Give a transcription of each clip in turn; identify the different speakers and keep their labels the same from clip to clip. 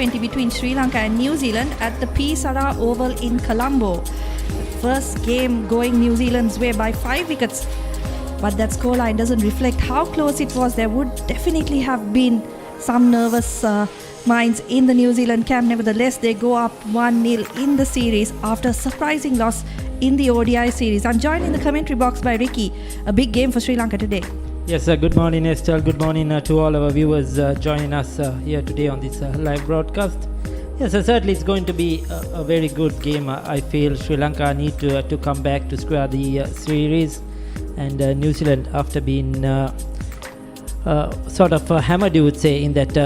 Speaker 1: T20 between Sri Lanka and New Zealand at the P. Sara Oval in Colombo. First game going New Zealand's way by 5 wickets. But that scoreline doesn't reflect how close it was. There would definitely have been some nervous minds in the New Zealand camp. Nevertheless, they go up 1-0 in the series after a surprising loss in the ODI series. I'm joined in the commentary box by Ricky. A big game for Sri Lanka today.
Speaker 2: Yes, good morning Estelle, good morning to all our viewers joining us here today on this live broadcast. Yes, certainly it's going to be a very good game. I feel Sri Lanka need to come back to square the series, and New Zealand, after being sort of hammered, you would say, in that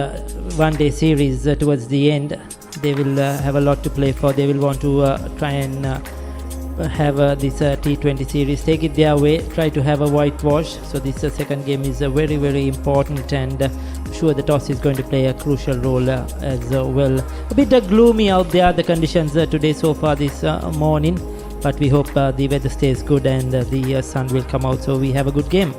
Speaker 2: one-day series towards the end, they will have a lot to play for. They will want to try and have this T20 series, take it their way, try to have a whitewash. So this second game is very, very important, and I'm sure the toss is going to play a crucial role as well. A bit gloomy out there, the conditions today so far this morning, but we hope the weather stays good and the sun will come out, so we have a good game.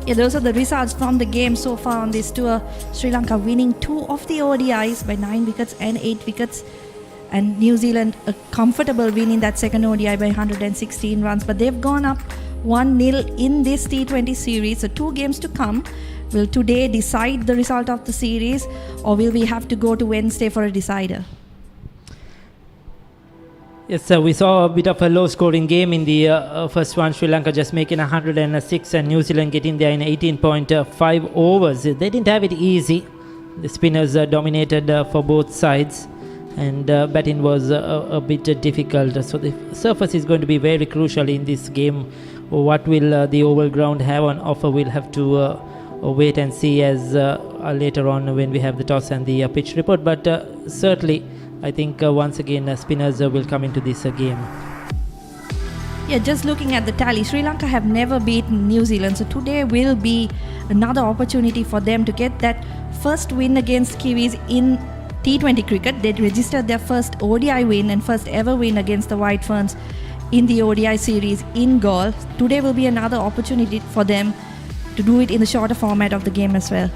Speaker 1: Yeah, those are the results from the game so far on this tour. Sri Lanka winning 2 of the ODIs by 9 wickets and 8 wickets. And New Zealand a comfortable win in that second ODI by 116 runs. But they've gone up 1-0 in this T20 series. So 2 games to come. Will today decide the result of the series, or will we have to go to Wednesday for a decider?
Speaker 2: Yes, we saw a bit of a low-scoring game in the first one. Sri Lanka just making 106 and New Zealand getting there in 18.5 overs. They didn't have it easy. The spinners dominated for both sides, and batting was a bit difficult. So the surface is going to be very crucial in this game. What will the oval ground have on offer? We'll have to wait and see as later on when we have the toss and the pitch report. But certainly, I think once again spinners will come into this game.
Speaker 1: Yeah, just looking at the tally, Sri Lanka have never beaten New Zealand. So today will be another opportunity for them to get that first win against Kiwis in T20 cricket. They registered their first ODI win and first ever win against the White Ferns in the ODI series in Galle. Today will be another opportunity for them to do it in the shorter format of the game as well.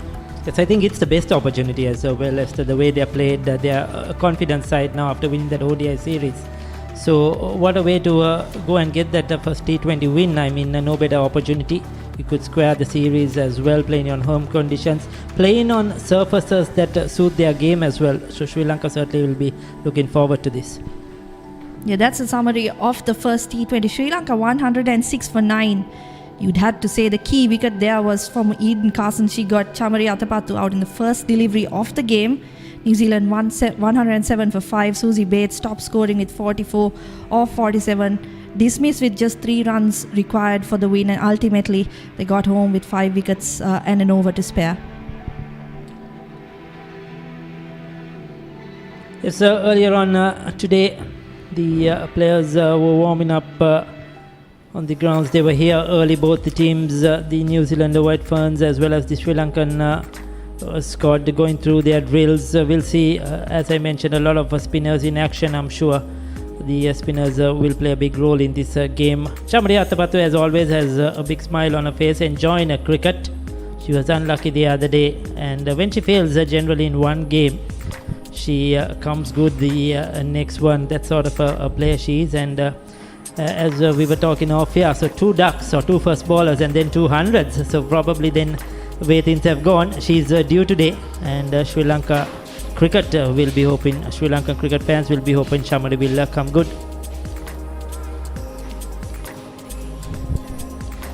Speaker 2: Yes, I think it's the best opportunity as well as to the way they are played. They are a confident side now after winning that ODI series. So what a way to go and get that first T20 win. I mean, no better opportunity. You could square the series as well, playing on home conditions, playing on surfaces that suit their game as well. So Sri Lanka certainly will be looking forward to this.
Speaker 1: Yeah, that's a summary of the first T20. Sri Lanka 106 for 9. You'd have to say the key wicket there was from Eden Carson. She got Chamari Atapattu out in the first delivery of the game. New Zealand 107 for 5. Susie Bates top scoring with 44 of 47. Dismissed with just 3 runs required for the win, and ultimately they got home with 5 wickets and an over to spare.
Speaker 2: Yes, earlier on today, the players were warming up on the grounds. They were here early, both the teams, the New Zealand White Ferns as well as the Sri Lankan squad going through their drills. We'll see, as I mentioned, a lot of spinners in action. I'm sure the spinners will play a big role in this game. Chamari Atapattu, as always, has a big smile on her face, enjoying cricket. She was unlucky the other day, and when she fails generally in one game, she comes good the next one. That's sort of a player she is. And as we were talking off here, so 2 ducks or 2 first ballers and then 2 hundreds. So probably then way things have gone. She's due today, and Sri Lanka cricket will be hoping, Sri Lankan cricket fans will be hoping Chamari will come good.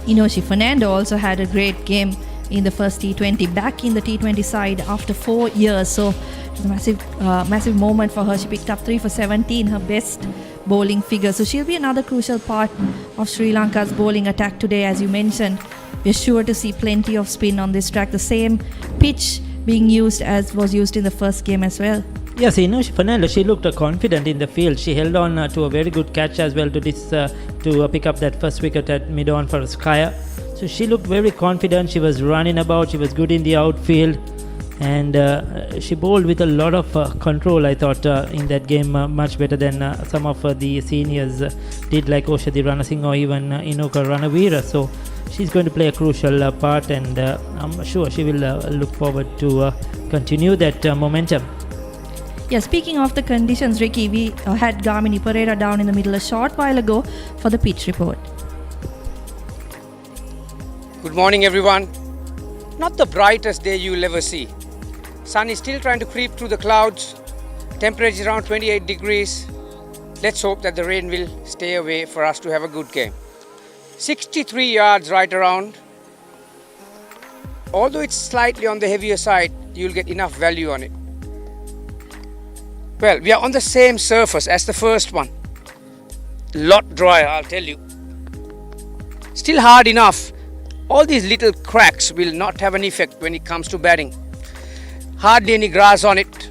Speaker 1: Inoshi Fernando also had a great game in the first T20, back in the T20 side after 4 years. So it was a massive moment for her. She picked up 3 for 17, her best bowling figure. So she'll be another crucial part of Sri Lanka's bowling attack today. As you mentioned, we're sure to see plenty of spin on this track. The same pitch being used as was used in the first game as well.
Speaker 2: Yes, Inoshi Fernando, she looked confident in the field. She held on to a very good catch as well to pick up that first wicket at mid-on for Skyer. So she looked very confident. She was running about. She was good in the outfield. And she bowled with a lot of control, I thought, in that game, much better than some of the seniors did, like Oshadi Ranasinghe or even Inuka Ranavira. So she's going to play a crucial part, and I'm sure she will look forward to continue that momentum.
Speaker 1: Yeah, speaking of the conditions, Ricky, we had Gamini Pereira down in the middle a short while ago for the pitch report.
Speaker 3: Good morning, everyone. Not the brightest day you'll ever see. Sun is still trying to creep through the clouds. Temperature is around 28 degrees. Let's hope that the rain will stay away for us to have a good game. 63 yards right around. Although it's slightly on the heavier side, you'll get enough value on it. Well, we are on the same surface as the first one. Lot drier, I'll tell you. Still hard enough. All these little cracks will not have an effect when it comes to batting. Hardly any grass on it.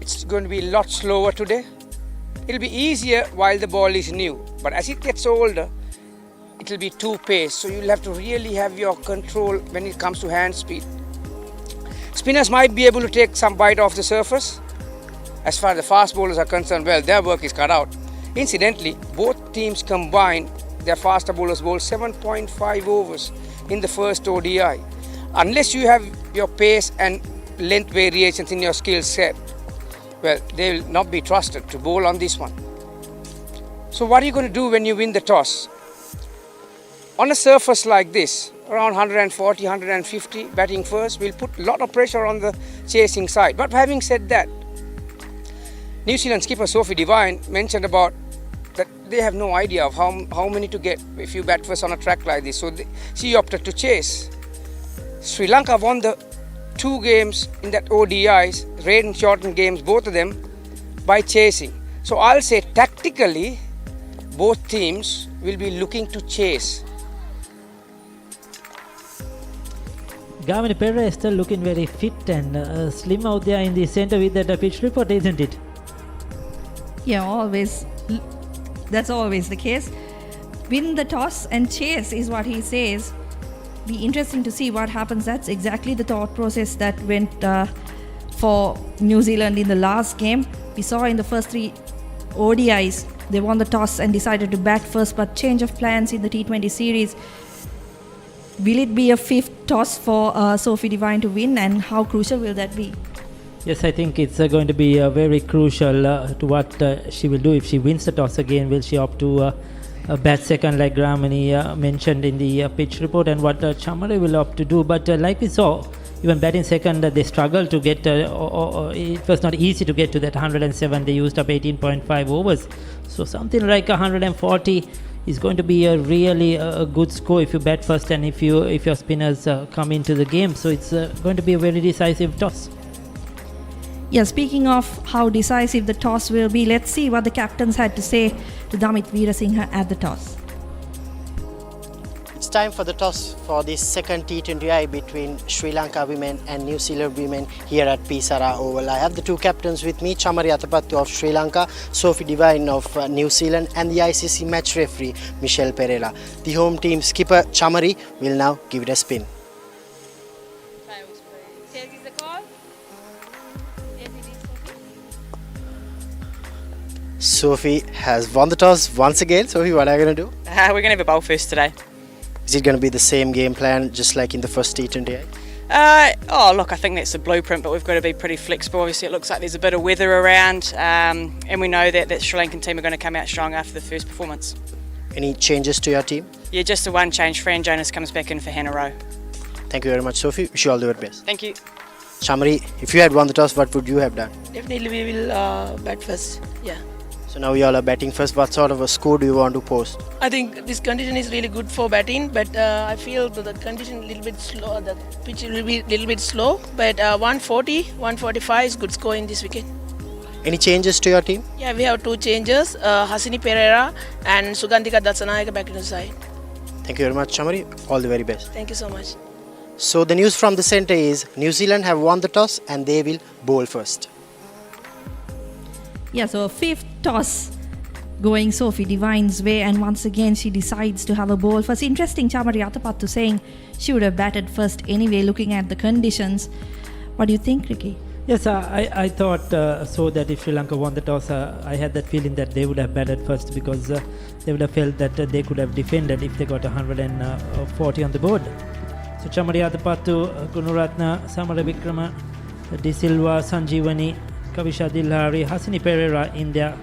Speaker 3: It's going to be a lot slower today. It'll be easier while the ball is new, but as it gets older, it'll be too pace, so you'll have to really have your control when it comes to hand speed. Spinners might be able to take some bite off the surface. As far as the fast bowlers are concerned, well, their work is cut out. Incidentally, both teams combined, their faster bowlers bowled 7.5 overs in the first ODI. Unless you have your pace and length variations in your skill set, well, they will not be trusted to bowl on this one. So what are you going to do when you win the toss? On a surface like this, around 140, 150, batting first will put a lot of pressure on the chasing side. But having said that, New Zealand skipper Sophie Devine mentioned about that they have no idea of how many to get if you bat first on a track like this. So she opted to chase. Sri Lanka won the 2 games in that ODIs, rain shortened games, both of them, by chasing. So I'll say tactically, both teams will be looking to chase.
Speaker 2: Gamini Pereira is still looking very fit and slim out there in the centre with that pitch report, isn't it?
Speaker 1: Yeah, always. That's always the case. Win the toss and chase is what he says. Be interesting to see what happens. That's exactly the thought process that went for New Zealand in the last game. We saw in the first 3 ODIs, they won the toss and decided to bat first, but change of plans in the T20 series. Will it be a 5th toss for Sophie Devine to win, and how crucial will that be?
Speaker 2: Yes, I think it's going to be very crucial to what she will do if she wins the toss again. Will she opt to bat second like Gamini mentioned in the pitch report, and what Chamari will opt to do? But like we saw, even batting second, they struggled to get, it was not easy to get to that 107. They used up 18.5 overs. So something like 140 is going to be a really good score if you bat first and if your spinners come into the game. So it's going to be a very decisive toss.
Speaker 1: Yeah, speaking of how decisive the toss will be, let's see what the captains had to say to Damit Veerasinghe at the toss.
Speaker 4: It's time for the toss for the second T20I between Sri Lanka women and New Zealand women here at Pisara Oval. I have the 2 captains with me, Chamari Athapattu of Sri Lanka, Sophie Devine of New Zealand, and the ICC match referee, Michelle Pereira. The home team skipper, Chamari, will now give it a spin. Sophie has won the toss once again. Sophie, what are you going to do?
Speaker 5: We're going to have a bowl first today.
Speaker 4: Is it going to be the same game plan just like in the first T20I?
Speaker 5: Look, I think that's the blueprint, but we've got to be pretty flexible. Obviously, it looks like there's a bit of weather around, and we know that the Sri Lankan team are going to come out strong after the first performance.
Speaker 4: Any changes to your team?
Speaker 5: Yeah, just the one change. Fran Jonas comes back in for Hannah Rowe.
Speaker 4: Thank you very much, Sophie. Wish you all the very best.
Speaker 5: Thank you.
Speaker 4: Chamari, if you had won the toss, what would you have done?
Speaker 6: Definitely we will bat first, yeah.
Speaker 4: So now you all are batting first. What sort of a score do you want to post?
Speaker 6: I think this condition is really good for batting, but I feel that the condition a little bit slow, the pitch will be a little bit slow, but 140, 145 is good score in this wicket.
Speaker 4: Any changes to your team?
Speaker 6: Yeah, we have 2 changes, Hasini Pereira and Sugandhika Datsanayaka back in the side.
Speaker 4: Thank you very much, Chamari. All the very best.
Speaker 6: Thank you so much.
Speaker 4: So the news from the centre is New Zealand have won the toss and they will bowl first.
Speaker 1: Yeah, so 5th toss going Sophie Devine's way, and once again she decides to have a bowl first. Interesting, Chamari Athapattu saying she would have batted first anyway, looking at the conditions. What do you think, Ricky?
Speaker 2: Yes, I thought so that if Sri Lanka won the toss, I had that feeling that they would have batted first because they would have felt that they could have defended if they got 140 on the board. So Chamari Athapattu, Gunaratna, Samara Vikrama, De Silva, Sanjeevani, Kavisha Dilhari, Hasini Pereira in there,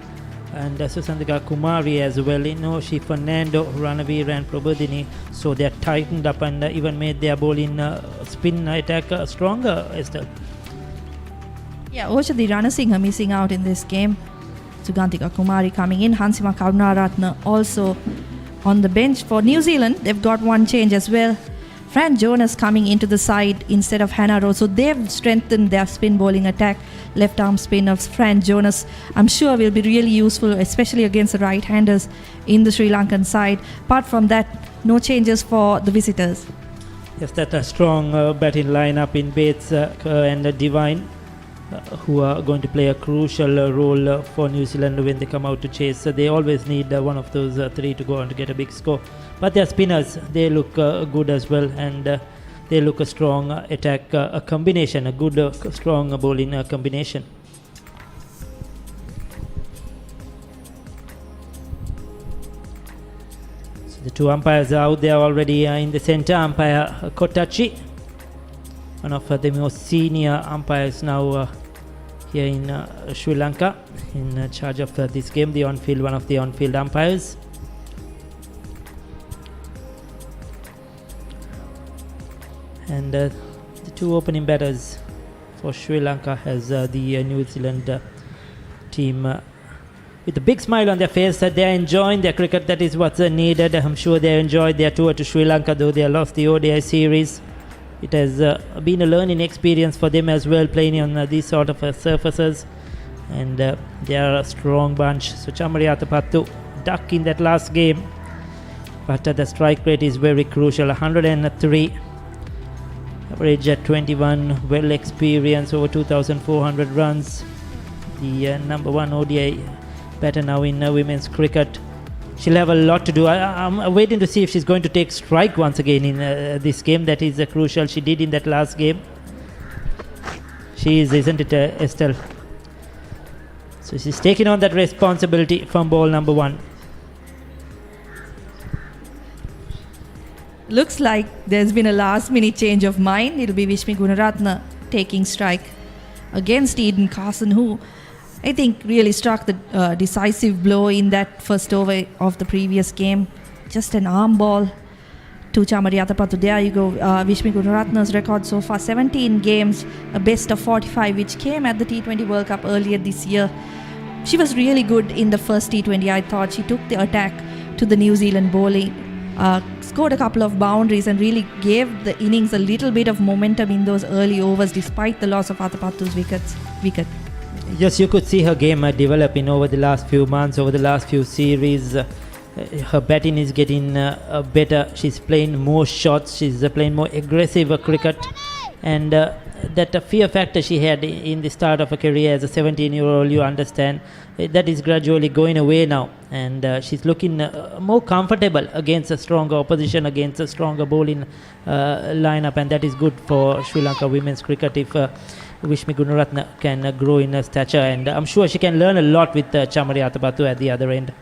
Speaker 2: and Susandika Kumari as well. Inoshi, Fernando, Ranavir and Prabodhini. So they are tightened up and even made their bowling spin attack stronger, Estelle.
Speaker 1: Yeah, Oshadi Ranasinghe missing out in this game. Sugantika Kumari coming in. Hansima Karunaratne also on the bench. For New Zealand, they've got one change as well. Fran Jonas coming into the side instead of Hannah Rowe. So they've strengthened their spin bowling attack. Left arm spin of Fran Jonas, I'm sure will be really useful, especially against the right-handers in the Sri Lankan side. Apart from that, no changes for the visitors.
Speaker 2: Yes, that's a strong batting lineup in Bates and Divine, who are going to play a crucial role for New Zealand when they come out to chase. So they always need one of those three to go on to get a big score. But their spinners, they look good as well, and they look a strong attack a combination, a good strong bowling combination. So the two umpires are out there already. In the center, umpire Kotachi, one of the most senior umpires now here in Sri Lanka, in charge of this game, the on-field, one of the on-field umpires. And the two opening batters for Sri Lanka has the New Zealand team with a big smile on their face that they're enjoying their cricket. That is what's needed. I'm sure they enjoyed their tour to Sri Lanka, though they lost the ODI series. It has been a learning experience for them as well, playing on these sort of surfaces. And they are a strong bunch. So Chamari Atapattu duck in that last game. But the strike rate is very crucial, 103. Average at 21, well experienced, over 2,400 runs. The number one ODI batter now in women's cricket. She'll have a lot to do. I'm waiting to see if she's going to take strike once again in this game. That is crucial. She did in that last game. She is, isn't it, Estelle? So she's taking on that responsibility from ball number one.
Speaker 1: Looks like there's been a last-minute change of mind. It'll be Vishmi Gunaratne taking strike against Eden Carson, who I think really struck the decisive blow in that first over of the previous game. Just an arm ball to Chamari Atapattu. There you go. Vishmi Gunaratne's record so far, 17 games, a best of 45, which came at the T20 World Cup earlier this year. She was really good in the first T20. I thought she took the attack to the New Zealand bowling. Scored a couple of boundaries and really gave the innings a little bit of momentum in those early overs despite the loss of Atapattu's wicket.
Speaker 2: Yes, you could see her game developing over the last few months, over the last few series. Her batting is getting better. She's playing more shots. She's playing more aggressive cricket. And that fear factor she had in the start of her career as a 17-year-old, you understand, that is gradually going away now. And she's looking more comfortable against a stronger opposition, against a stronger bowling lineup. And that is good for Sri Lanka women's cricket if Vishmi Gunaratne can grow in stature. And I'm sure she can learn a lot with Chamari Atapattu at the other end.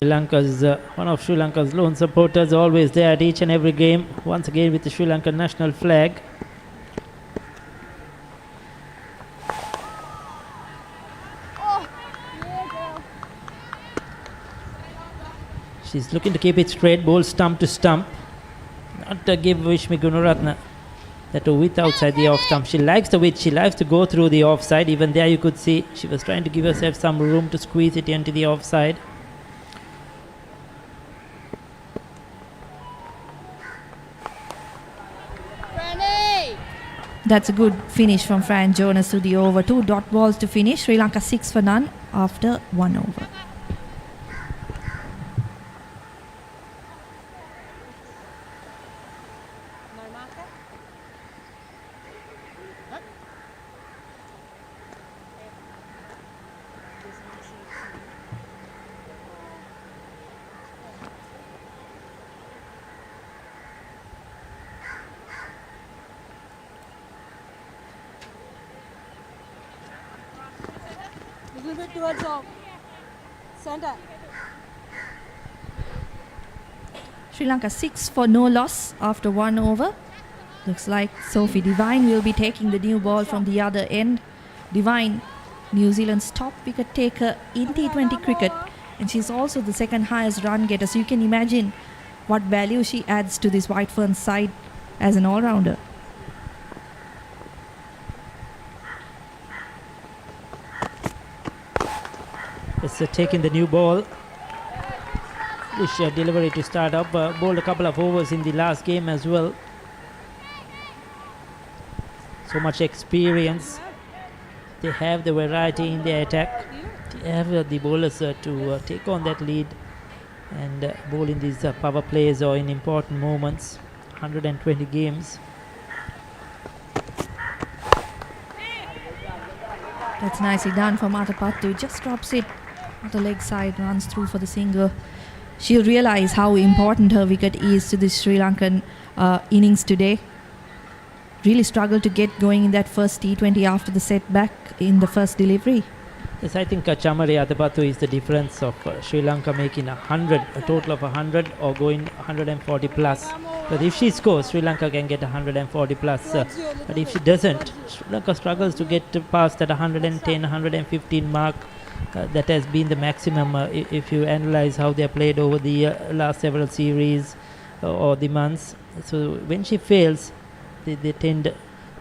Speaker 2: One of Sri Lanka's lone supporters, always there at each and every game, once again with the Sri Lankan national flag. She's looking to keep it straight, bowl stump to stump, not to give Vishmi Gunaratne that width outside the off stump. She likes the width, she likes to go through the offside. Even there you could see she was trying to give herself some room to squeeze it into the offside.
Speaker 1: That's a good finish from Fran Jonas to the over. 2 dot balls to finish. Sri Lanka 6 for none after 1 over.
Speaker 7: Little bit towards off. Center.
Speaker 1: Sri Lanka 6 for no loss after 1 over. Looks like Sophie Devine will be taking the new ball from the other end. Devine, New Zealand's top wicket taker in T20 cricket, and she's also the second highest run getter, so you can imagine what value she adds to this White Ferns side as an all-rounder.
Speaker 2: It's taking the new ball. Which delivery to start up. Bowled a couple of overs in the last game as well. So much experience. They have the variety in their attack. They have the bowlers to take on that lead and bowl in these power plays or in important moments. 120 games.
Speaker 1: That's nicely done from Atapattu. Just drops it on the leg side, runs through for the single. She'll realize how important her wicket is to the Sri Lankan innings today. Really struggled to get going in that first T20 after the setback in the first delivery.
Speaker 2: Yes, I think Chamari Atapattu is the difference of Sri Lanka making a total of 100 or going 140 plus. But if she scores, Sri Lanka can get 140 plus. But if she doesn't, Sri Lanka struggles to get past that 110, 115 mark. That has been the maximum if you analyze how they are played over the last several series or the months. So when she fails, they tend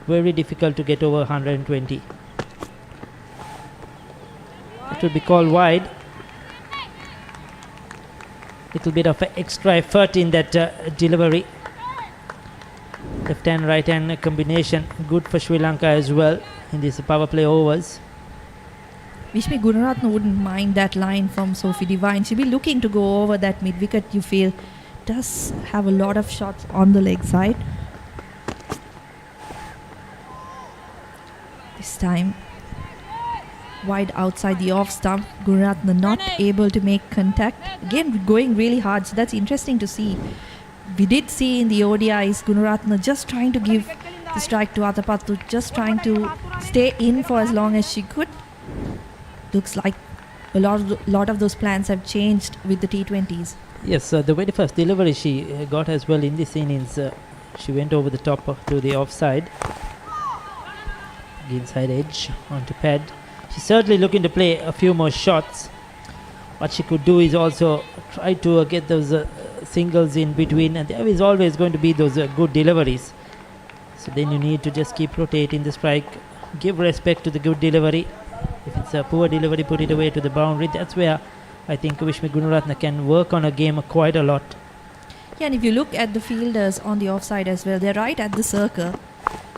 Speaker 2: very difficult to get over 120. It will be called wide. Little bit of extra effort in that delivery. Left hand, right hand combination good for Sri Lanka as well in these power play overs.
Speaker 1: Vishmi Gunaratne wouldn't mind that line from Sophie Devine. She'll be looking to go over that mid wicket, you feel. Does have a lot of shots on the leg side. This time wide outside the off stump. Gunaratne not able to make contact. Again going really hard, so that's interesting to see. We did see in the ODIs Gunaratne just trying to give the strike to Atapattu, just trying to stay in for as long as she could. Looks like a lot of those plans have changed with the T20s.
Speaker 2: Yes, the very first delivery she got as well in this innings. She went over the top to the offside. Inside edge onto pad. She's certainly looking to play a few more shots. What she could do is also try to get those singles in between, and there is always going to be those good deliveries. So then you need to just keep rotating the strike, give respect to the good delivery. If it's a poor delivery, put it away to the boundary. That's where I think Vishmi Gunaratne can work on a game quite a lot.
Speaker 1: Yeah, and if you look at the fielders on the offside as well, they're right at the circle.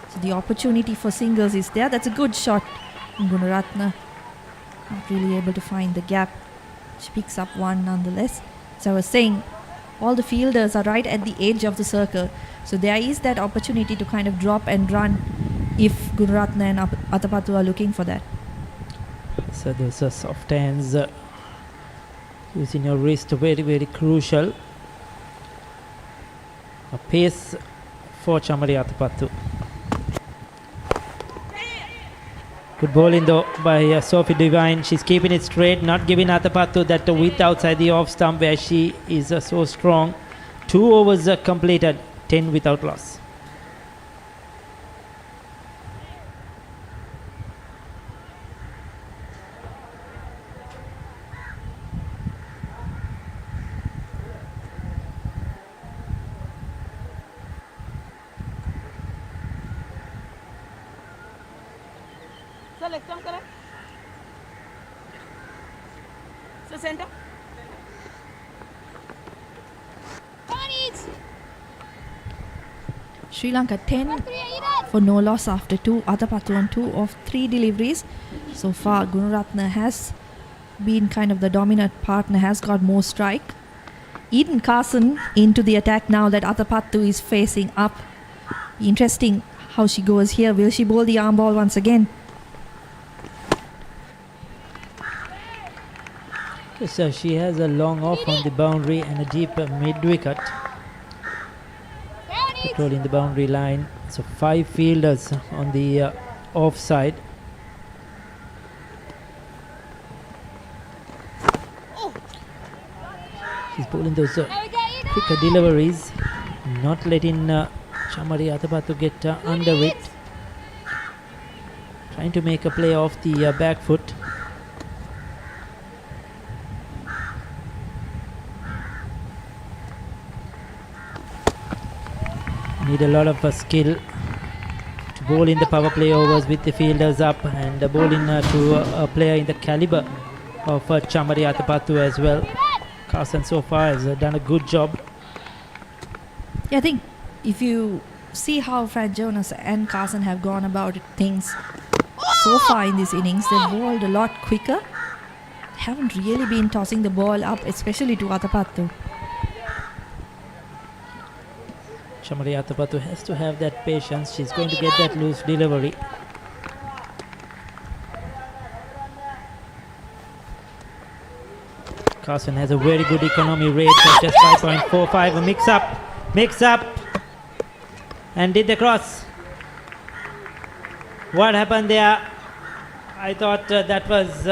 Speaker 1: So the opportunity for singles is there. That's a good shot. Gunaratne not really able to find the gap. She picks up one nonetheless. So I was saying, all the fielders are right at the edge of the circle. So there is that opportunity to kind of drop and run if Gunaratne and Atapattu are looking for that.
Speaker 2: So those soft hands using your wrist, very, very crucial. A pace for Chamari Atapattu. Good bowling though by Sophie Devine. She's keeping it straight, not giving Atapattu that width outside the off stump where she is so strong. 2 overs completed, 10 without loss.
Speaker 6: Center.
Speaker 1: Sri Lanka 10 for no loss after 2. Atapattu on 2 of 3 deliveries. So far, Gunaratne has been kind of the dominant partner, has got more strike. Eden Carson into the attack now that Atapattu is facing up. Interesting how she goes here. Will she bowl the arm ball once again?
Speaker 2: So she has a long off on the boundary and a deep mid-wicket. Patrolling the boundary line. So 5 fielders on the offside. She's bowling those quicker deliveries, not letting Chamari Athapattu get under it. Trying to make a play off the back foot. Need a lot of skill to bowl in the power play overs with the fielders up, and bowling to a player in the caliber of Chamari Athapattu as well. Carson so far has done a good job.
Speaker 1: Yeah, I think if you see how Fran Jonas and Carson have gone about things so far in this innings, they've bowled a lot quicker. Haven't really been tossing the ball up, especially to Athapattu.
Speaker 2: Chamari Athapattu has to have that patience. She's going to get that loose delivery. Carson has a very good economy rate of just 5.45. A mix up, and did the cross. What happened there? I thought that was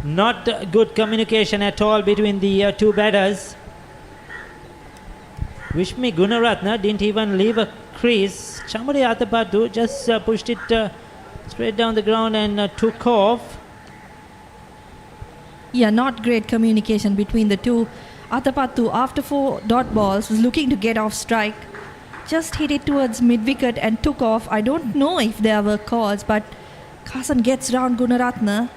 Speaker 2: not good communication at all between the two batters. Vishmi Gunaratne didn't even leave a crease. Chamari Athapattu just pushed it straight down the ground and took off.
Speaker 1: Yeah, not great communication between the two. Athapattu, after 4 dot balls, was looking to get off strike. Just hit it towards mid-wicket and took off. I don't know if there were calls, but Carson gets round Gunaratne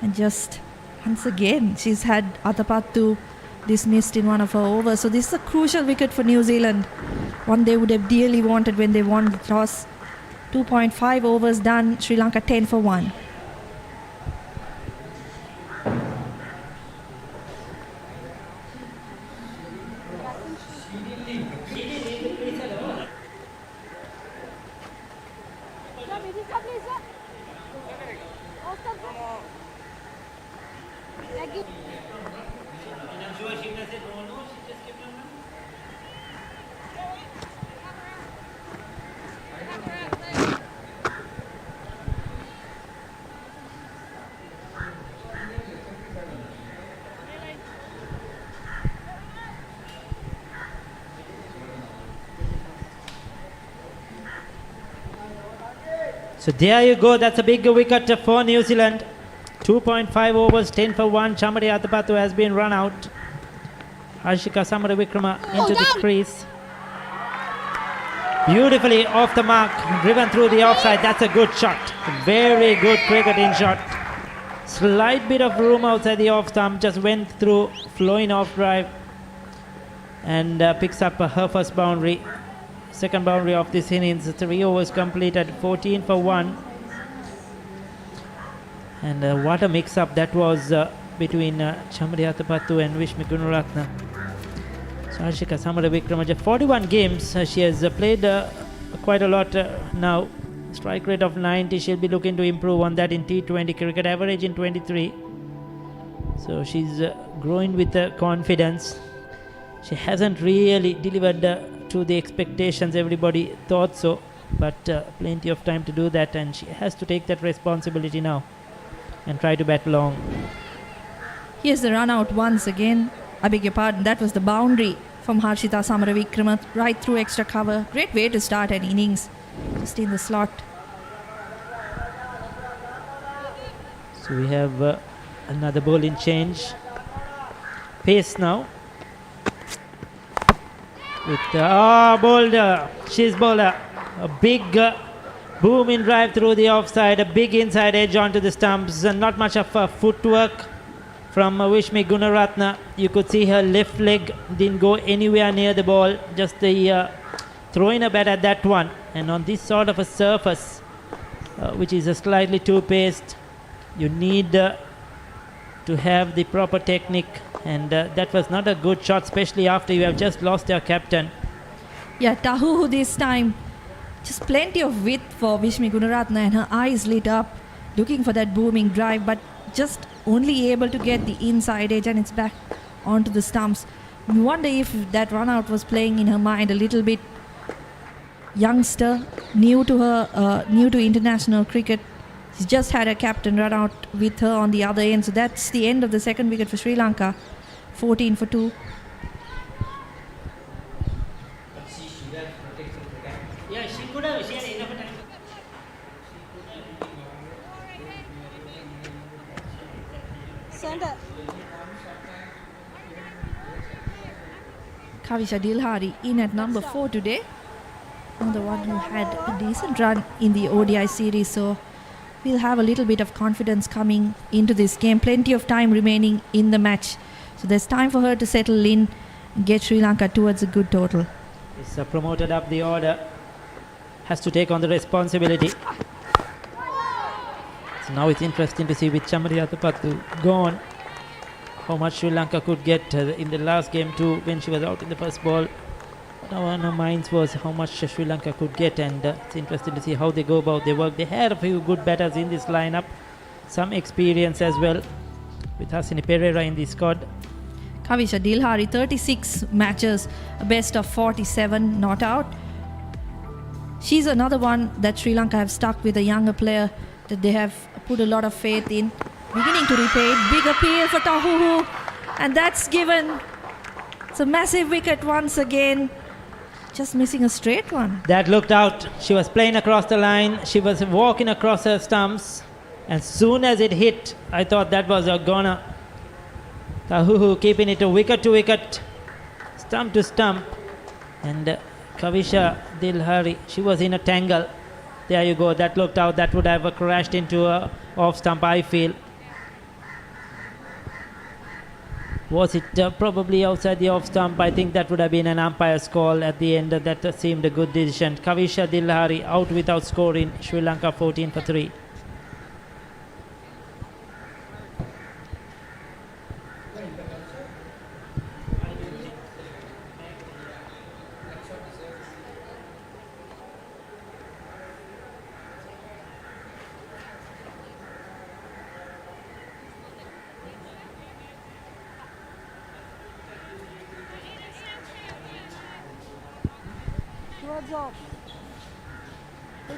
Speaker 1: and just once again she's had Athapattu dismissed in one of her overs. So this is a crucial wicket for New Zealand, one they would have dearly wanted when they won the toss. 2.5 overs done, Sri Lanka 10 for 1.
Speaker 2: So there you go, that's a big wicket for New Zealand. 2.5 overs, 10 for 1. Chamari Athapattu has been run out. Harshika Samaravikrama into the crease. Beautifully off the mark, driven through the offside. That's a good shot. Very good cricketing shot. Slight bit of room outside the off stump, just went through, flowing off drive, and picks up her first boundary. Second boundary of this innings. 3 overs completed, 14 for 1. And what a mix-up that was between Chamari Athapattu and Vishmi Gunaratne. So Harshika Samaravikrama, 41 games. She has played quite a lot now. Strike rate of 90. She'll be looking to improve on that in T20 cricket. Average in 23. So she's growing with confidence. She hasn't really delivered to the expectations everybody thought so, but plenty of time to do that, and she has to take that responsibility now and try to bat long.
Speaker 1: Here's the run out once again. I beg your pardon, that was the boundary from Harshita Samaravikrama right through extra cover. Great way to start an innings, just in the slot.
Speaker 2: So we have another bowling change. Pace now. With bowler, she's bowler. A big booming drive through the offside, a big inside edge onto the stumps, and not much of footwork from Vishmi Gunaratne. You could see her left leg didn't go anywhere near the ball, just the throwing a bat at that one. And on this sort of a surface, which is a slightly too paced, you need to have the proper technique, and that was not a good shot, especially after you have just lost your captain.
Speaker 1: Yeah, Tahu this time, just plenty of width for Vishmi Gunaratne, and her eyes lit up looking for that booming drive, but just only able to get the inside edge, and it's back onto the stumps. You wonder if that run out was playing in her mind a little bit. Youngster, new to international cricket. She's just had a captain run out with her on the other end. So that's the end of the second wicket for Sri Lanka. 14 for 2. Kavisha Dilhari in at number 4 today. The one who had a decent run in the ODI series, so we'll have a little bit of confidence coming into this game. Plenty of time remaining in the match, so there's time for her to settle in and get Sri Lanka towards a good total.
Speaker 2: Is promoted up the order, has to take on the responsibility. So now it's interesting to see with Chamari Athapattu gone, how much Sri Lanka could get in the last game too, when she was out in the first ball. Now on our minds was how much Sri Lanka could get, and it's interesting to see how they go about their work. They had a few good batters in this lineup, some experience as well, with Hasini Pereira in the squad.
Speaker 1: Kavisha Dilhari, 36 matches, a best of 47, not out. She's another one that Sri Lanka have stuck with, a younger player that they have put a lot of faith in. Beginning to repay it. Big appeal for Tahuhu, and that's given. It's a massive wicket once again. Just missing a straight one.
Speaker 2: That looked out. She was playing across the line. She was walking across her stumps. And soon as it hit, I thought that was a goner. Tahuhu keeping it a wicket to wicket, stump to stump. And Kavisha Dilhari, she was in a tangle. There you go. That looked out. That would have crashed into a off stump, I feel. Was it probably outside the off stump? I think that would have been an umpire's call at the end. That seemed a good decision. Kavisha Dilhari out without scoring. Sri Lanka 14 for 3.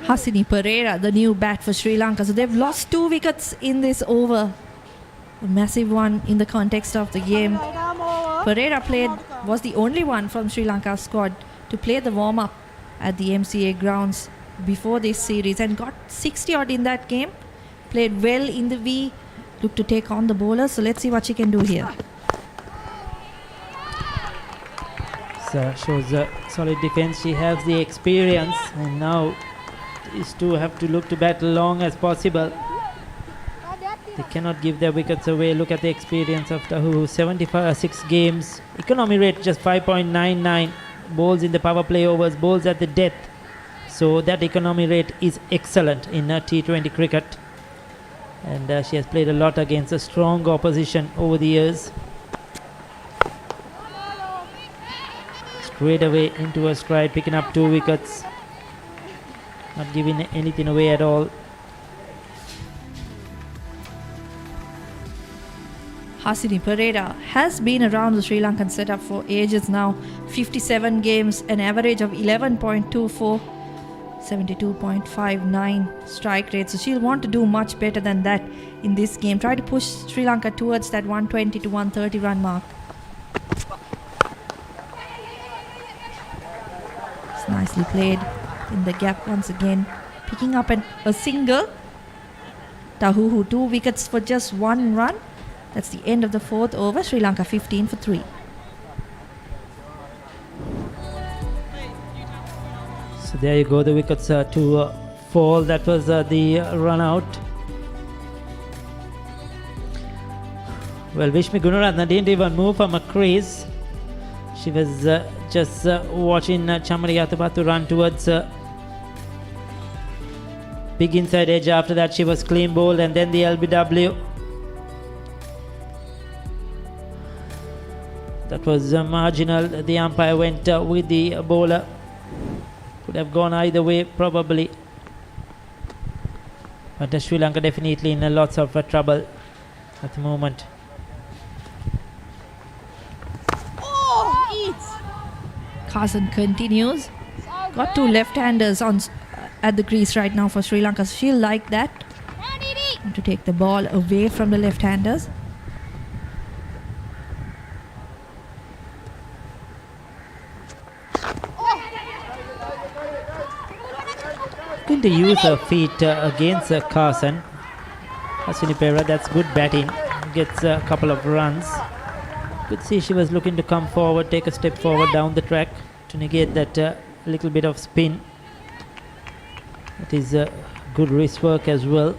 Speaker 1: Hasini Pereira, the new bat for Sri Lanka. So they've lost 2 wickets in this over. A massive one in the context of the game. Pereira was the only one from Sri Lanka's squad to play the warm-up at the MCA grounds before this series and got 60 odd in that game. Played well in the V, looked to take on the bowlers. So let's see what she can do here.
Speaker 2: So shows a solid defense. She has the experience, and now these two have to look to bat long as possible. They cannot give their wickets away. Look at the experience of Tahu. 76 games. Economy rate just 5.99. Bowls in the power play overs. Bowls at the death. So that economy rate is excellent in T20 cricket. And she has played a lot against a strong opposition over the years. Straight away into a stride, picking up 2 wickets. Not giving anything away at all.
Speaker 1: Hasini Pereira has been around the Sri Lankan setup for ages now. 57 games, an average of 11.24, 72.59 strike rate. So she'll want to do much better than that in this game. Try to push Sri Lanka towards that 120 to 130 run mark. It's nicely played in the gap once again. Picking up a single. Tahuhu 2 wickets for just 1 run. That's the end of the 4th over. Sri Lanka 15 for 3.
Speaker 2: So there you go, the wickets to fall. That was the run out. Well, Vishmi Gunaratne didn't even move from a crease. She was just watching Chamari Athapattu run towards big inside edge. After that, she was clean bowled, and then the LBW. That was marginal. The umpire went with the bowler. Could have gone either way, probably. But Sri Lanka definitely in lots of trouble at the moment.
Speaker 1: Carson continues. Got 2 left-handers on at the crease right now for Sri Lanka. She'll like that. And to take the ball away from the left-handers.
Speaker 2: looking to use her feet against Carson. Hasini Pereira, that's good batting. Gets a couple of runs. Could see she was looking to come forward, take a step forward down the track to negate that little bit of spin. It is good wrist work as well.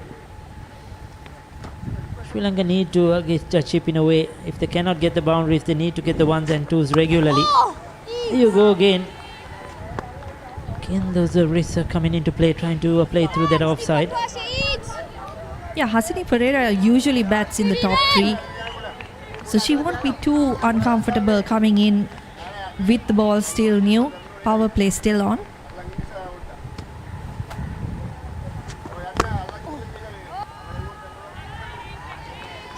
Speaker 2: Sri Lanka need to get a chip in a way. If they cannot get the boundaries, they need to get the ones and twos regularly. Here you go again. Again, those wrists are coming into play, trying to play through that offside.
Speaker 1: Yeah, Hasini Pereira usually bats in the top 3. So she won't be too uncomfortable coming in with the ball still new. Power play still on.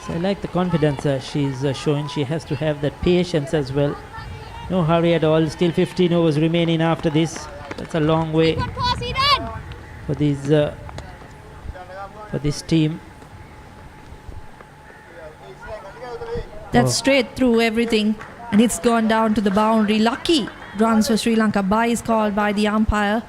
Speaker 2: So I like the confidence she's showing. She has to have that patience as well. No hurry at all. Still 15 overs remaining after this. That's a long way for these for this team.
Speaker 1: That's straight through everything, and it's gone down to the boundary. Lucky runs for Sri Lanka. Bye is called by the umpire.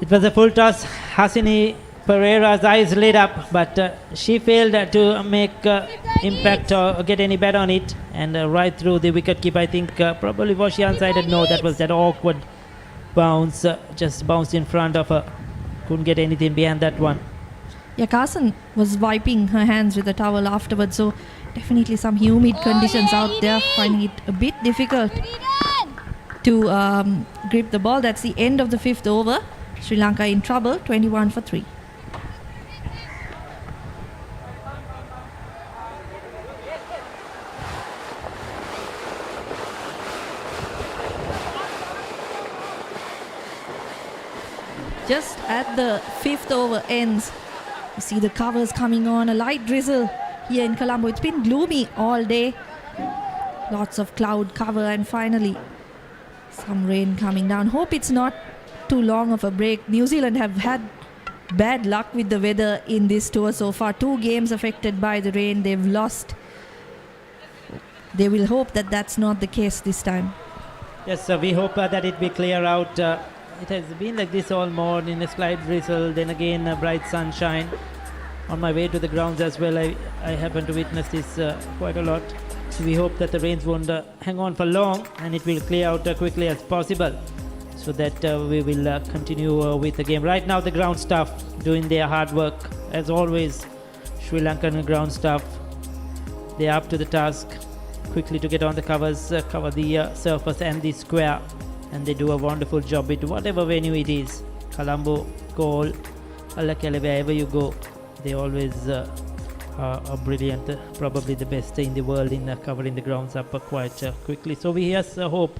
Speaker 2: It was a full toss. Hasini Pereira's eyes lit up, but she failed to make impact or get any bet on it, and right through the wicketkeeper. I think probably was she unsided? No, that was that awkward bounce, just bounced in front of her. Couldn't get anything behind that one.
Speaker 1: Yeah, Carson was wiping her hands with a towel afterwards, so definitely some humid conditions out there, finding it a bit difficult to grip the ball. That's the end of the 5th over. Sri Lanka in trouble, 21 for 3. Just at the 5th over ends, you see the covers coming on, a light drizzle here in Colombo. It's been gloomy all day. Lots of cloud cover, and finally some rain coming down. Hope it's not too long of a break. New Zealand have had bad luck with the weather in this tour so far. 2 games affected by the rain. They've lost. They will hope that that's not the case this time.
Speaker 2: Yes, we hope that it will clear out. It has been like this all morning, a slight drizzle, then again bright sunshine. On my way to the grounds as well, I happen to witness this quite a lot. So we hope that the rains won't hang on for long, and it will clear out quickly as possible, so that we will continue with the game. Right now the ground staff doing their hard work. As always, Sri Lankan ground staff, they are up to the task quickly to get on the covers, cover the surface and the square. And they do a wonderful job with whatever venue it is. Colombo, Galle, Allakele, wherever you go, they always are brilliant, probably the best in the world in covering the grounds up quite quickly. So we just hope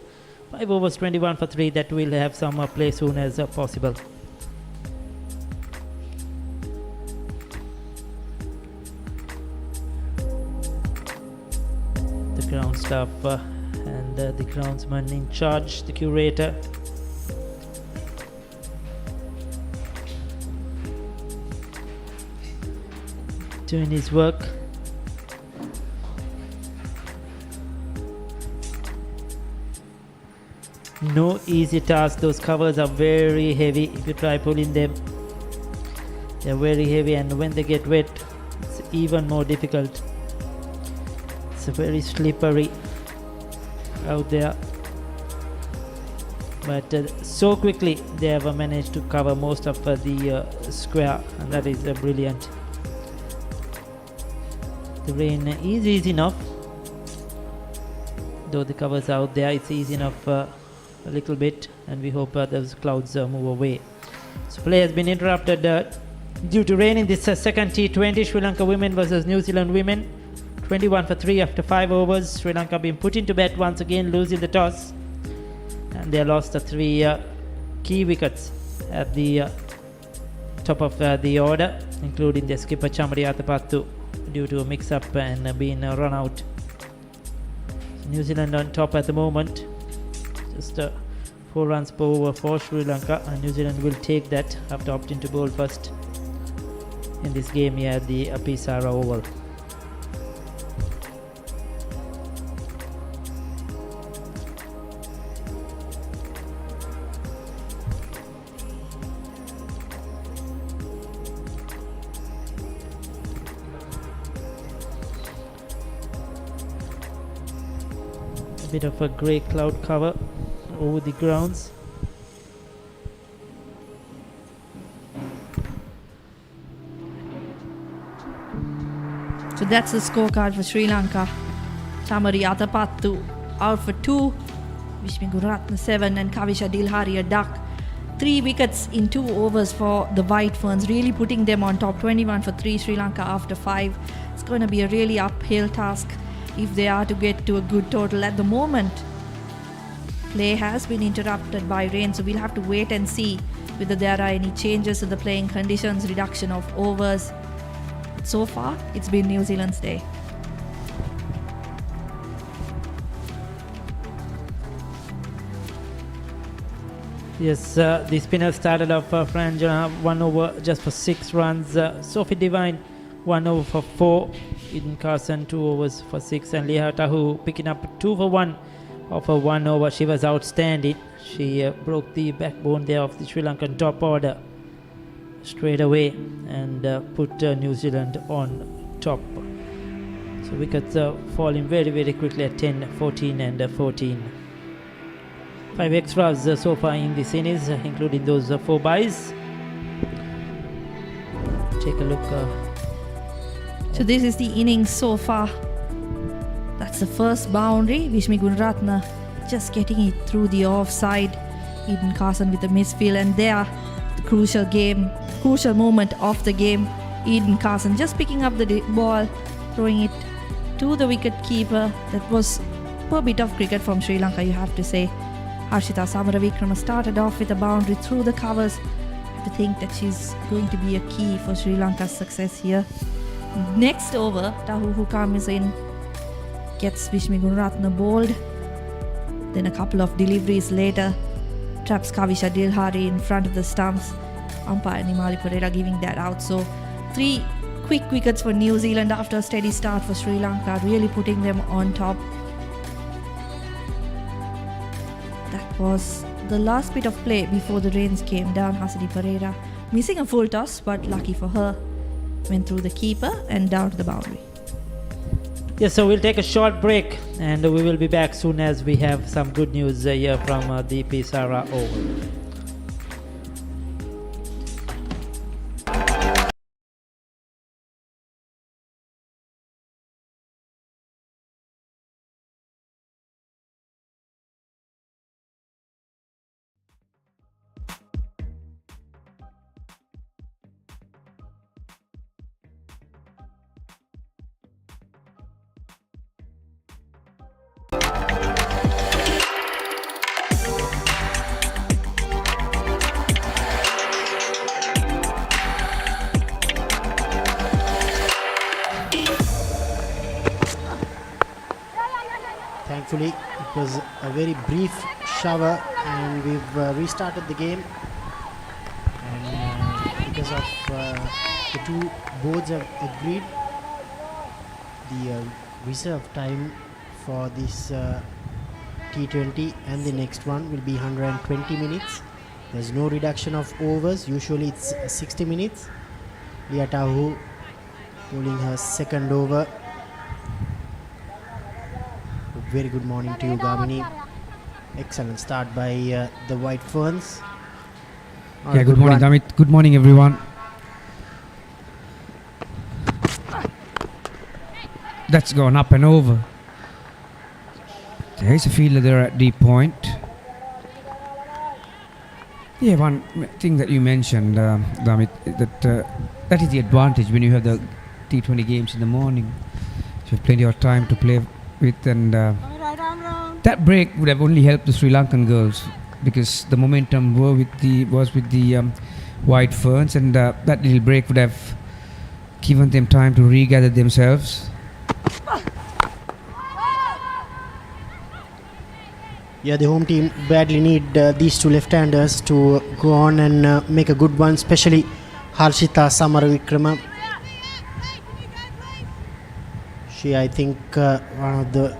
Speaker 2: 5 overs 21 for 3 that we'll have some play soon as possible. The ground staff and the groundsman in charge, the curator. Doing his work. No easy task. Those covers are very heavy. If you try pulling them, they're very heavy, and when they get wet, it's even more difficult. It's very slippery out there, but so quickly they have managed to cover most of the square, and that is brilliant. The rain is easy enough, though the covers out there, it's easy enough a little bit, and we hope those clouds move away. So play has been interrupted due to rain in this second T20, Sri Lanka women versus New Zealand women. 21 for 3 after 5 overs. Sri Lanka being put into bat once again, losing the toss, and they lost the 3 key wickets at the top of the order, including the skipper Chamari Athapattu, due to a mix-up and being run out. So New Zealand on top at the moment, just 4 runs per over for Sri Lanka, and New Zealand will take that after opting to bowl first in this game here at the Pisara Oval. bit of a grey cloud cover over the grounds.
Speaker 1: So that's the scorecard for Sri Lanka. Chamari Athapattu out for 2, Vishmi Gunaratne 7 and Kavisha Dilhari a duck. 3 wickets in 2 overs for the White Ferns, really putting them on top. 21 for 3 Sri Lanka after 5. It's going to be a really uphill task if they are to get to a good total. At the moment, play has been interrupted by rain, so we'll have to wait and see whether there are any changes to the playing conditions, reduction of overs. So far, it's been New Zealand's day.
Speaker 2: Yes, the spinner started off Franjana 1 over just for 6 runs. Sophie Devine 1 over for 4. Eden Carson 2 overs for 6. And Leah Tahu picking up 2 for 1 of a 1 over. She was outstanding. She broke the backbone there of the Sri Lankan top order straight away and put New Zealand on top. So wickets falling very, very quickly at 10, 14 and 14. 5 extras so far in this innings, including those 4 byes. Take a look.
Speaker 1: So this is the innings so far. That's the first boundary. Vishmi Gunaratne just getting it through the offside. Eden Carson with a misfield, and there the crucial moment of the game. Eden Carson just picking up the ball, throwing it to the wicket keeper. That was a bit of cricket from Sri Lanka, you have to say. Harshita Samaravikrama started off with a boundary through the covers. I have to think that she's going to be a key for Sri Lanka's success here. Next over, Tahu Hukam is in, gets Vishmi Gunaratne bowled. Then a couple of deliveries later, traps Kavisha Dilhari in front of the stumps. Umpire Nimali Pereira giving that out. So 3 quick wickets for New Zealand after a steady start for Sri Lanka, really putting them on top. That was the last bit of play before the rains came down. Hasidi Pereira missing a full toss, but lucky for her, went through the keeper and down to the boundary.
Speaker 2: Yes, so we'll take a short break and we will be back soon as we have some good news here from the Pisara Oval.
Speaker 4: Thankfully, it was a very brief shower and we've restarted the game. And because of the 2 boards have agreed, the reserve time for this T20 and the next one will be 120 minutes. There's no reduction of overs. Usually it's 60 minutes. Leah Tahu bowling her second over. Very good morning to you, Gamini. Excellent start by the White Ferns.
Speaker 7: Yeah, good morning, Damit. Good morning, everyone. That's gone up and over. There is a fielder there at deep point. Yeah, one thing that you mentioned, Damit, that is the advantage when you have the T20 games in the morning. You have plenty of time to play with, and that break would have only helped the Sri Lankan girls because the momentum was with the White Ferns, and that little break would have given them time to regather themselves.
Speaker 4: Yeah, the home team badly need these 2 left-handers to go on and make a good one, especially Harshita Samaravikrama. She, I think, one of the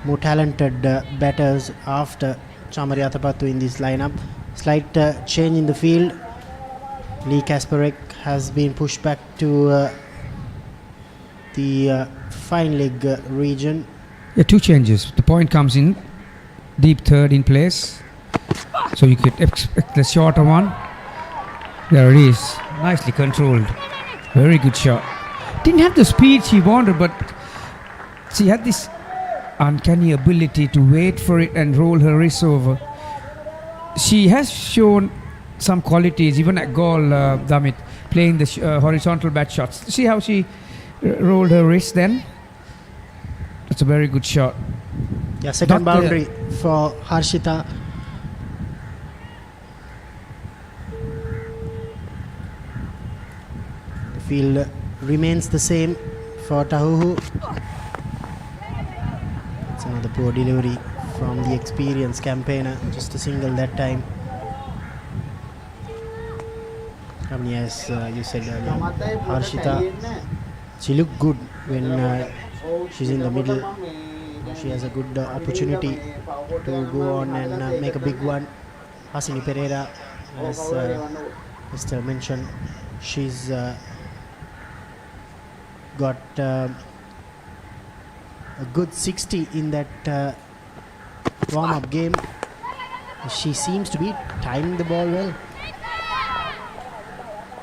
Speaker 4: more talented batters after Chamari Athapattu in this lineup. Slight change in the field. Lee Kasparek has been pushed back to the fine leg region.
Speaker 7: Yeah, two changes. The point comes in, deep third in place. So you could expect the shorter one. There it is. Nicely controlled. Very good shot. Didn't have the speed she wanted, but she had this uncanny ability to wait for it and roll her wrist over. She has shown some qualities, even at goal, Damit, playing the horizontal bat shots. See how she rolled her wrist then? That's a very good shot.
Speaker 4: Yeah, second
Speaker 7: Not the-
Speaker 4: boundary for Harshita. The field remains the same for Tahuhu. It's another poor delivery from the experienced campaigner. Just a single that time. I mean, as you said earlier, Harshita, she looked good when she's in the middle. She has a good opportunity to go on and make a big one. Hasini Pereira, as Mr. mentioned, she's got a good 60 in that warm-up game. She seems to be timing the ball well.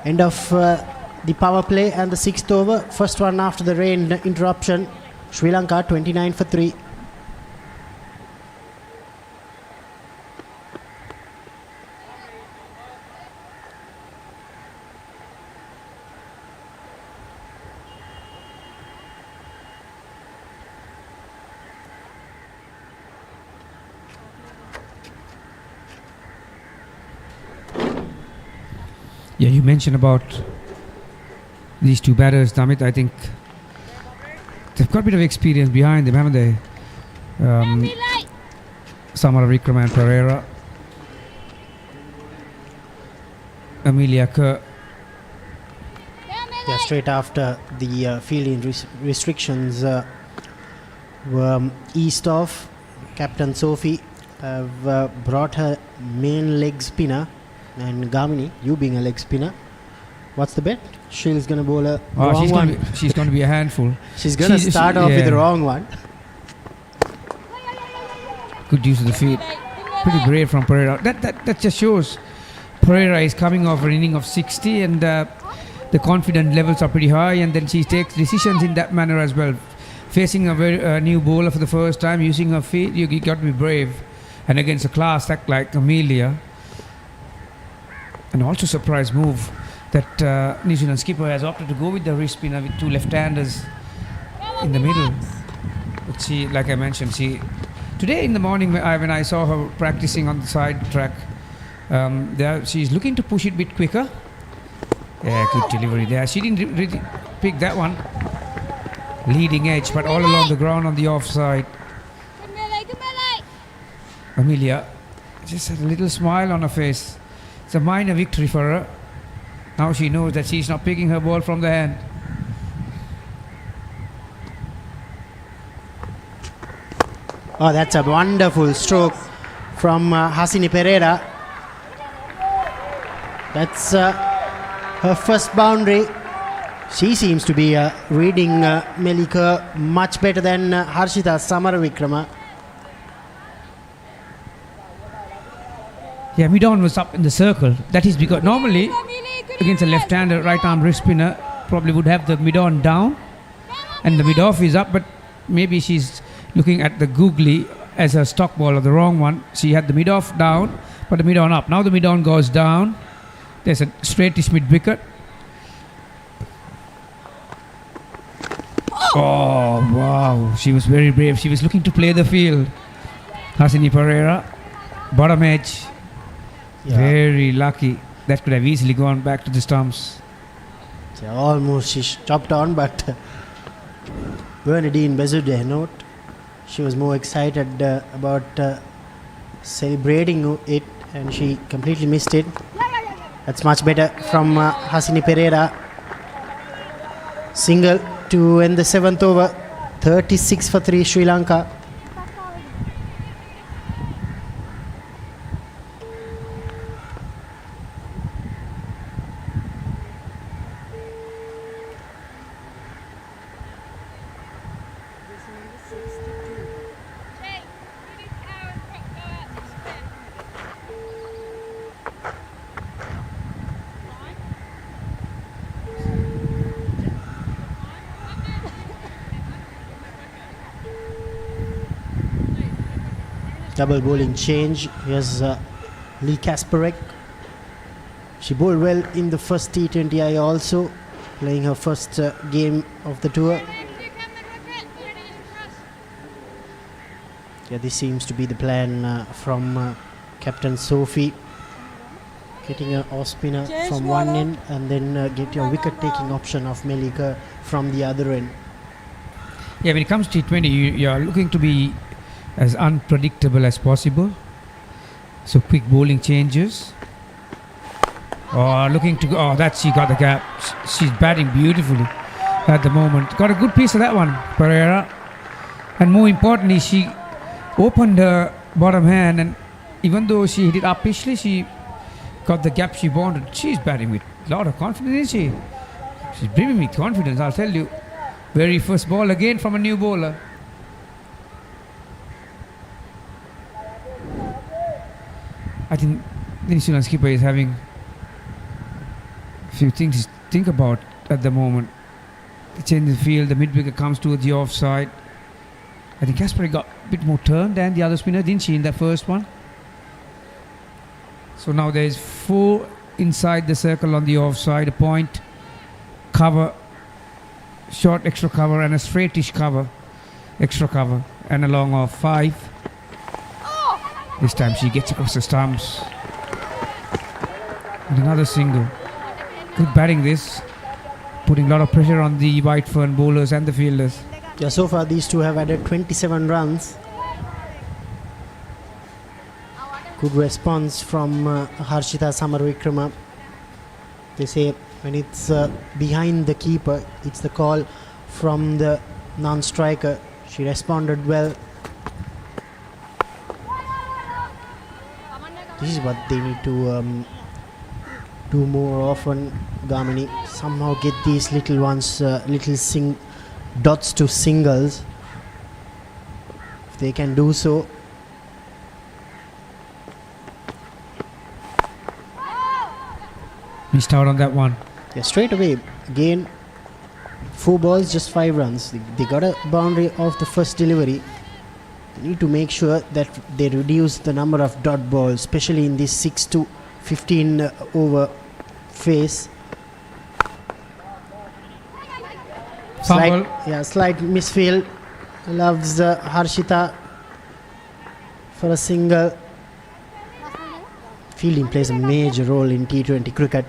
Speaker 4: End of the power play and the 6th over. First one after the rain interruption. Sri Lanka 29 for 3.
Speaker 7: Yeah, you mentioned about these two batters, Damit. I think they've got a bit of experience behind them, haven't they? Samara Vikram and Pereira. Amelia Kerr.
Speaker 4: Yeah, straight after the fielding restrictions were eased off, Captain Sophie have brought her main leg spinner. And Gamini, you being a leg spinner, what's the bet? She's going to bowl a wrong one.
Speaker 7: She's going to be a handful.
Speaker 4: She's going to start off with the wrong one.
Speaker 7: Good use of the feet. Pretty brave from Pereira. That just shows Pereira is coming off an inning of 60 and the confidence levels are pretty high, and then she takes decisions in that manner as well. Facing a new bowler for the first time, using her feet, you got to be brave. And against a class act like Amelia, and also surprise move that New Zealand skipper has opted to go with the wrist spinner with two left-handers in the middle. But she, like I mentioned, today in the morning when I saw her practicing on the side track, she's looking to push it a bit quicker. Yeah, good delivery there. She didn't really pick that one. Leading edge, but all along the ground on the offside. Amelia just had a little smile on her face. It's a minor victory for her. Now she knows that she's not picking her ball from the hand.
Speaker 4: Oh, that's a wonderful stroke from Hasini Pereira. That's her first boundary. She seems to be reading Melika much better than Harshita Samaravikrama.
Speaker 7: Yeah, mid-on was up in the circle. That is because normally against a left-hander right-arm wrist spinner probably would have the mid-on down and the mid-off is up, but maybe she's looking at the googly as a stock ball or the wrong one. She had the mid-off down, but the mid-on up. Now the mid-on goes down. There's a straightish mid-wicket. Oh, wow. She was very brave. She was looking to play the field. Hasini Pereira, bottom edge.
Speaker 4: Yeah.
Speaker 7: Very lucky. That could have easily gone back to the stumps.
Speaker 4: Yeah, almost she chopped on, but Bernadine Bezude, she was more excited about celebrating it, and she completely missed it. That's much better from Hasini Pereira. Single to end the 7th over. 36 for 3 Sri Lanka. double bowling change. Here's Lee Kasparek. She bowled well in the first T20I also, playing her first game of the tour. Yeah, this seems to be the plan from Captain Sophie. Getting an off spinner from one end and then get your wicket taking option of Melika from the other end.
Speaker 7: Yeah, when it comes to T20, you are looking to be as unpredictable as possible. So quick bowling changes. Looking to go. She got the gap. She's batting beautifully at the moment. Got a good piece of that one, Pereira. And more importantly, she opened her bottom hand, and even though she hit it uppishly, she got the gap she wanted. She's batting with a lot of confidence, isn't she? She's brimming with confidence, I'll tell you. Very first ball again from a new bowler. I think the New Zealand skipper is having a few things to think about at the moment. The change in the field, the mid-wicket comes towards the offside. I think Kasparek got a bit more turn than the other spinner, didn't she, in the first one? So now there is 4 inside the circle on the offside, a point, cover, short extra cover, and a straightish cover, extra cover, and a long off 5. This time she gets across the stumps. And another single. Good batting this, putting a lot of pressure on the White Fern bowlers and the fielders.
Speaker 4: Yeah, so far these two have added 27 runs. Good response from Harshita Samaravikrama. They say when it's behind the keeper, it's the call from the non-striker. She responded well. This is what they need to do more often, Gamini. Somehow get these little ones, dots to singles. If they can do so.
Speaker 7: Missed out on that one.
Speaker 4: Yeah, straight away. Again, 4 balls, just 5 runs. They got a boundary of the first delivery. They need to make sure that they reduce the number of dot balls, especially in this 6 to 15 over phase. Slight misfield. Loves Harshita for a single. Fielding plays a major role in T20 cricket.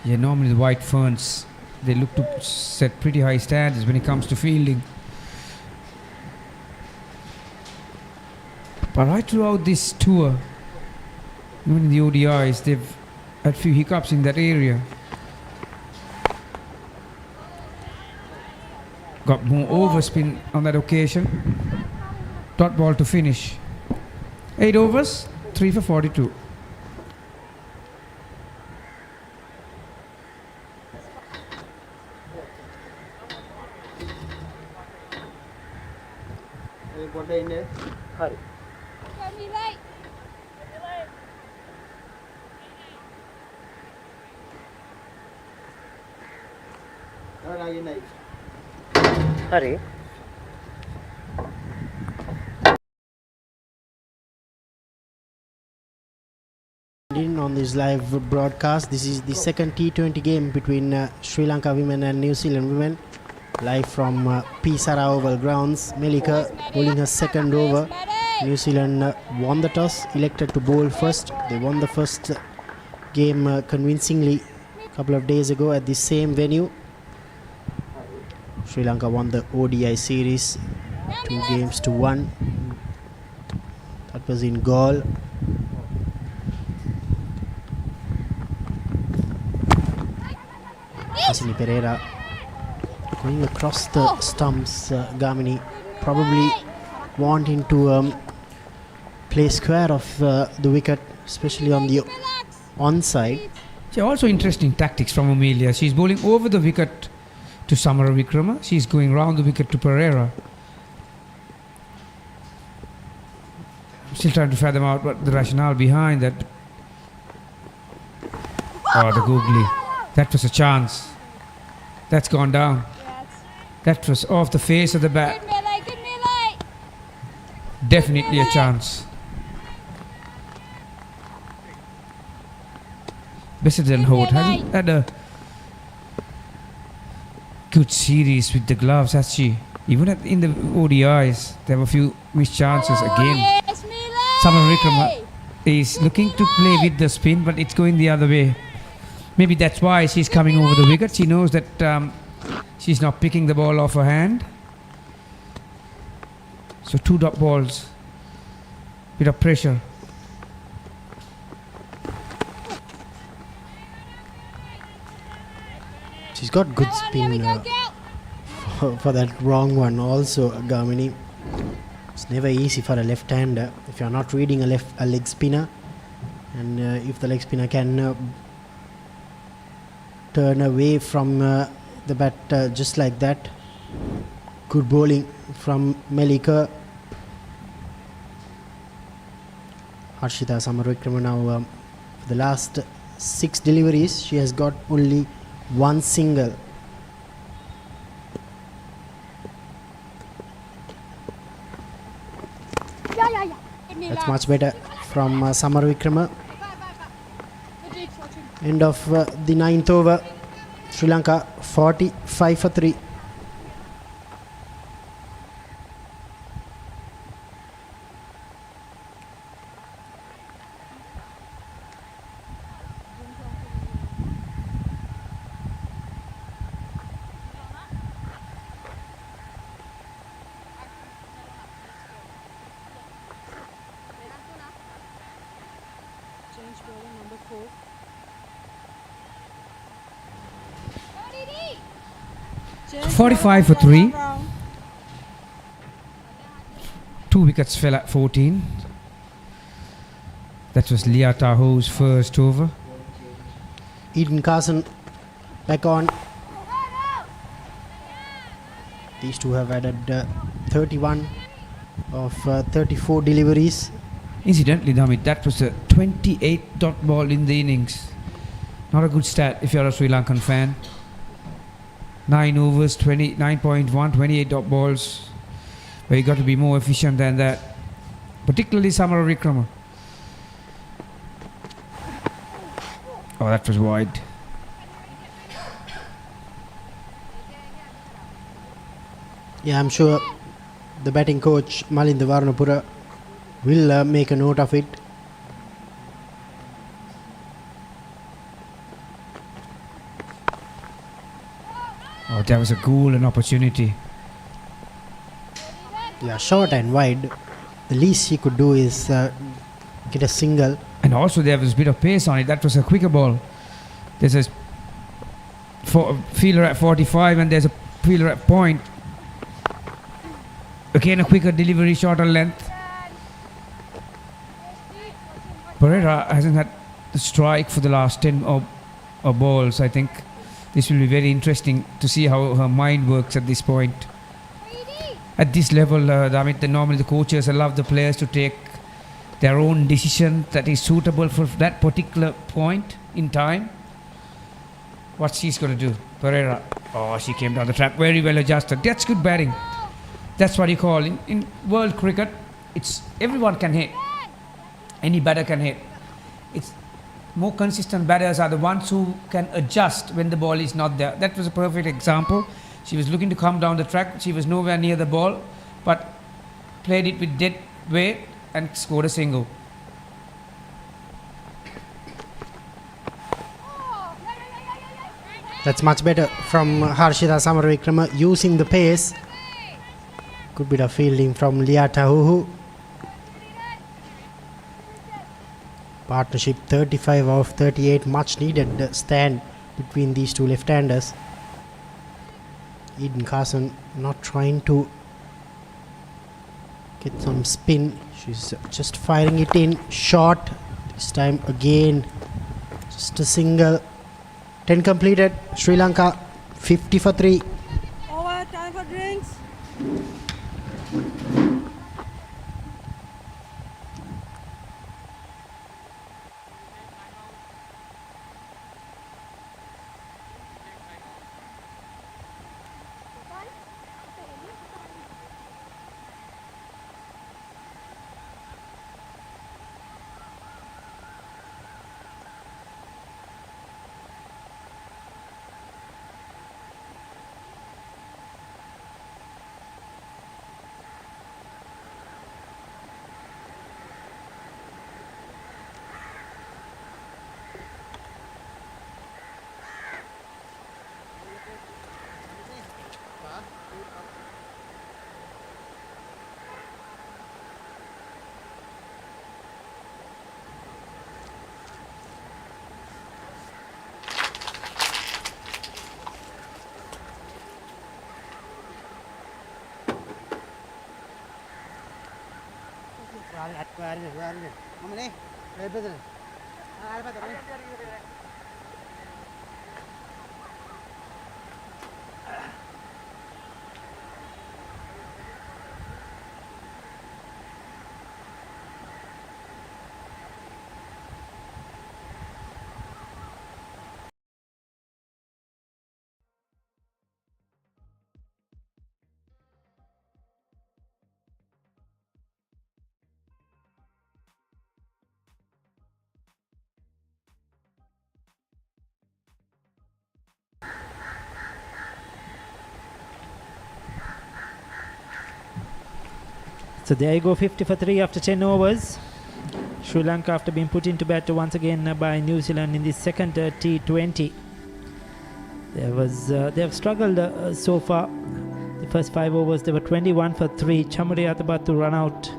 Speaker 7: Yeah, normally the White Ferns, they look to set pretty high standards when it comes to fielding. But right throughout this tour, even in the ODIs, they've had a few hiccups in that area. Got more overspin on that occasion. Dot ball to finish. 8 overs, 3 for 42.
Speaker 4: Hurry. On this live broadcast, this is the second T20 game between Sri Lanka women and New Zealand women, live from P. Sara Oval grounds. Melika bowling her second over. New Zealand won the toss, elected to bowl first. They won the first game convincingly a couple of days ago at the same venue. Sri Lanka won the ODI series 2-1. That was in Galle. Hasini Pereira going across the stumps. Gamini probably wanting to play square of the wicket, especially on the onside.
Speaker 7: Yeah, also interesting tactics from Amelia. She's bowling over the wicket to Samaravikrama. She's going round the wicket to Pereira. Still trying to fathom out what the rationale behind that. Oh, the googly. That was a chance. That's gone down. That was off the face of the bat. Definitely a chance. Bessedan Holt hasn't had a good series with the gloves, has she? Even in the ODIs, there were a few missed chances again. Summer Wickrama is looking to play with the spin, but it's going the other way. Maybe that's why she's coming over the wicket. She knows that she's not picking the ball off her hand. So 2 dot balls. Bit of pressure.
Speaker 4: She's got good spin for that wrong one also, Gamini. It's never easy for a left-hander if you're not reading a leg spinner, and if the leg spinner can turn away from the bat just like that. Good bowling from Melika. Harshita Samarawickrama now for the last 6 deliveries she has got only 1 single. That's much better from Samarawickrama. End of the 9th over. Sri Lanka 45 for 3.
Speaker 1: Change bowling number 4.
Speaker 7: 45 for 3. 2 wickets fell at 14. That was Leah Tahoe's first over.
Speaker 4: Eden Carson back on. These two have added 31 of 34 deliveries.
Speaker 7: Incidentally, Damit, that was a 28 dot ball in the innings. Not a good stat if you're a Sri Lankan fan. 9 overs, 29.1, 28 dot balls. But you got to be more efficient than that. Particularly Samarawickrama. Oh, that was wide.
Speaker 4: Yeah, I'm sure the batting coach Malinda Varnapura will make a note of it.
Speaker 7: Oh, that was a golden opportunity.
Speaker 4: Yeah, short and wide. The least he could do is get a single.
Speaker 7: And also there was a bit of pace on it. That was a quicker ball. There's a fielder at 45 and there's a fielder at point. Again, a quicker delivery, shorter length. Pereira hasn't had the strike for the last 10 or balls. I think this will be very interesting to see how her mind works at this point. At this level, normally the coaches allow the players to take their own decision that is suitable for that particular point in time. What she's going to do, Pereira. Oh, she came down the track, very well adjusted. That's good batting. That's what you call in world cricket. It's everyone can hit. Any batter can hit. It's more consistent batters are the ones who can adjust when the ball is not there. That was a perfect example. She was looking to come down the track. She was nowhere near the ball, but played it with dead weight and scored a single.
Speaker 4: That's much better from Harshita Samarawickrama using the pace. Good bit of fielding from Leah Tahoe. Partnership 35 of 38, much needed stand between these two left-handers. Eden Carson not trying to get some spin. She's just firing it in short. This time again, just a single. 10 completed. Sri Lanka 50 for 3.
Speaker 1: Over, time for drinks.
Speaker 2: So there you go, 50 for 3 after 10 overs. Sri Lanka after being put into bat once again by New Zealand in the second T20. They have struggled so far. The first 5 overs they were 21 for 3. Chamari Athabattu run out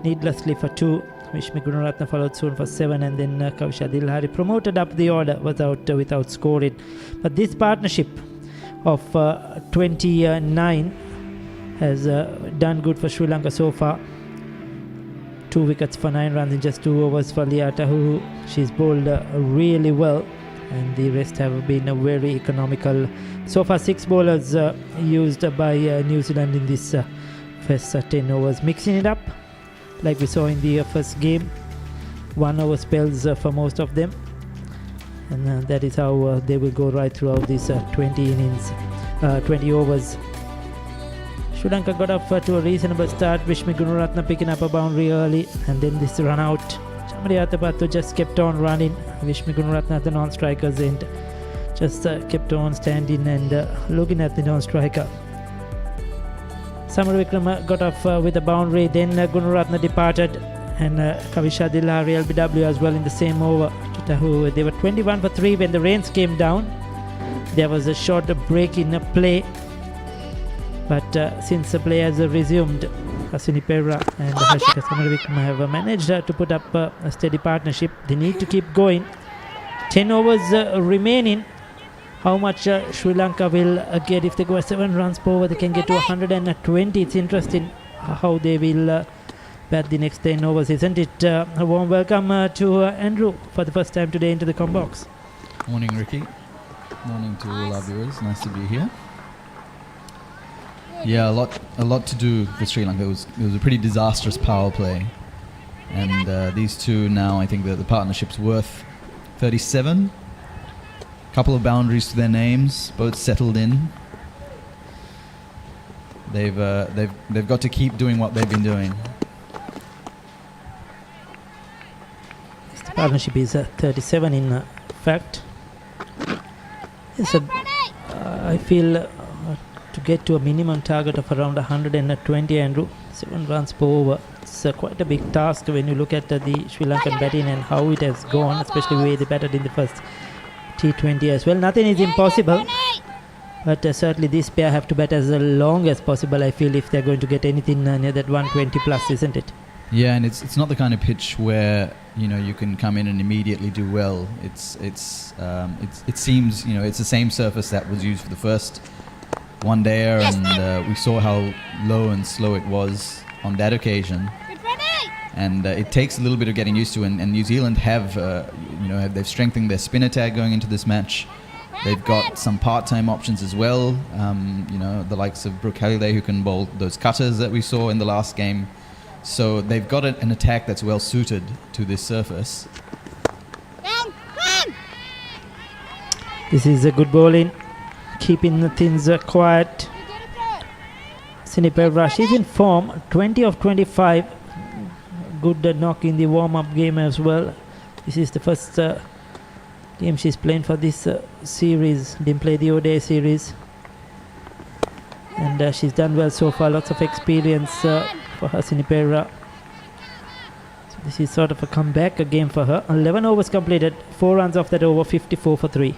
Speaker 2: needlessly for 2. Vishmi Gunaratne followed soon for 7, and then Kavisha Dilhari promoted up the order without scoring. But this partnership of 29 has done good for Sri Lanka so far. 2 wickets for 9 runs in just 2 overs for Lia Tahu. She's bowled really well, and the rest have been very economical. So far 6 bowlers used by New Zealand in this first 10 overs, mixing it up like we saw in the first game. 1 over spells for most of them, and that is how they will go right throughout these 20 overs. Sri Lanka got off to a reasonable start. Vishmi Gunaratne picking up a boundary early, and then this run out. Chamari Athabattu just kept on running. Vishmi Gunaratne at the non-strikers end just kept on standing and looking at the non-striker. Samar Wickrama got off with a boundary, then Gunaratne departed, and Kavisha Dilhari LBW as well in the same over to Tahu. They were 21 for 3 when the rains came down. There was a short break in play, but since the play has resumed, Hasini Perra and Harshika Samaravikrama have managed to put up a steady partnership. They need to keep going. 10 overs remaining. How much Sri Lanka will get if they go 7 runs per over? They can get to 120. It's interesting how they will bat the next 10 overs, isn't it? A warm welcome to Andrew for the first time today into the com box.
Speaker 8: Morning, Ricky. Morning to all our viewers. Nice to be here. Yeah, a lot to do with Sri Lanka. It was a pretty disastrous power play, and these two now, I think that the partnership's worth 37. Couple of boundaries to their names, both settled in. They've got to keep doing what they've been doing.
Speaker 2: The partnership is 37 in fact. I feel to get to a minimum target of around 120, Andrew, 7 runs per over. It's quite a big task when you look at the Sri Lankan batting and how it has gone, especially the way they batted in the first T20 as well. Nothing is impossible, but certainly this pair have to bat as long as possible, I feel, if they're going to get anything near that 120 plus, isn't it?
Speaker 8: Yeah, and it's not the kind of pitch where you can come in and immediately do well. It seems it's the same surface that was used for the first one dayer, and we saw how low and slow it was on that occasion. And it takes a little bit of getting used to, and New Zealand they've strengthened their spin attack going into this match. They've got some part-time options as well. The likes of Brooke Halliday, who can bowl those cutters that we saw in the last game. So they've got an attack that's well suited to this surface.
Speaker 2: This is a good bowling, keeping things quiet. Sinipevra, she's in form, 20 of 25. Good knock in the warm-up game as well. This is the first game she's playing for this series. Didn't play the ODI series, and she's done well so far. Lots of experience for her, Sinipevra. So this is sort of a comeback game for her. 11 overs completed, 4 runs off that over, 54 for 3.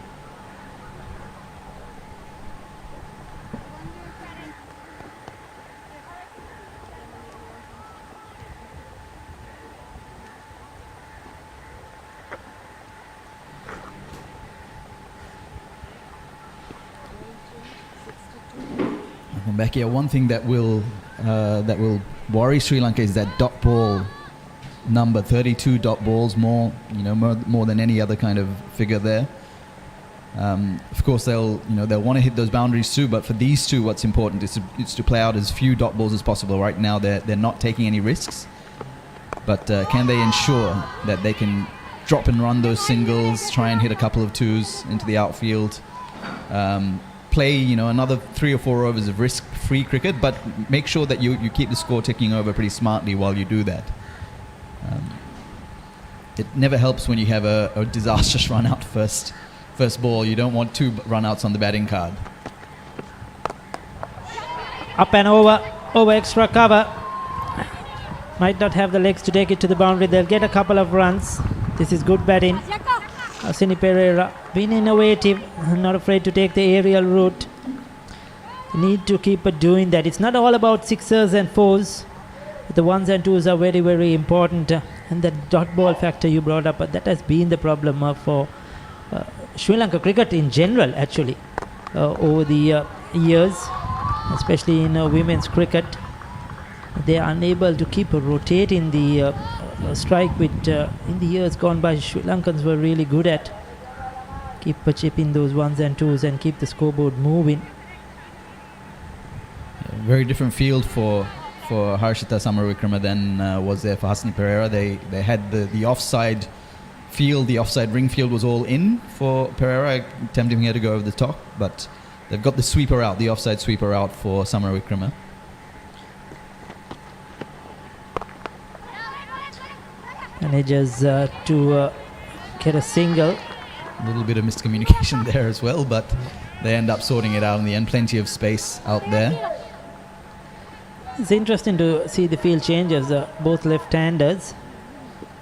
Speaker 8: Back here, one thing that will worry Sri Lanka is that dot ball number, 32 dot balls, more than any other kind of figure there. Of course, they'll want to hit those boundaries too. But for these two, what's important is to play out as few dot balls as possible. Right now, they're not taking any risks. But can they ensure that they can drop and run those singles, try and hit a couple of twos into the outfield, play another 3 or 4 overs of risk-free cricket, but make sure that you keep the score ticking over pretty smartly while you do that. It never helps when you have a disastrous run out first ball. You don't want 2 run outs on the batting card.
Speaker 2: Up and over extra cover. Might not have the legs to take it to the boundary. They'll get a couple of runs. This is good batting. Hasini Pereira being innovative, not afraid to take the aerial route. Need to keep doing that. It's not all about sixers and fours. The ones and twos are very, very important. And the dot ball factor you brought up, that has been the problem for Sri Lanka cricket in general, actually, over the years, especially in women's cricket. They are unable to keep rotating the strike, which in the years gone by Sri Lankans were really good at. Keep chipping those ones and twos and keep the scoreboard moving.
Speaker 8: Very different field for Harshita Samaravikrama than was there for Hasini Pereira. They had the offside field, the offside ring field was all in for Pereira, tempting her to go over the top, but they've got the sweeper out, the offside sweeper out for Samaravikrama.
Speaker 2: Manages to get a single.
Speaker 8: A little bit of miscommunication there as well, but they end up sorting it out in the end. Plenty of space out there.
Speaker 2: It's interesting to see the field changes. Both left-handers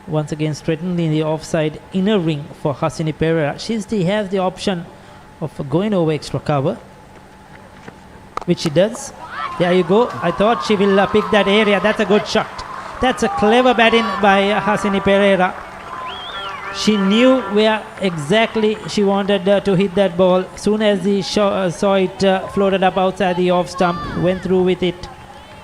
Speaker 2: once again straightened in the offside inner ring for Hasini Pereira. She has the option of going over extra cover, which she does. There you go. I thought she will pick that area. That's a good shot. That's a clever batting by Hasini Pereira. She knew where exactly she wanted to hit that ball. Soon as he saw it floated up outside the off stump, went through with it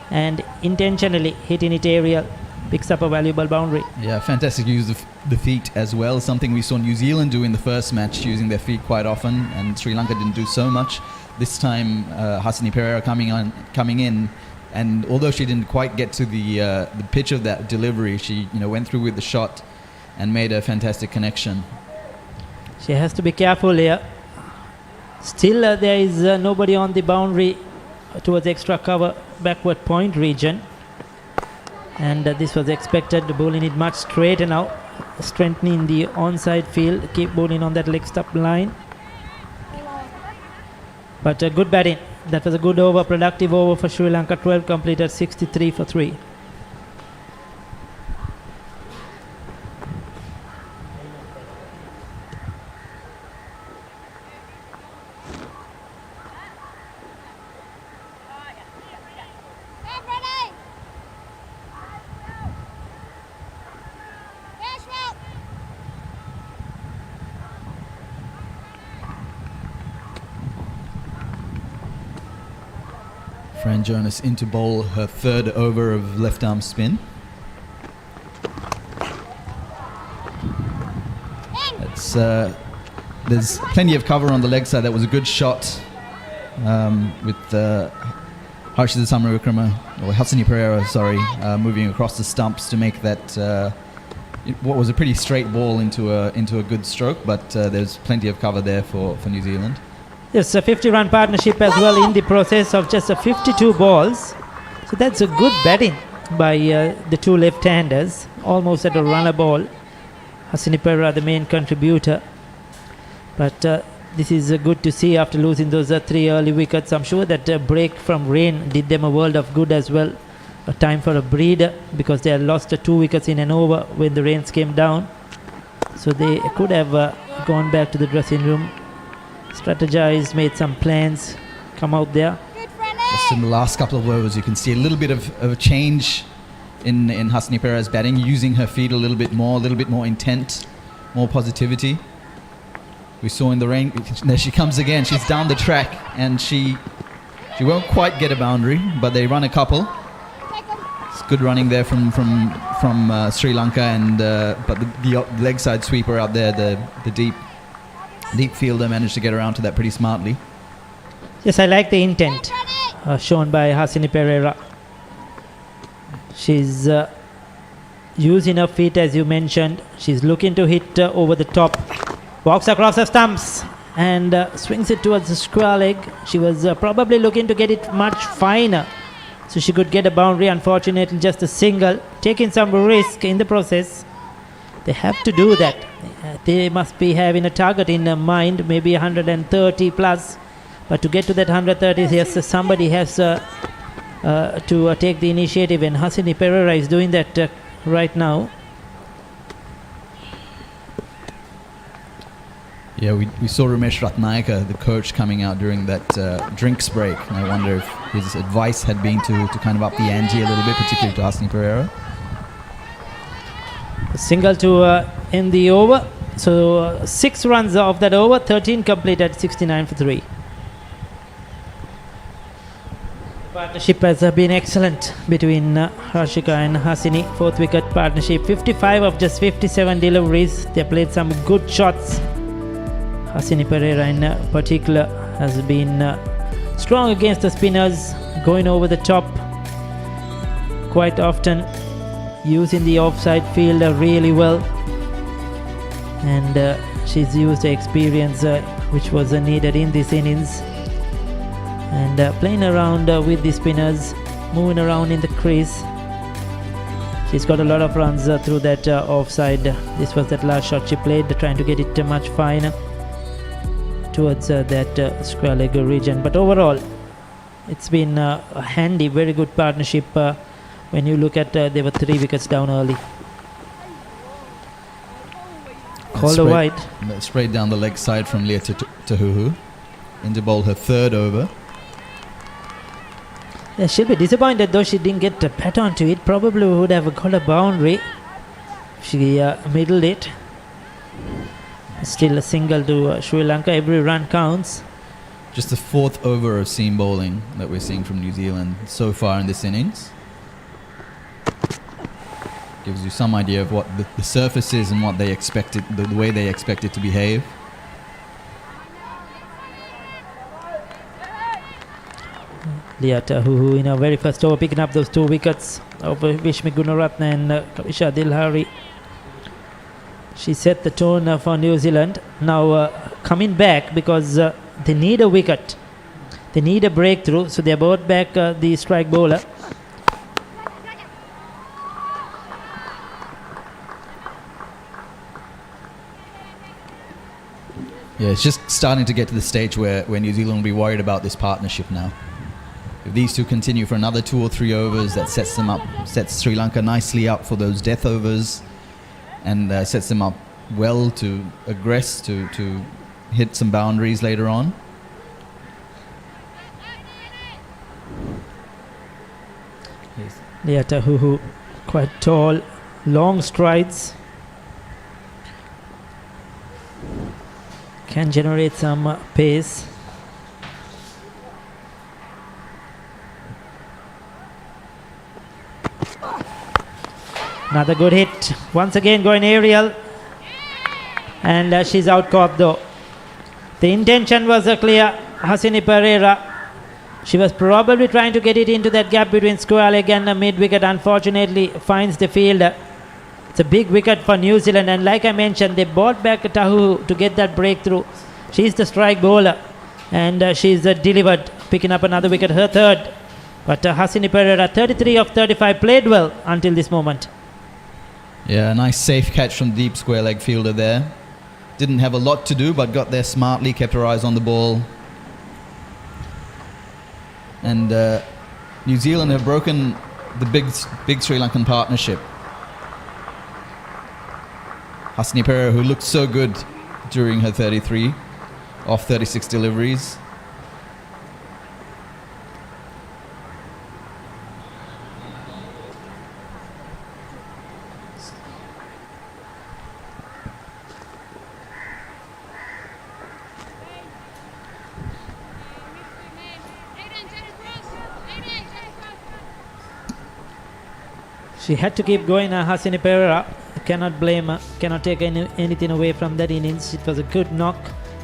Speaker 2: and intentionally hitting it aerial, picks up a valuable boundary.
Speaker 8: Yeah, fantastic use of the feet as well. Something we saw New Zealand do in the first match, using their feet quite often, and Sri Lanka didn't do so much. This time, Hasini Pereira coming in. And although she didn't quite get to the pitch of that delivery, she went through with the shot and made a fantastic connection.
Speaker 2: She has to be careful here. Still, there is nobody on the boundary towards extra cover backward point region. And this was expected. Bowling it much straighter now, strengthening the onside field. Keep bowling on that leg stop line. But good batting. That was a good over, productive over for Sri Lanka. 12 completed, 63 for 3.
Speaker 8: Fran Jonas in to bowl her third over of left arm spin. It's, there's plenty of cover on the leg side. That was a good shot with Harshita Samaravikrama, or Hasini Pereira, sorry, moving across the stumps to make that what was a pretty straight ball into a good stroke, but there's plenty of cover there for New Zealand.
Speaker 2: Yes, a 50-run partnership as well in the process of just 52 balls. So that's a good batting by the two left-handers, almost at a runner ball. Hasini Pereira, the main contributor. But this is good to see after losing those 3 early wickets. I'm sure that break from rain did them a world of good as well. A time for a breather, because they had lost 2 wickets in an over when the rains came down. So they could have gone back to the dressing room, strategized, made some plans, come out there.
Speaker 8: Just in the last couple of overs, you can see a little bit of a change in Hasini Pereira's batting, using her feet a little bit more intent, more positivity. We saw in the rain, there she comes again, she's down the track, and she won't quite get a boundary, but they run a couple. It's Good running there from Sri Lanka, and but the leg side sweeper out there, the deep fielder managed to get around to that pretty smartly.
Speaker 2: Yes, I like the intent shown by Hasini Pereira. She's using her feet, as you mentioned. She's looking to hit over the top, walks across the stumps and swings it towards the square leg. She was probably looking to get it much finer so she could get a boundary. Unfortunately, just a single, taking some risk in the process. They have to do that. They must be having a target in mind, maybe 130 plus. But to get to that 130, yes, somebody has to take the initiative, and Hasini Pereira is doing that right now.
Speaker 8: Yeah, we saw Ramesh Ratnayaka, the coach, coming out during that drinks break, and I wonder if his advice had been to kind of up the ante a little bit, particularly to Hasini Pereira.
Speaker 2: A single to end the over. So 6 runs of that over, 13 complete at 69 for 3. Partnership has been excellent between Harshika and Hasini. 4th wicket partnership, 55 of just 57 deliveries. They played some good shots. Hasini Pereira in particular has been strong against the spinners, going over the top quite often, using the offside field really well, and she's used the experience which was needed in this innings, and playing around with the spinners, moving around in the crease. She's got a lot of runs through that offside. This was that last shot she played, trying to get it much finer towards that square leg region. But overall, it's been a handy, very good partnership. When you look at, they were 3 wickets down early. Called a wide.
Speaker 8: Straight down the leg side from Leah Tahuhu. Into bowl her 3rd over.
Speaker 2: Yeah, she'll be disappointed though she didn't get a pat onto it. Probably would have got a boundary. She middled it. Still a single to Sri Lanka. Every run counts.
Speaker 8: Just the 4th over of seam bowling that we're seeing from New Zealand so far in this innings. Gives you some idea of what the surface is and what they expect it, the way they expect it to behave.
Speaker 2: Leah Tahuhu in her very first over, picking up those 2 wickets over Vishmi Gunaratne and Kavisha Dilhari. She set the tone for New Zealand. Now coming back because they need a wicket. They need a breakthrough. So they brought back the strike bowler.
Speaker 8: Yeah, it's just starting to get to the stage where New Zealand will be worried about this partnership now. If these two continue for another 2 or 3 overs, that sets Sri Lanka nicely up for those death overs, and sets them up well to aggress, to hit some boundaries later on.
Speaker 2: Leah Tahuhu, quite tall, long strides. Can generate some pace. Another good hit. Once again going aerial. And she's out caught though. The intention was clear. Hasini Pereira. She was probably trying to get it into that gap between square leg and mid wicket. Unfortunately finds the fielder. It's a big wicket for New Zealand, and like I mentioned, they brought back Tahu to get that breakthrough. She's the strike bowler, and she's delivered, picking up another wicket, her 3rd. But Hasini Pereira, 33 of 35, played well until this moment.
Speaker 8: Yeah, a nice safe catch from deep square leg fielder there. Didn't have a lot to do, but got there smartly, kept her eyes on the ball. And New Zealand have broken the big Sri Lankan partnership. Hasini Pereira, who looked so good during her 33 off 36 deliveries.
Speaker 2: She had to keep going, Hasini Pereira. Cannot blame her, cannot take anything away from that innings. It was a good knock.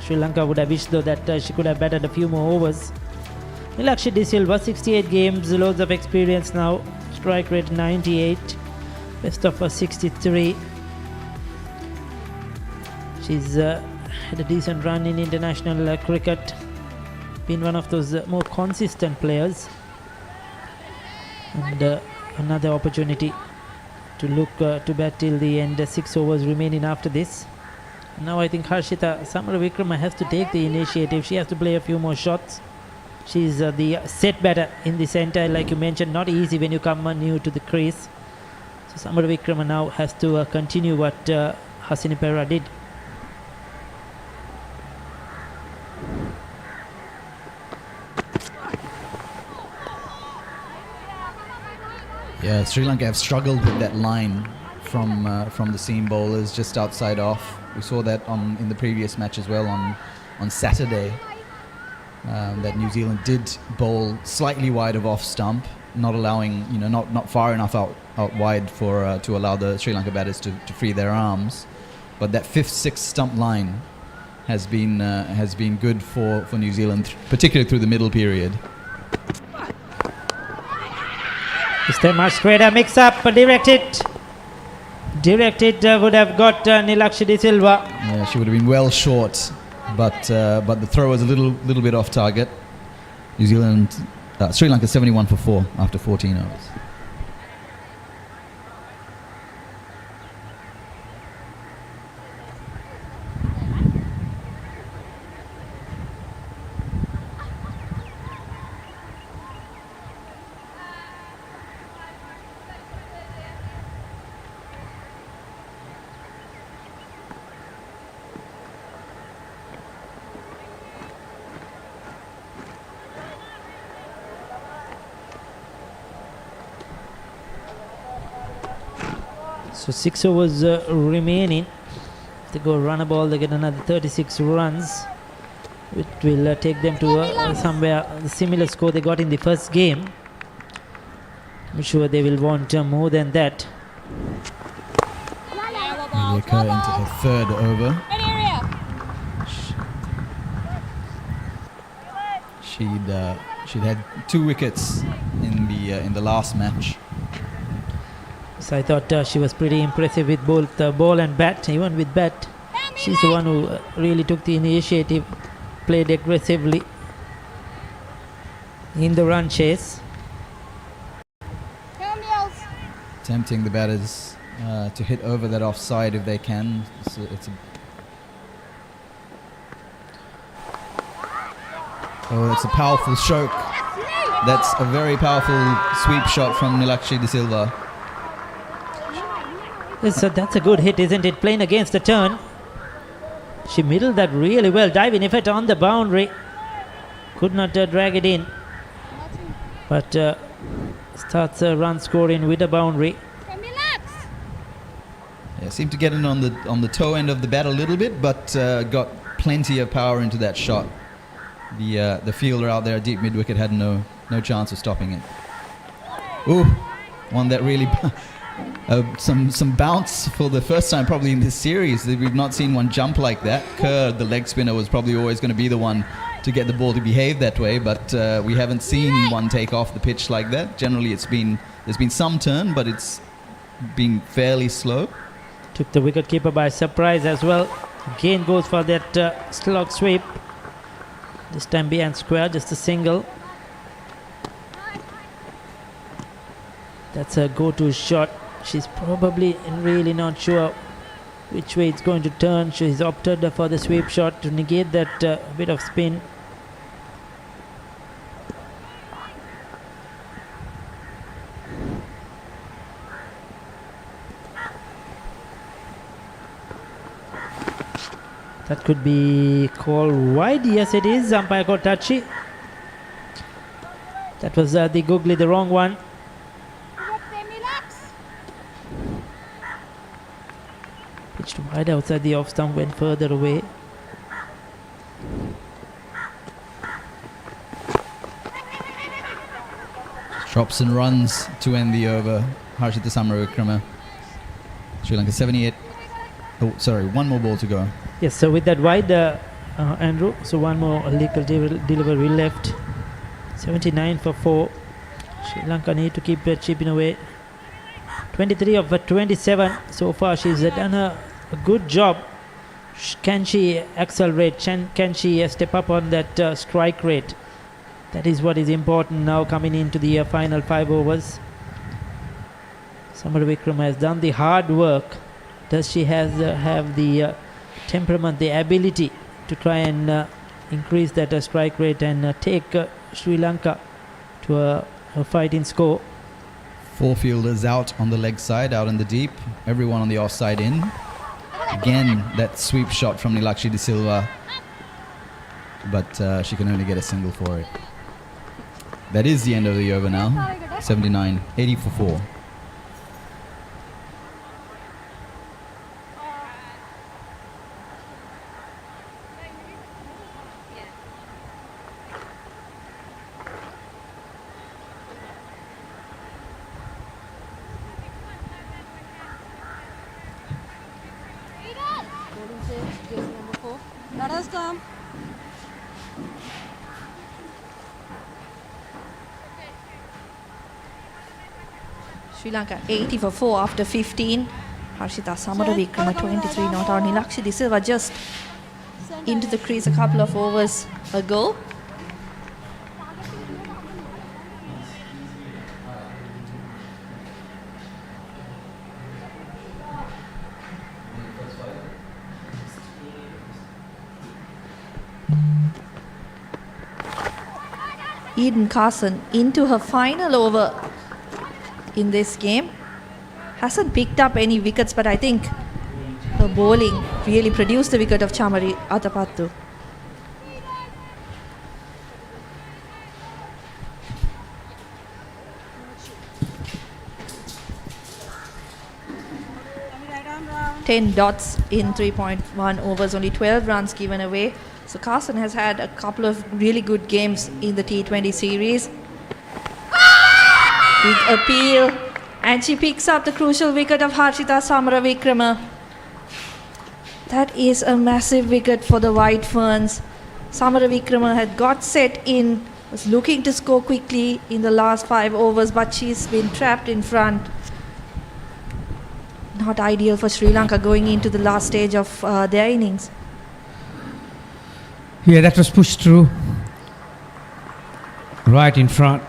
Speaker 2: Sri Lanka would have wished though that she could have batted a few more overs. Nilakshi De Silva, 68 games, loads of experience now. Strike rate 98, best of her 63. She's had a decent run in international cricket. Been one of those more consistent players. And another opportunity to look to bat till the end. 6 overs remaining after this. Now I think Harshita Samaravikrama has to take the initiative. She has to play a few more shots. She's the set batter in the centre, like you mentioned. Not easy when you come new to the crease. So Samaravikrama now has to continue what Hasini Pereira did.
Speaker 8: Yeah, Sri Lanka have struggled with that line from the seam bowlers just outside off. We saw that in the previous match as well on Saturday. That New Zealand did bowl slightly wide of off stump, not allowing, not far enough out wide for to allow the Sri Lanka batters to free their arms. But that 5th, 6th stump line has been good for New Zealand, particularly through the middle period.
Speaker 2: This time much straighter mix up, directed would have got Nilakshi De Silva.
Speaker 8: Yeah, she would have been well short, but the throw was a little bit off target. Sri Lanka 71 for 4 after 14 overs.
Speaker 2: So 6 overs remaining. If they go run a ball, they get another 36 runs, which will take them to somewhere similar score they got in the first game. I'm sure they will want more than that.
Speaker 8: Lanka into her 3rd over. She'd had 2 wickets in the last match.
Speaker 2: So I thought she was pretty impressive with both ball and bat. Even with bat, she's the one who really took the initiative, played aggressively in the run chase.
Speaker 8: Tempting the batters to hit over that offside if they can. That's a powerful stroke. That's a very powerful sweep shot from Nilakshi De Silva.
Speaker 2: So that's a good hit, isn't it? Playing against the turn. She middled that really well. Diving effort on the boundary. Could not drag it in. But starts a run scoring with a boundary.
Speaker 8: Yeah, seemed to get in on the toe end of the bat a little bit, but got plenty of power into that shot. The fielder out there, deep mid wicket, had no chance of stopping it. Ooh, one that really some bounce for the first time probably in this series. We've not seen one jump like that. Kerr, the leg spinner, was probably always going to be the one to get the ball to behave that way, but we haven't seen one take off the pitch like that. Generally, there's been some turn, but it's been fairly slow.
Speaker 2: Took the wicketkeeper by surprise as well. Again goes for that slog sweep. This time behind square, just a single. That's a go-to shot. She's probably really not sure which way it's going to turn. She's opted for the sweep shot to negate that bit of spin. That could be called wide. Yes, it is. Umpire got touchy. That was the googly, the wrong one. Pitched wide outside the off stump, went further away.
Speaker 8: Drops and runs to end the over. Harshita Samaravikrama. Sri Lanka 78. Oh, sorry, one more ball to go.
Speaker 2: Yes, so with that wide, Andrew, so one more legal delivery left. 79 for 4. Sri Lanka need to keep chipping away. 23 of 27 so far. She's done a good job. Can she accelerate? Can she step up on that strike rate? That is what is important now coming into the final 5 overs. Samaravikrama has done the hard work. Does she have the temperament, the ability to try and increase that strike rate and take Sri Lanka to a fighting score?
Speaker 8: 4 fielders out on the leg side, out in the deep. Everyone on the offside in. Again, that sweep shot from Nilakshi De Silva. But she can only get a single for it. That is the end of the over now. 79, 80 for 4.
Speaker 1: Let us come. Sri Lanka 80 for 4 after 15. Harshita Samaravikrama 23 not out. Nilakshi De Silva just into the crease a couple of overs ago. Eden Carson into her final over in this game. Hasn't picked up any wickets, but I think her bowling really produced the wicket of Chamari Atapattu. Ten dots in 3.1 overs, only 12 runs given away. So Carson has had a couple of really good games in the T20 series. Big appeal, and she picks up the crucial wicket of Harshita Samaravikrama. That is a massive wicket for the White Ferns. Samaravikrama had got set in, was looking to score quickly in the last 5 overs, but she's been trapped in front. Not ideal for Sri Lanka going into the last stage of their innings.
Speaker 7: Yeah, that was pushed through. Right in front.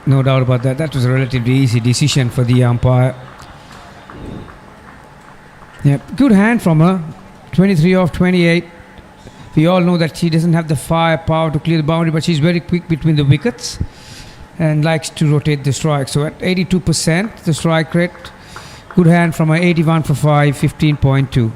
Speaker 7: No doubt about that. That was a relatively easy decision for the umpire. Yeah, good hand from her. 23 off 28. We all know that she doesn't have the firepower to clear the boundary, but she's very quick between the wickets and likes to rotate the strike. So at 82%, the strike rate. Good hand from her. 81 for 5, 15.2.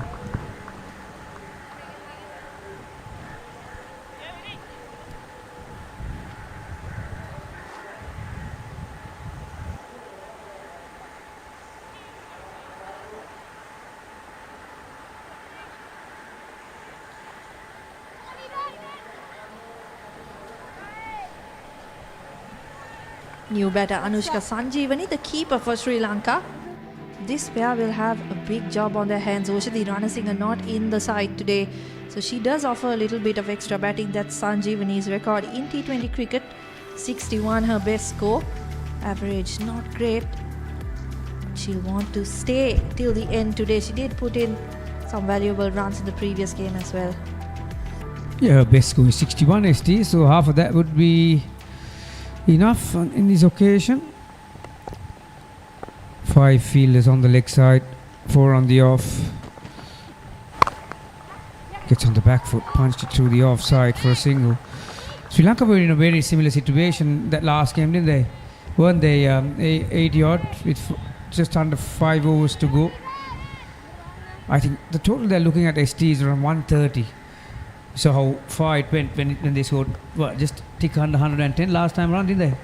Speaker 1: New batter Anushka Sanjeevani, the keeper for Sri Lanka. This pair will have a big job on their hands. Oshadi Ranasinghe not in the side today, so she does offer a little bit of extra batting. That's Sanjeevani's record in T20 cricket. 61 her best score. Average not great. She'll want to stay till the end today. She did put in some valuable runs in the previous game as well.
Speaker 7: Yeah, her best score is 61 ST, so half of that would be enough in this occasion. 5 fielders on the leg side, 4 on the off. Gets on the back foot, punched it through the offside for a single. Sri Lanka were in a very similar situation that last game, didn't they? Weren't they 80 odd with just under 5 overs to go? I think the total they're looking at ST is around 130. So how far it went when they scored, what, just tick under 110 last time around, didn't they?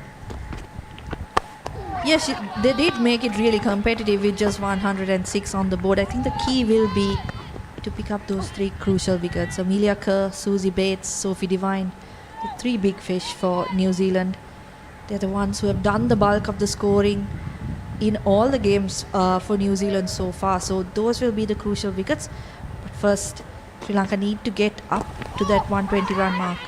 Speaker 1: Yes, they did make it really competitive with just 106 on the board. I think the key will be to pick up those 3 crucial wickets. Amelia Kerr, Susie Bates, Sophie Devine, the 3 big fish for New Zealand. They're the ones who have done the bulk of the scoring. in all the games for New Zealand so far. So those will be the crucial wickets. But first, Sri Lanka need to get up to that 120 run mark.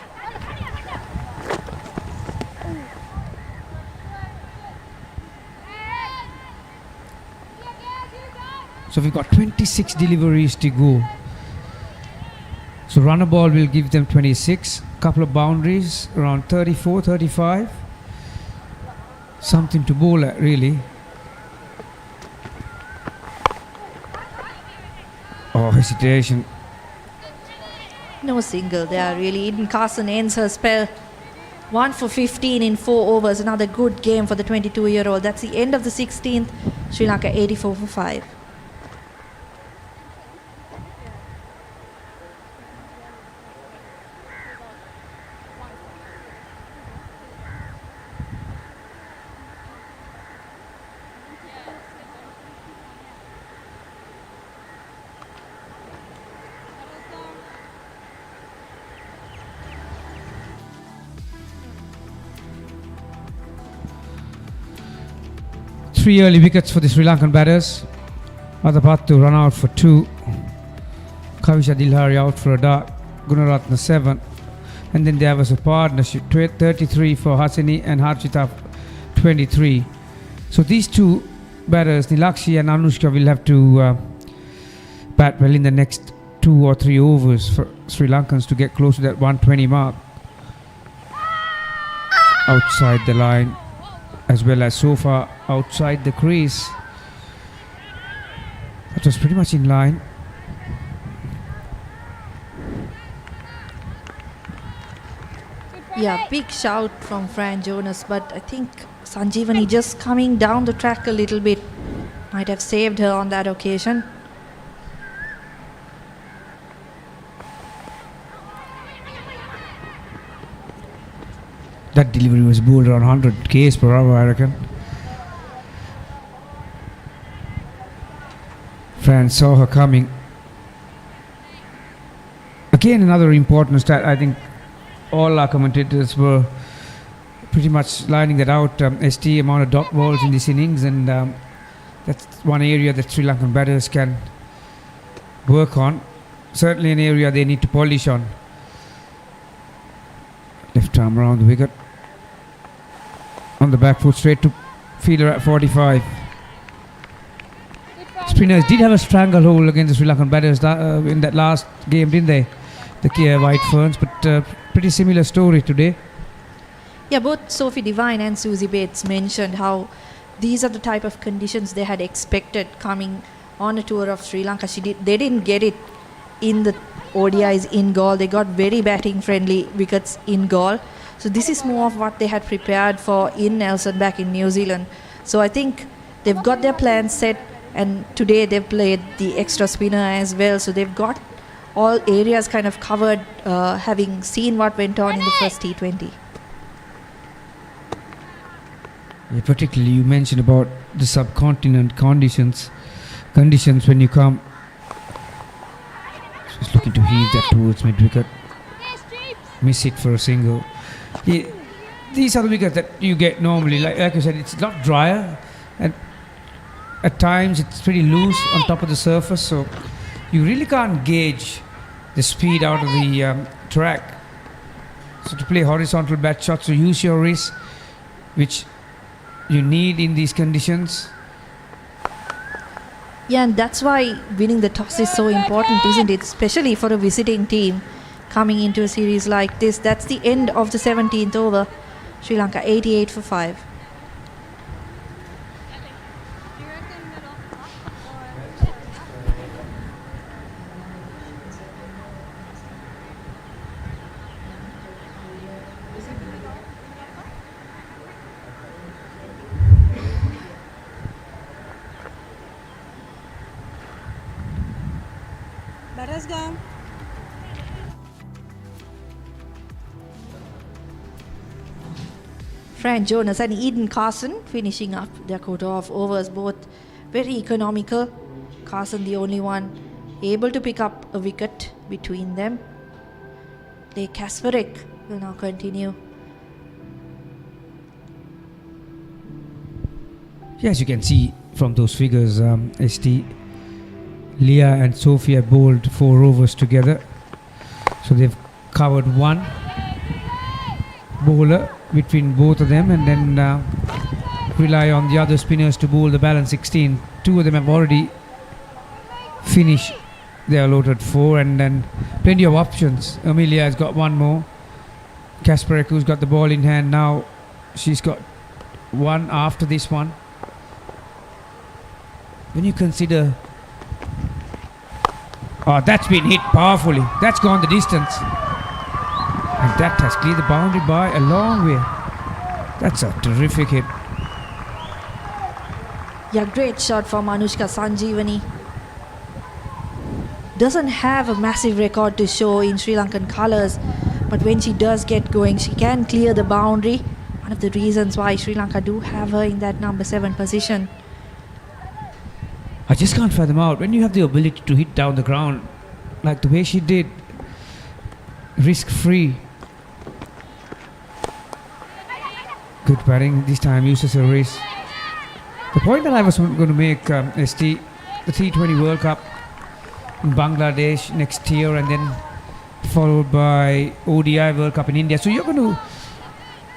Speaker 7: So we've got 26 deliveries to go. So runner ball will give them 26. Couple of boundaries, around 34, 35. Something to bowl at, really. Oh, hesitation.
Speaker 1: No single there really. Eden Carson ends her spell. 1 for 15 in 4 overs. Another good game for the 22-year-old. That's the end of the 16th. Sri Lanka 84 for 5.
Speaker 7: Three early wickets for the Sri Lankan batters. Adapattu run out for 2. Kavisha Dilhari out for a dart. Gunaratna 7. And then there was a partnership, 33 for Hasini and Harshita 23. So these two batters, Nilakshi and Anushka, will have to bat well in the next 2 or 3 overs for Sri Lankans to get close to that 120 mark. Outside the line, as well as so far outside the crease. That was pretty much in line.
Speaker 1: Yeah, big shout from Fran Jonas, but I think Sanjeevani just coming down the track a little bit might have saved her on that occasion.
Speaker 7: That delivery was bowled around 100 k's per hour, I reckon. Fran saw her coming. Again, another important stat. I think all our commentators were pretty much lining that out. ST amount of dot balls in this innings, and that's one area that Sri Lankan batters can work on. Certainly an area they need to polish on. Left arm around the wicket. On the back foot, straight to fielder at 45. Spinners did have a stranglehold against the Sri Lankan batters in that last game, didn't they? The White Ferns, but pretty similar story today.
Speaker 1: Yeah, both Sophie Devine and Susie Bates mentioned how these are the type of conditions they had expected coming on a tour of Sri Lanka. They didn't get it in the ODIs in Galle. They got very batting friendly wickets in Galle. So this is more of what they had prepared for in Nelson back in New Zealand. So I think they've got their plans set, and today they've played the extra spinner as well. So they've got all areas kind of covered, having seen what went on in the first T20.
Speaker 7: Yeah, particularly you mentioned about the subcontinent conditions when you come. Just looking to heave that towards mid-wicket. Miss it for a single. Yeah, these are the wickets that you get normally. Like you said, it's a lot drier, and at times it's pretty loose on top of the surface, so you really can't gauge the speed out of the track. So to play horizontal bat shots, to use your wrist, which you need in these conditions.
Speaker 1: Yeah, and that's why winning the toss is so important, isn't it? Especially for a visiting team coming into a series like this. That's the end of the 17th over. Sri Lanka 88 for 5.
Speaker 9: Batters go.
Speaker 1: Fran Jonas and Eden Carson finishing up their quota of overs, both very economical. Carson the only one able to pick up a wicket between them. Lee Kasparek will now continue.
Speaker 7: Yes, you can see from those figures, ST, Leah and Sophia bowled 4 overs together. So they've covered 1 bowler between both of them, and then rely on the other spinners to bowl the balance 16. 2 of them have already finished their allotted 4, and then plenty of options. Amelia has got 1 more. Kasparek, who's got the ball in hand now, she's got 1 after this one. When you consider, that's been hit powerfully. That's gone the distance, and that has cleared the boundary by a long way. That's a terrific hit.
Speaker 1: Yeah, great shot from Anushka Sanjeevani. Doesn't have a massive record to show in Sri Lankan colours, but when she does get going, she can clear the boundary. One of the reasons why Sri Lanka do have her in that number 7 position.
Speaker 7: I just can't fathom out when you have the ability to hit down the ground like the way she did, risk free. Good batting this time, uses a race. The point that I was going to make, ST, the T20 World Cup in Bangladesh next year, and then followed by ODI World Cup in India. So you're going to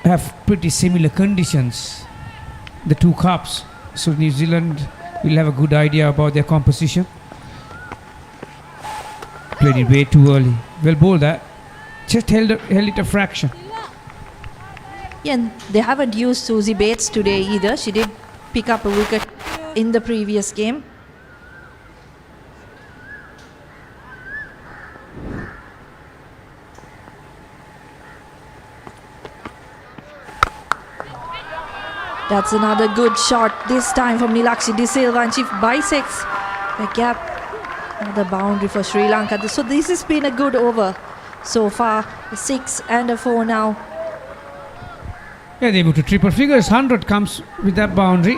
Speaker 7: have pretty similar conditions, the 2 cups. So New Zealand will have a good idea about their composition. Played it way too early. Well bowled that. Just held it a fraction.
Speaker 1: Yeah, and they haven't used Susie Bates today either. She did pick up a wicket in the previous game. That's another good shot, this time from Nilaksi De Silva, and she bisects the gap. Another boundary for Sri Lanka. So this has been a good over so far. A 6 and a 4 now.
Speaker 7: Yeah, they moved to triple figures. 100 comes with that boundary.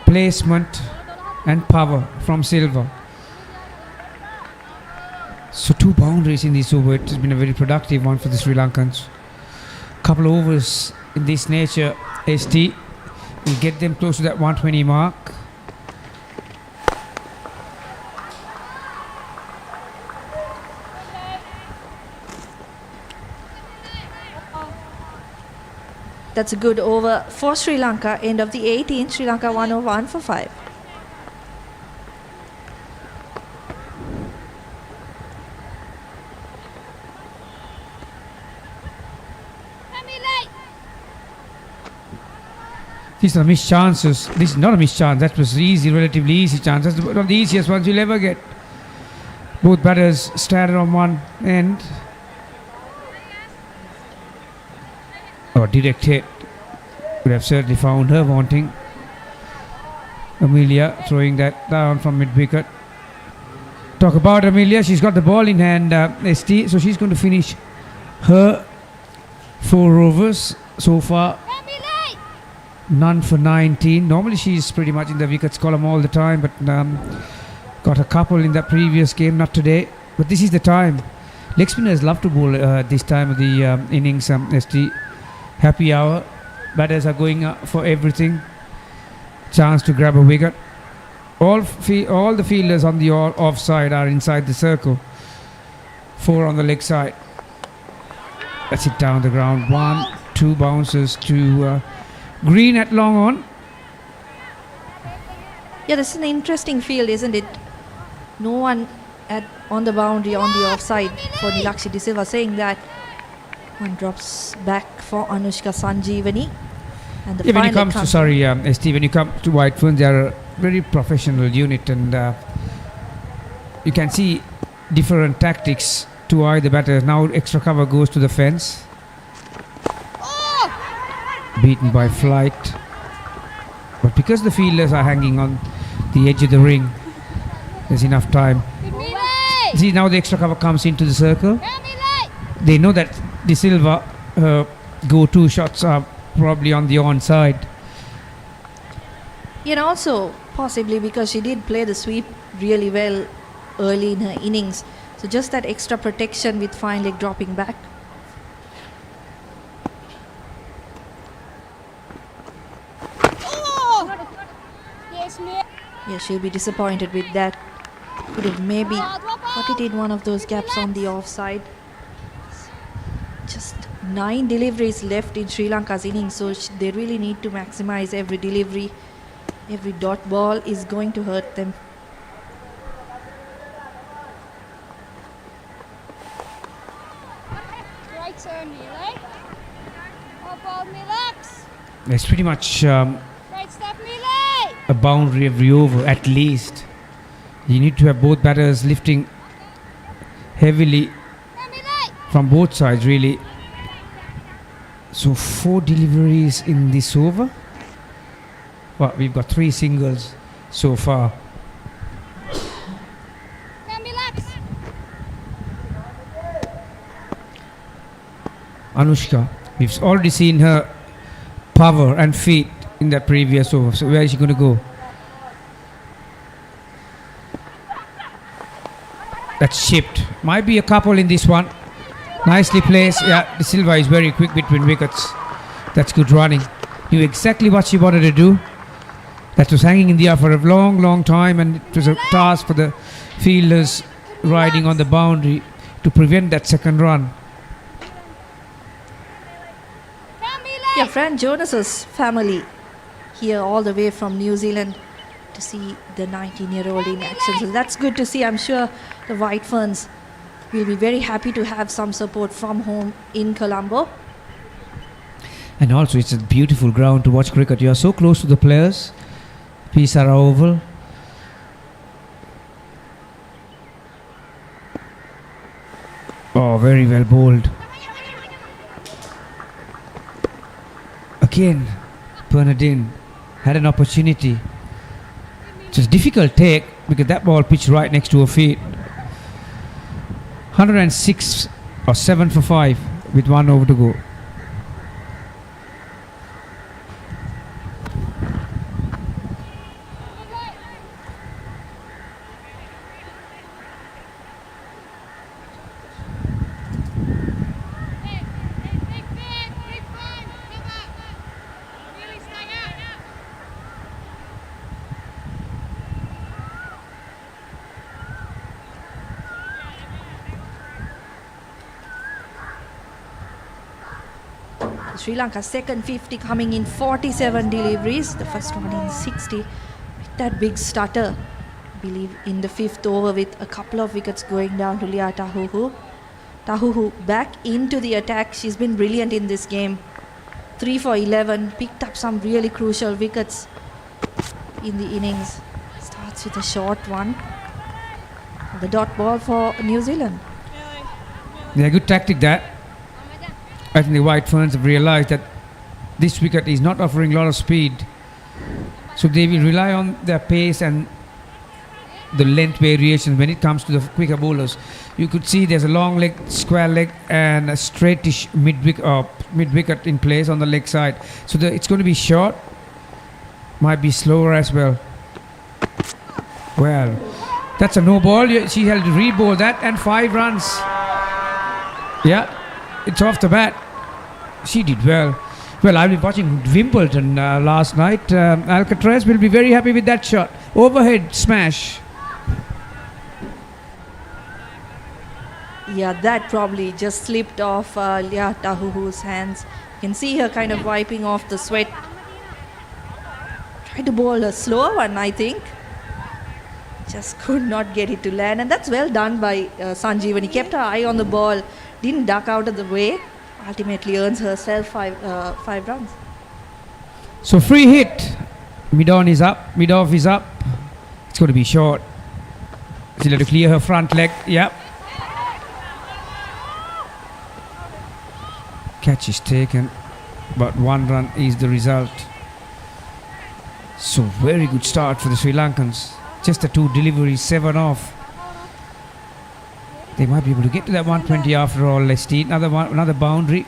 Speaker 7: Placement and power from Silva. So 2 boundaries in this over. It has been a very productive one for the Sri Lankans. Couple of overs in this nature, ST will get them close to that 120 mark.
Speaker 1: That's a good over for Sri Lanka. End of the 18th, Sri Lanka 101 for 5.
Speaker 7: These are missed chances. This is not a missed chance. That was easy, relatively easy chance. That's one of the easiest ones you'll ever get. Both batters started on one end. Direct hit. Would have certainly found her wanting. Amelia throwing that down from mid-wicket. Talk about Amelia. She's got the ball in hand, ST. So she's going to finish her 4 overs so far. None for 19. Normally she's pretty much in the wickets column all the time, but got a couple in that previous game, not today. But this is the time. Leg spinners love to bowl this time of the innings, ST. Happy hour. Batters are going for everything. Chance to grab a wicket. All the fielders on the offside are inside the circle. 4 on the leg side. That's it down the ground. 1, 2 bounces to Green at long on.
Speaker 1: Yeah, this is an interesting field, isn't it? No one on the boundary, on the offside for Nilaksi De Silva, saying that. One drops back for Anushka Sanjeevani. And the
Speaker 7: when it comes to, ST, when you come to White Ferns, they are a very professional unit, and you can see different tactics to eye the batters. Now extra cover goes to the fence. Beaten by flight, but because the fielders are hanging on the edge of the ring, there's enough time. See, now the extra cover comes into the circle. They know that De Silva go-to shots are probably on the onside.
Speaker 1: And also possibly because she did play the sweep really well early in her innings, so just that extra protection with fine leg dropping back. Yeah, she'll be disappointed with that. Could have maybe put it in one of those gaps on the offside. Just 9 deliveries left in Sri Lanka's innings, so they really need to maximize every delivery. Every dot ball is going to hurt them.
Speaker 9: Great turn, Neely. Oh, ball, relax.
Speaker 7: There's pretty much
Speaker 9: Great step, Neely.
Speaker 7: a boundary every over at least. You need to have both batters lifting heavily from both sides really. So 4 deliveries in this over. Well, we've got 3 singles so far.
Speaker 9: Relax.
Speaker 7: Anushka, we've already seen her power and feet in that previous over. So where is she going to go? That's chipped. Might be a couple in this one. Nicely placed. Yeah, De Silva is very quick between wickets. That's good running. Knew exactly what she wanted to do. That was hanging in the air for a long, long time, and it was a task for the fielders riding on the boundary to prevent that second run.
Speaker 1: Yeah, Fran Jonas's family here all the way from New Zealand to see the 19-year-old in action. So that's good to see. I'm sure the White Ferns will be very happy to have some support from home in Colombo.
Speaker 7: And also, it's a beautiful ground to watch cricket. You are so close to the players. Pisara Oval. Oh, very well bowled. Again, Bernardine had an opportunity. It's a difficult take because that ball pitched right next to her feet. 106 or 7 for 5 with 1 over to go.
Speaker 1: Sri Lanka's second 50 coming in 47 deliveries, the first one in 60. With that big stutter, I believe in the 5th over with a couple of wickets going down to Lia Tahuhu. Tahuhu back into the attack. She's been brilliant in this game. 3 for 11, picked up some really crucial wickets in the innings. Starts with a short one. The dot ball for New Zealand.
Speaker 7: Yeah, good tactic that. I think the White Ferns have realized that this wicket is not offering a lot of speed. So they will rely on their pace and the length variation when it comes to the quicker bowlers. You could see there's a long leg, square leg, and a straightish mid-wicket in place on the leg side. So it's going to be short, might be slower as well. Well, that's a no ball. She had to re-bowl that and 5 runs. Yeah, it's off the bat. She did well. Well, I've been watching Wimbledon last night. Alcatraz will be very happy with that shot. Overhead smash.
Speaker 1: Yeah, that probably just slipped off Lia Tahuhu's hands. You can see her kind of wiping off the sweat. Tried to bowl a slower one, I think. Just could not get it to land. And that's well done by Sanjeevani. Kept her eye on the ball. Didn't duck out of the way. Ultimately earns herself 5 runs.
Speaker 7: So free hit. Mid-on is up. Mid-off is up. It's going to be short. She'll have to clear her front leg. Yep. Catch is taken, but 1 run is the result. So very good start for the Sri Lankans. Just the 2 deliveries, 7 off. They might be able to get to that 120 after all. Let's see another boundary.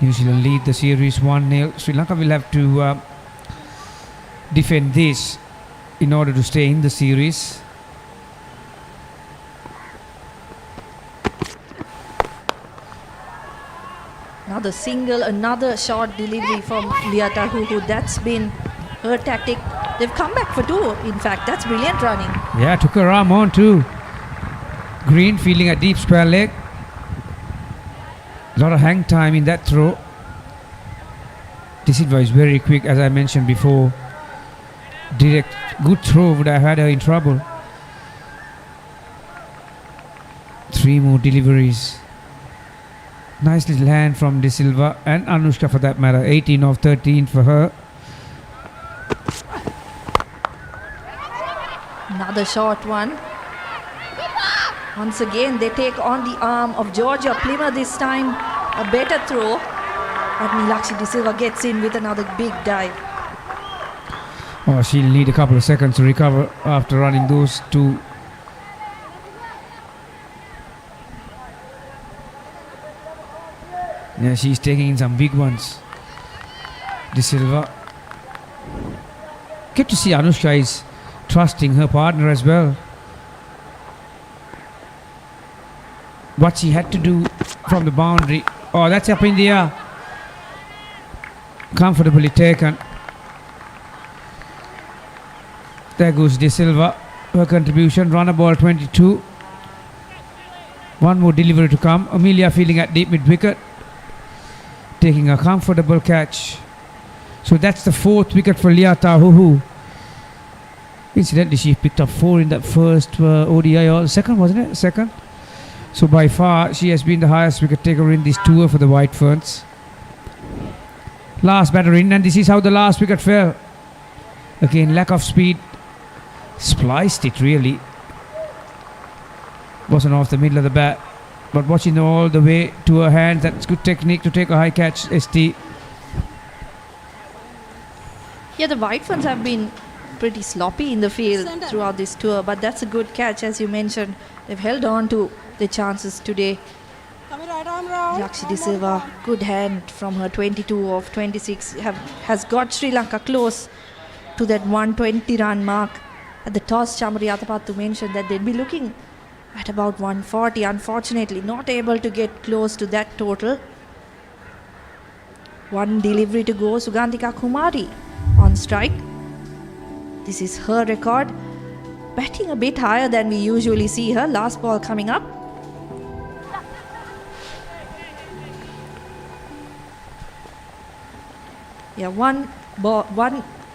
Speaker 7: New Zealand lead the series 1-0. Sri Lanka will have to defend this in order to stay in the series.
Speaker 1: Another single, another short delivery from Lia Tahuhu. That's been her tactic They've come back for 2. In fact, that's brilliant running.
Speaker 7: Yeah, took her arm on too. Green feeling a deep square leg. A lot of hang time in that throw. De Silva is very quick, as I mentioned before. Direct, good throw would have had her in trouble. 3 more deliveries. Nice little hand from De Silva and Anushka for that matter. 18 of 13 for her.
Speaker 1: Another short one. Once again, they take on the arm of Georgia Plymouth this time. A better throw. But Nilakshi De Silva gets in with another big dive.
Speaker 7: Oh, she'll need a couple of seconds to recover after running those 2. Yeah, she's taking in some big ones. De Silva. Good to see Anushka is trusting her partner as well. What she had to do from the boundary. Oh, that's up in the air. Comfortably taken. There goes De Silva. Her contribution. Runner ball 22. 1 more delivery to come. Amelia feeling at deep mid wicket. Taking a comfortable catch. So that's the 4th wicket for Liata Huhu. Incidentally, she picked up 4 in that first ODI, or second, wasn't it? Second. So by far, she has been the highest wicket taker in this tour for the White Ferns. Last batter in, and this is how the last wicket fell. Again, lack of speed. Spliced it really. Wasn't off the middle of the bat. But watching all the way to her hand, that's good technique to take a high catch, ST.
Speaker 1: Yeah, the White Ferns have been pretty sloppy in the field throughout this tour, but that's a good catch, as you mentioned. They've held on to the chances today. Lakshi De Silva, good hand from her 22 of 26, has got Sri Lanka close to that 120 run mark. At the toss, Chamari Athapattu mentioned that they'd be looking at about 140. Unfortunately, not able to get close to that total. 1 delivery to go. Sugandhika Kumari on strike. This is her record. Batting a bit higher than we usually see her. Last ball coming up. Yeah, one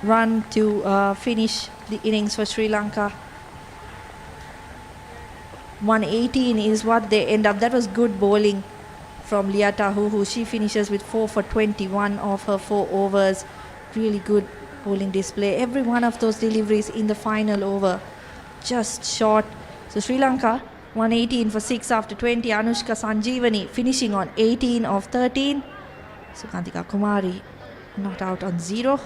Speaker 1: run to finish the innings for Sri Lanka. 118 is what they end up. That was good bowling from Liata Huhu. She finishes with 4 for 21 of her 4 overs. Really good bowling display. Every one of those deliveries in the final over just short. So Sri Lanka 118 for 6 after 20. Anushka Sanjeevani finishing on 18 of 13. Sugandhika Kumari not out on 0.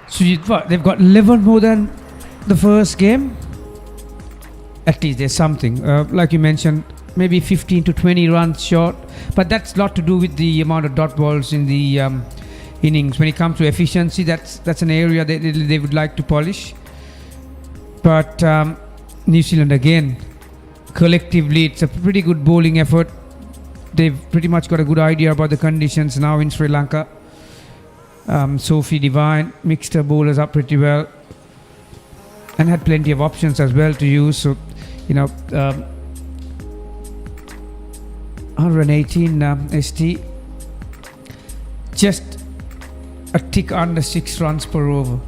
Speaker 7: So they've got 11 more than the first game. At least there's something. Like you mentioned, maybe 15 to 20 runs short. But that's a lot to do with the amount of dot balls in the innings. When it comes to efficiency, that's an area they would like to polish. But New Zealand again, collectively, it's a pretty good bowling effort. They've pretty much got a good idea about the conditions now in Sri Lanka. Sophie Devine mixed her bowlers up pretty well and had plenty of options as well to use. So, 118 ST, just a tick under 6 runs per over.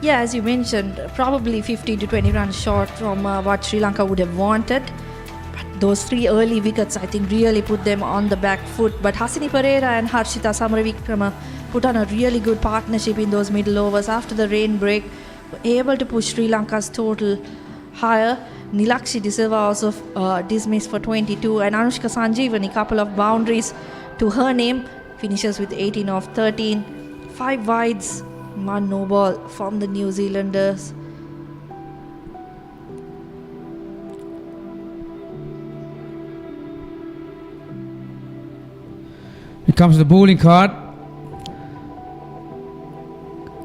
Speaker 1: Yeah, as you mentioned, probably 15 to 20 runs short from what Sri Lanka would have wanted. But those 3 early wickets, I think, really put them on the back foot. But Hasini Pereira and Harshita Samaravikrama put on a really good partnership in those middle overs. After the rain break, were able to push Sri Lanka's total higher. Nilakshi De Silva also dismissed for 22. And Anushka Sanjeevani, a couple of boundaries to her name, finishes with 18 of 13. 5 wides, 1 no ball from the New Zealanders.
Speaker 7: Here comes the bowling card.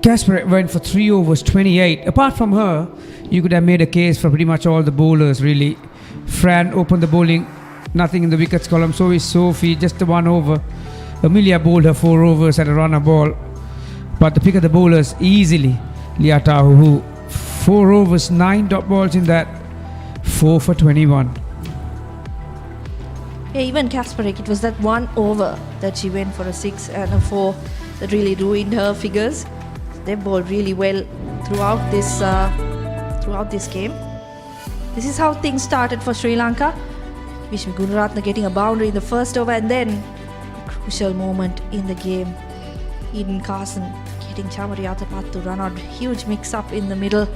Speaker 7: Casper went for 3 overs, 28. Apart from her, you could have made a case for pretty much all the bowlers, really. Fran opened the bowling nothing in the wickets column. So is Sophie, just 1 over. Amelia bowled her 4 overs at a runner ball. But the pick of the bowlers easily, Liatahu, who 4 overs, 9 dot balls in that, 4 for 21.
Speaker 1: Yeah, even Kasparek, it was that 1 over that she went for a 6 and a 4 that really ruined her figures. They bowled really well throughout this game. This is how things started for Sri Lanka. Vishnu Gunaratne getting a boundary in the first over, and then a crucial moment in the game. Eden Carson getting Chamari Athapat to run out. Huge mix up in the middle.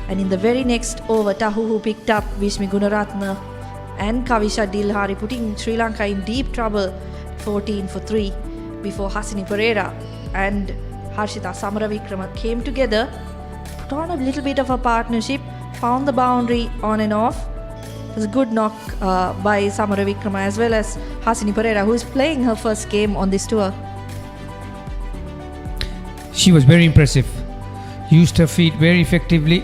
Speaker 1: And in the very next over, Tahuhu picked up Vishnu Gunaratne and Kavisha Dilhari, putting Sri Lanka in deep trouble, 14 for 3, before Hasini Pereira and Harshita Samaravikrama came together, put on a little bit of a partnership, found the boundary on and off. It was a good knock by Samaravikrama as well as Hasini Pereira, who is playing her first game on this tour.
Speaker 7: She was very impressive. Used her feet very effectively.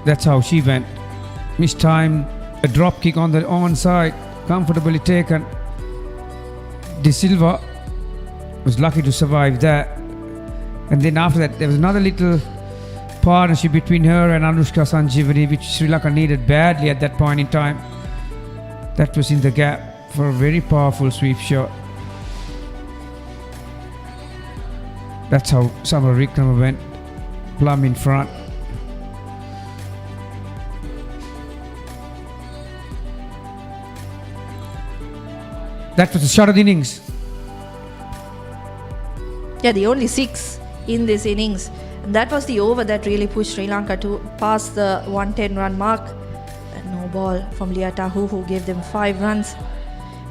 Speaker 7: That's how she went. Mistimed a drop kick on the onside, comfortably taken. De Silva was lucky to survive that. And then after that, there was another little partnership between her and Anushka Sanjeevani, which Sri Lanka needed badly at that point in time. That was in the gap for a very powerful sweep shot. That's how Samaravikrama went plumb in front. That was the shot of the innings.
Speaker 1: Yeah, the only 6 in this innings. And that was the over that really pushed Sri Lanka to pass the 110 run mark. And no ball from Liatahu, who gave them 5 runs.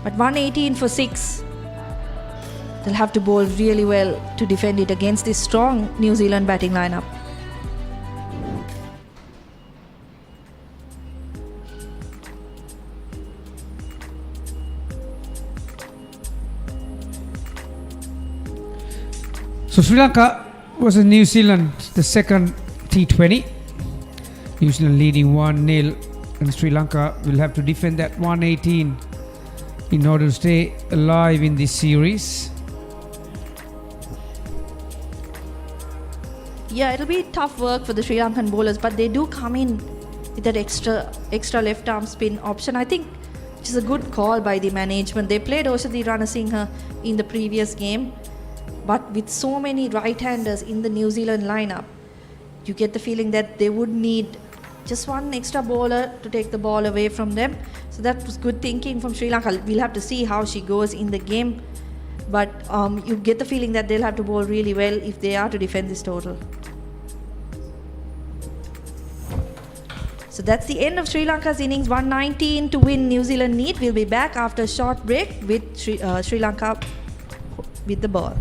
Speaker 1: But 118 for 6. They'll have to bowl really well to defend it against this strong New Zealand batting lineup.
Speaker 7: So Sri Lanka was in New Zealand, the second T20. New Zealand leading 1-0, and Sri Lanka will have to defend that 118 in order to stay alive in this series.
Speaker 1: Yeah, it'll be tough work for the Sri Lankan bowlers, but they do come in with that extra left arm spin option. I think which is a good call by the management. They played Oshadi Ranasinghe in the previous game, but with so many right-handers in the New Zealand lineup, you get the feeling that they would need just one extra bowler to take the ball away from them. So that was good thinking from Sri Lanka. We'll have to see how she goes in the game, but you get the feeling that they'll have to bowl really well if they are to defend this total. So that's the end of Sri Lanka's innings. 119 to win New Zealand need. We'll be back after a short break with Sri Lanka with the ball.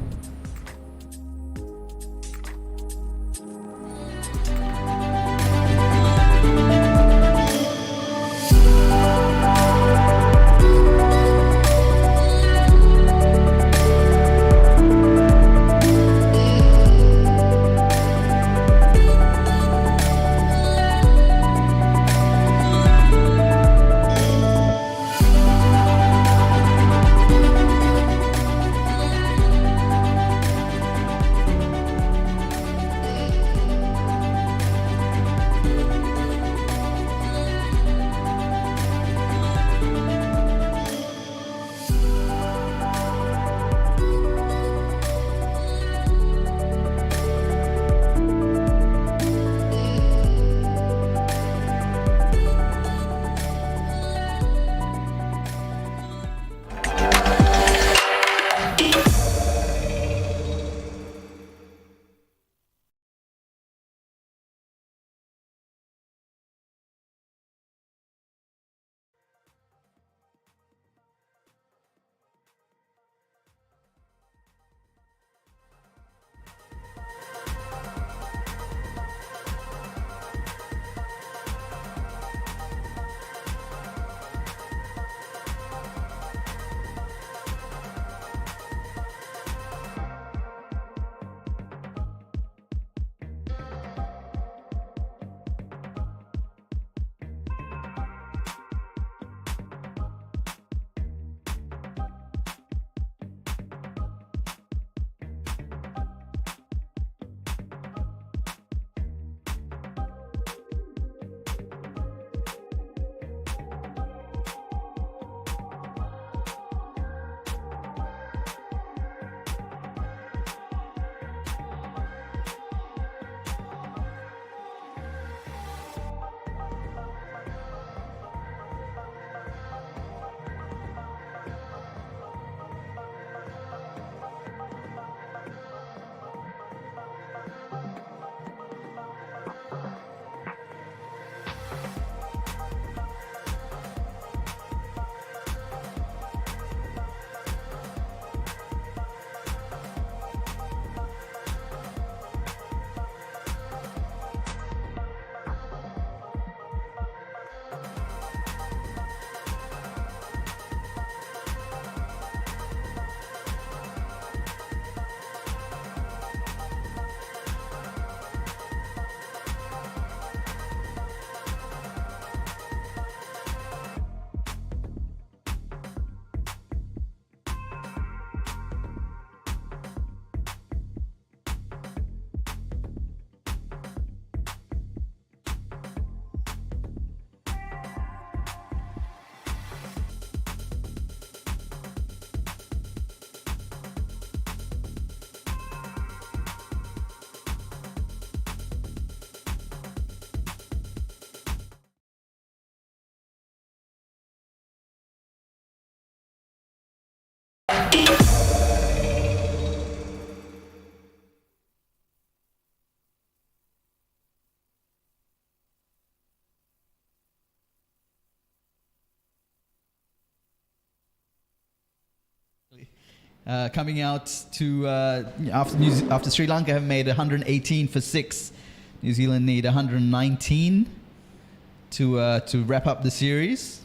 Speaker 8: coming out to after Sri Lanka have made 118 for 6. New Zealand need 119 to wrap up the series.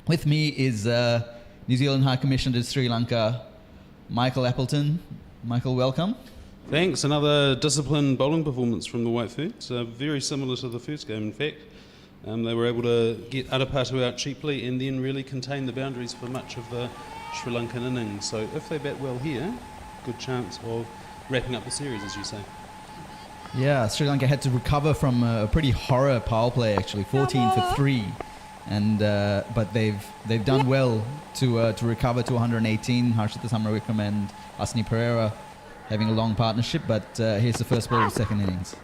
Speaker 8: With me is New Zealand High Commissioner to Sri Lanka, Michael Appleton. Michael, welcome.
Speaker 10: Thanks. Another disciplined bowling performance from the White Ferns. Very similar to the first game, in fact. They were able to get Adapatu out cheaply and then really contain the boundaries for much of the Sri Lankan innings. So if they bat well here, good chance of wrapping up the series, as you say.
Speaker 8: Yeah, Sri Lanka had to recover from a pretty horror power play, actually, 14 for 3. And but they've done well to recover to 118. Harshita Samaravikram and Asni Pereira having a long partnership, but here's the first ball of the second innings.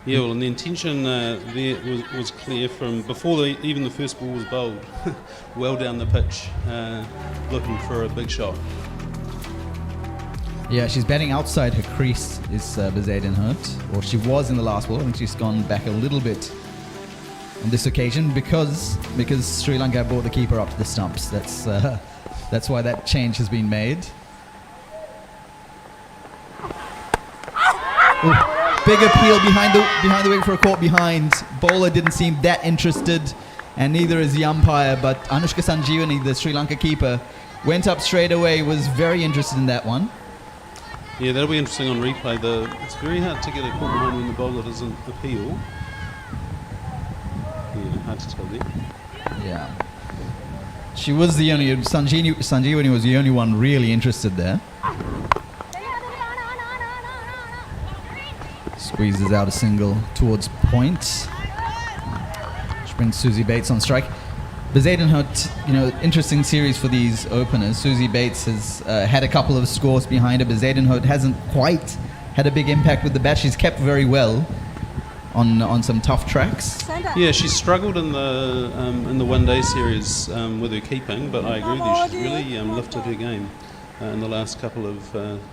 Speaker 10: Yeah, well, and the intention there was clear from before even the first ball was bowled. Well down the pitch, looking for a big shot.
Speaker 8: Yeah, she's batting outside her crease, is Bezuidenhout, or she was in the last ball. I think she's gone back a little bit on this occasion because Sri Lanka brought the keeper up to the stumps. That's why that change has been made. Ooh, big appeal behind the wicket for a caught behind. Bowler didn't seem that interested, and neither is the umpire. But Anushka Sanjeevani, the Sri Lanka keeper, went up straight away. Was very interested in that one.
Speaker 10: Yeah, that'll be interesting on replay. It's very hard to get a caught behind when the bowler doesn't appeal. Yeah, hard to tell there.
Speaker 8: Yeah. She was the only, Sanjeevani was the only one really interested there. Squeezes out a single towards point. Which brings Suzie Bates on strike. Bezuidenhout, interesting series for these openers. Suzie Bates has had a couple of scores behind her. Bezuidenhout hasn't quite had a big impact with the bat. She's kept very well on some tough tracks.
Speaker 10: Yeah, she's struggled in the one-day series with her keeping, but I agree with you. She's really lifted her game in the last couple of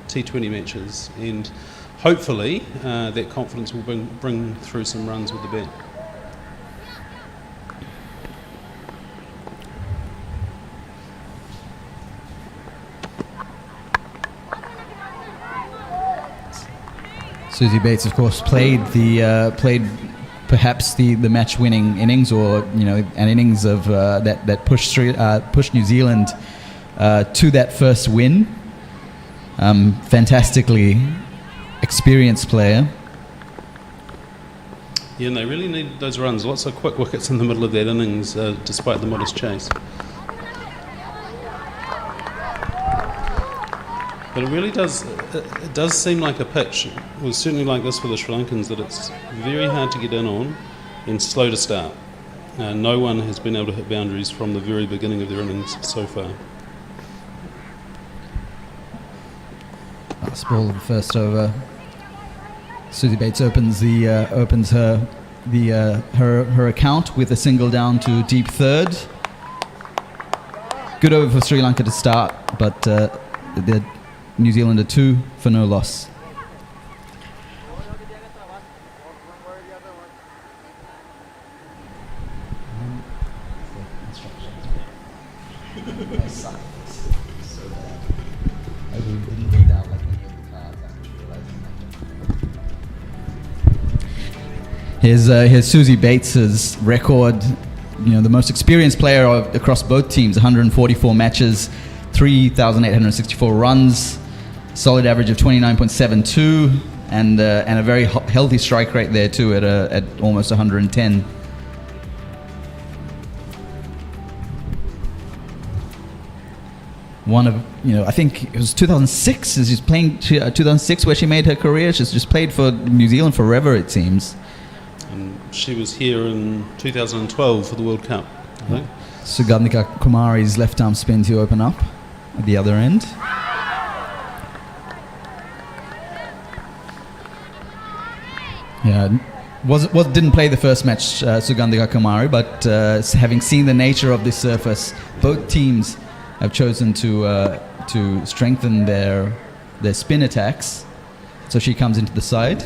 Speaker 10: T20 matches, and hopefully that confidence will bring through some runs with the bat.
Speaker 8: Suzie Bates, of course, played perhaps the match-winning innings, or an innings of that pushed New Zealand to that first win. Fantastically experienced player.
Speaker 10: Yeah, and they really needed those runs. Lots of quick wickets in the middle of that innings, despite the modest chase. But it really does seem like a pitch. It was certainly like this for the Sri Lankans, that it's very hard to get in on and slow to start. No one has been able to hit boundaries from the very beginning of their innings so far.
Speaker 8: Last ball of the first over. Suzie Bates opens her account with a single down to deep third. Good over for Sri Lanka to start, but the New Zealand are 2 for no loss. Here's Suzie Bates's record. The most experienced player across both teams. 144 matches, 3,864 runs, solid average of 29.72, and a very healthy strike rate there too at almost 110. One of, I think it was 2006. She's playing 2006 where she made her career. She's just played for New Zealand forever, it seems.
Speaker 10: And she was here in 2012 for the World Cup, I think.
Speaker 8: Sugandhika Kumari's left arm spin to open up at the other end. Yeah, didn't play the first match, Sugandhika Kumari, but having seen the nature of this surface, both teams have chosen to strengthen their spin attacks. So she comes into the side.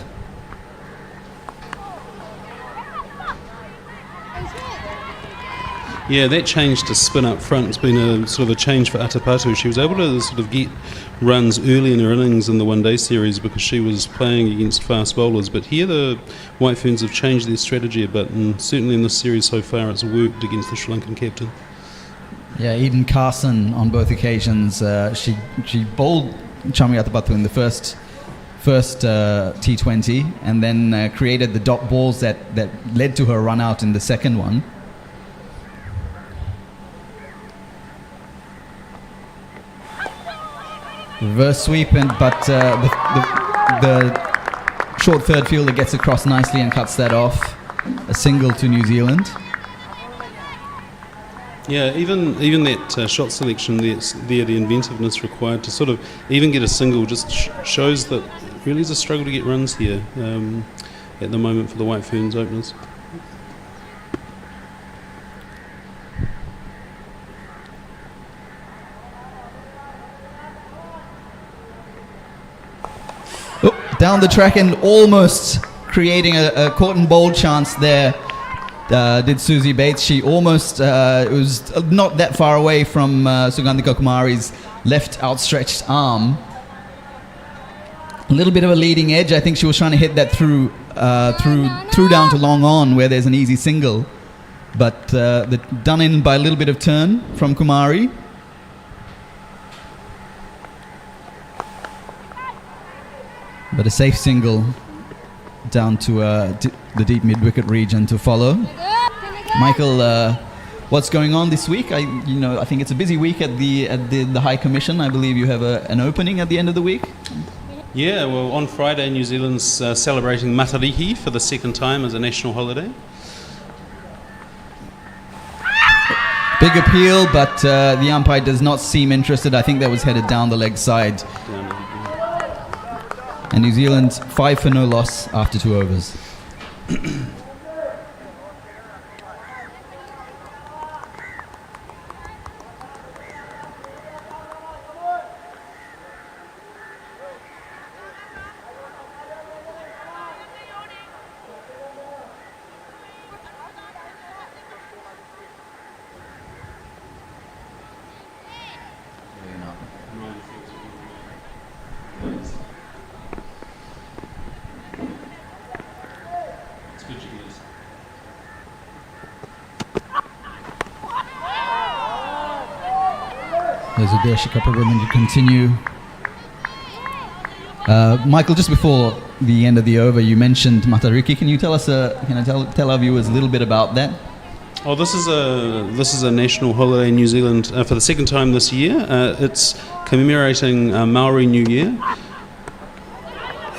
Speaker 10: Yeah, that change to spin up front has been a sort of a change for Atapatu. She was able to sort of get runs early in her innings in the one-day series because she was playing against fast bowlers. But here the White Ferns have changed their strategy a bit, and certainly in this series so far it's worked against the Sri Lankan captain.
Speaker 8: Yeah, Eden Carson on both occasions. She bowled Chamari Atapatu in the first T20 and then created the dot balls that led to her run out in the second one. Reverse sweep, but the short third fielder gets across nicely and cuts that off. A single to New Zealand.
Speaker 10: Yeah, even that shot selection, the inventiveness required to sort of even get a single just shows that really is a struggle to get runs here at the moment for the White Ferns openers.
Speaker 8: Down the track and almost creating a caught and bowled chance there. Did Susie Bates. She almost it was not that far away from Sugandhika Kumari's left outstretched arm. A little bit of a leading edge. I think she was trying to hit that through down to long on where there's an easy single, but done in by a little bit of turn from Kumari. But a safe single down to the deep mid-wicket region to follow. Michael, what's going on this week? I think it's a busy week at the High Commission. I believe you have an opening at the end of the week.
Speaker 10: Yeah, well, on Friday, New Zealand's celebrating Matariki for the second time as a national holiday.
Speaker 8: Big appeal, but the umpire does not seem interested. I think that was headed down the leg side. And New Zealand 5 for no loss after 2 overs. There's a Dershika program to continue. Michael, just before the end of the over, you mentioned Matariki. Can you tell us, tell our viewers a little bit about that?
Speaker 10: Oh, this is a national holiday in New Zealand for the second time this year. It's commemorating Maori New Year,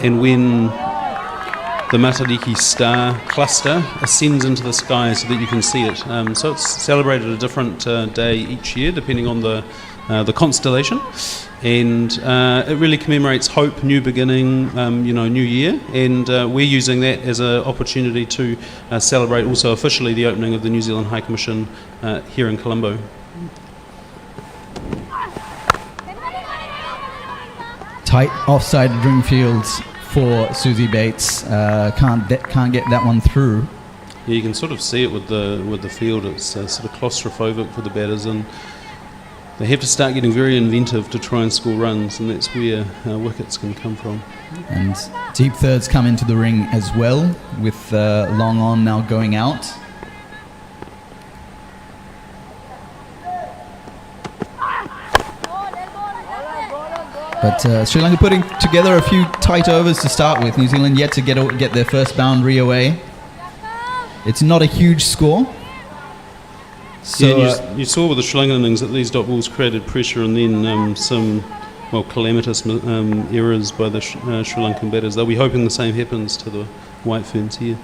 Speaker 10: and when the Matariki star cluster ascends into the sky so that you can see it. So it's celebrated a different day each year depending on the constellation, and it really commemorates hope, new beginning, new year, and we're using that as an opportunity to celebrate also officially the opening of the New Zealand High Commission here in Colombo.
Speaker 8: Tight offside ring fields for Susie Bates. Can't get that one through.
Speaker 10: Yeah, you can sort of see it with the field. It's sort of claustrophobic for the batters, and they have to start getting very inventive to try and score runs, and that's where wickets can come from.
Speaker 8: And deep thirds come into the ring as well, with long on now going out. But Sri Lanka putting together a few tight overs to start with. New Zealand yet to get their first boundary away. It's not a huge score. So
Speaker 10: you saw with the Sri Lankan innings that these dot balls created pressure, and then some calamitous errors by the Sri Lankan batters. They'll be hoping the same happens to the White Ferns here.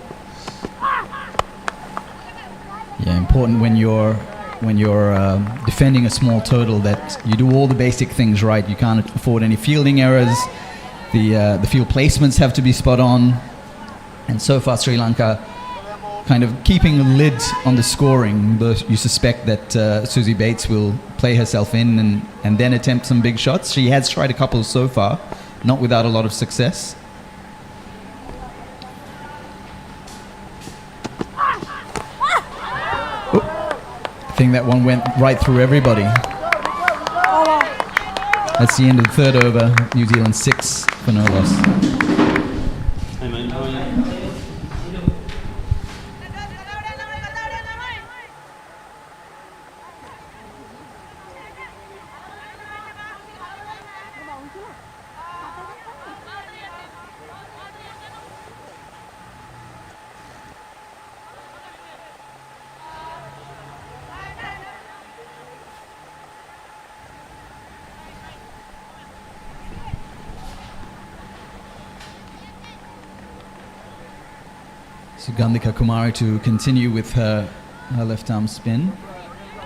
Speaker 8: Yeah, important when you're defending a small total that you do all the basic things right. You can't afford any fielding errors. The field placements have to be spot on. And so far Sri Lanka kind of keeping a lid on the scoring. You suspect that Susie Bates will play herself in and then attempt some big shots. She has tried a couple so far, not without a lot of success. think that one went right through everybody. That's the end of the third over. New Zealand 6 for no loss.
Speaker 10: Hey, mate, how are you?
Speaker 8: Sugandhika Kumari to continue with her left arm spin.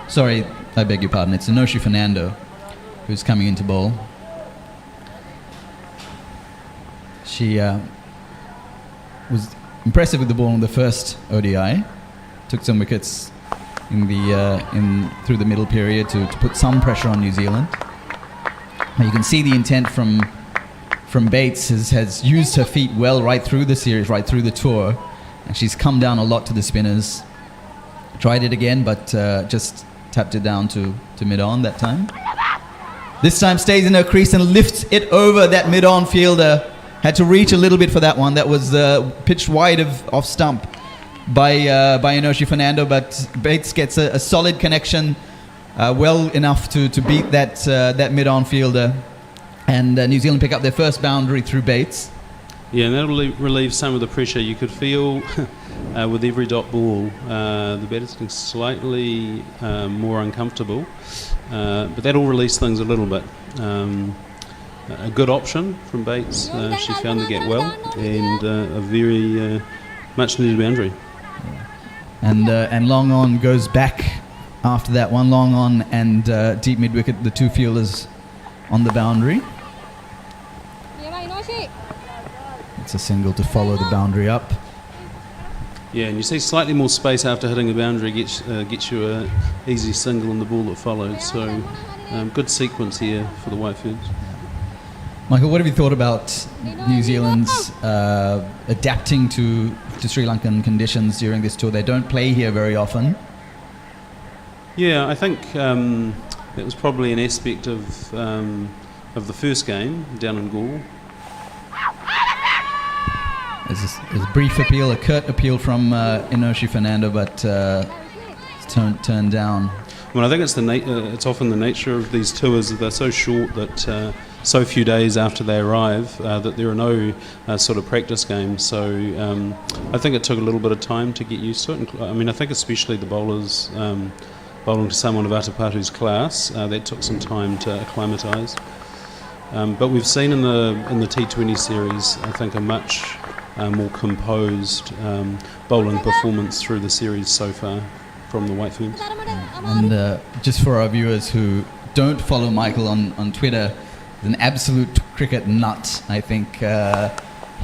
Speaker 8: Sorry, I beg your pardon. It's Inoshi Fernando who's coming into bowl. She was impressive with the ball in the first ODI. Took some wickets in through the middle period to put some pressure on New Zealand. Now you can see the intent from Bates has used her feet well right through the series, right through the tour. And she's come down a lot to the spinners. Tried it again, but just tapped it down to mid-on that time. This time stays in her crease and lifts it over that mid-on fielder. Had to reach a little bit for that one. That was pitched wide off stump by Inoshi Fernando, but Bates gets a solid connection, well enough to beat that mid-on fielder. And New Zealand pick up their first boundary through Bates.
Speaker 10: Yeah, and that'll relieve some of the pressure. You could feel with every dot ball, the batter's getting slightly more uncomfortable, but that'll release things a little bit. A good option from Bates. She found the gap well, and a very much needed boundary.
Speaker 8: And long on goes back after that one. Long on and deep mid wicket. The two fielders on the boundary. It's a single to follow the boundary up.
Speaker 10: Yeah, and you see slightly more space after hitting a boundary gets you a easy single in the ball that follows. So good sequence here for the Whiteferns.
Speaker 8: Michael, what have you thought about New Zealand's adapting to Sri Lankan conditions during this tour? They don't play here very often.
Speaker 10: Yeah, I think that was probably an aspect of the first game down in Gaul.
Speaker 8: There's a brief appeal, a curt appeal from Inoshi Fernando, but it's turned down.
Speaker 10: Well, I think it's often the nature of these tours. They're so short that so few days after they arrive that there are no sort of practice games. So I think it took a little bit of time to get used to it. I mean, I think especially the bowlers bowling to someone of Atapatu's class, that took some time to acclimatise. But we've seen in the T20 series, I think, a much more composed bowling performance through the series so far from the Whiteferns.
Speaker 8: And just for our viewers who don't follow Michael on Twitter, an absolute cricket nut. I think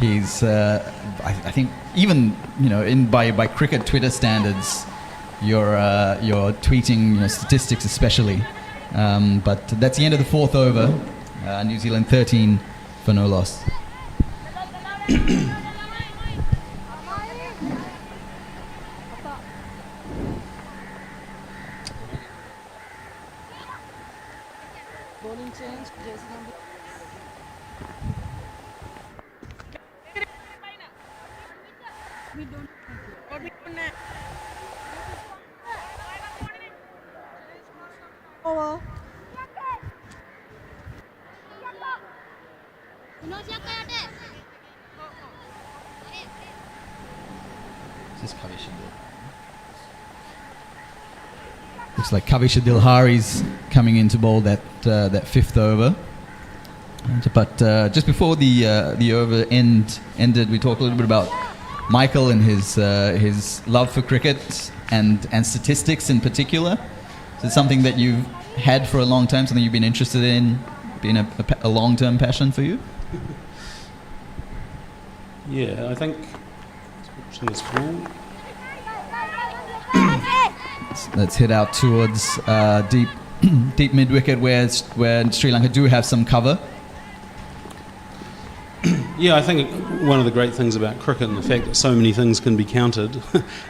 Speaker 8: he's. I think even by cricket Twitter standards, you're tweeting statistics especially. But that's the end of the fourth over. New Zealand 13 for no loss. Looks like Kavisha Dilhari's coming into bowl that fifth over. But just before the over ended, we talked a little bit about Michael and his love for cricket and statistics in particular. So it's something that you've had for a long time, something you've been interested in, been a long-term passion for you?
Speaker 10: Yeah, I think watching this ball.
Speaker 8: Let's hit out towards deep mid wicket where Sri Lanka do have some cover.
Speaker 10: Yeah, I think one of the great things about cricket and the fact that so many things can be counted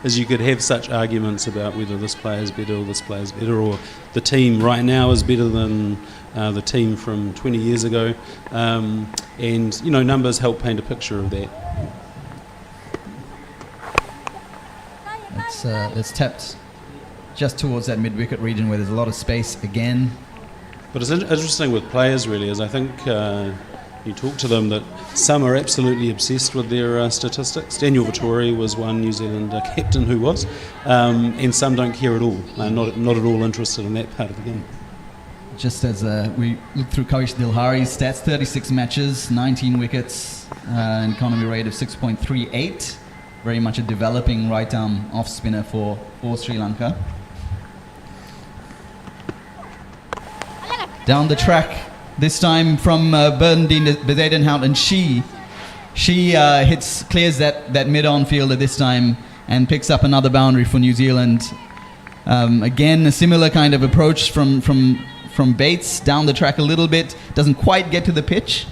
Speaker 10: is you could have such arguments about whether this player is better or this player is better, or the team right now is better than the team from 20 years ago, and numbers help paint a picture of that.
Speaker 8: It's tapped just towards that mid-wicket region where there's a lot of space again.
Speaker 10: But it's interesting with players, really, is I think you talk to them that some are absolutely obsessed with their statistics. Daniel Vittori was one New Zealand captain who was, and some don't care at all, not at all interested in that part of the game.
Speaker 8: Just as we look through Kavish Dilhari's stats, 36 matches, 19 wickets, an economy rate of 6.38. Very much a developing right-arm off-spinner for Sri Lanka. Down the track, this time from Bernadine Bezuidenhout, and she clears that mid-on fielder this time and picks up another boundary for New Zealand. Again, a similar kind of approach from Bates, down the track a little bit, doesn't quite get to the pitch,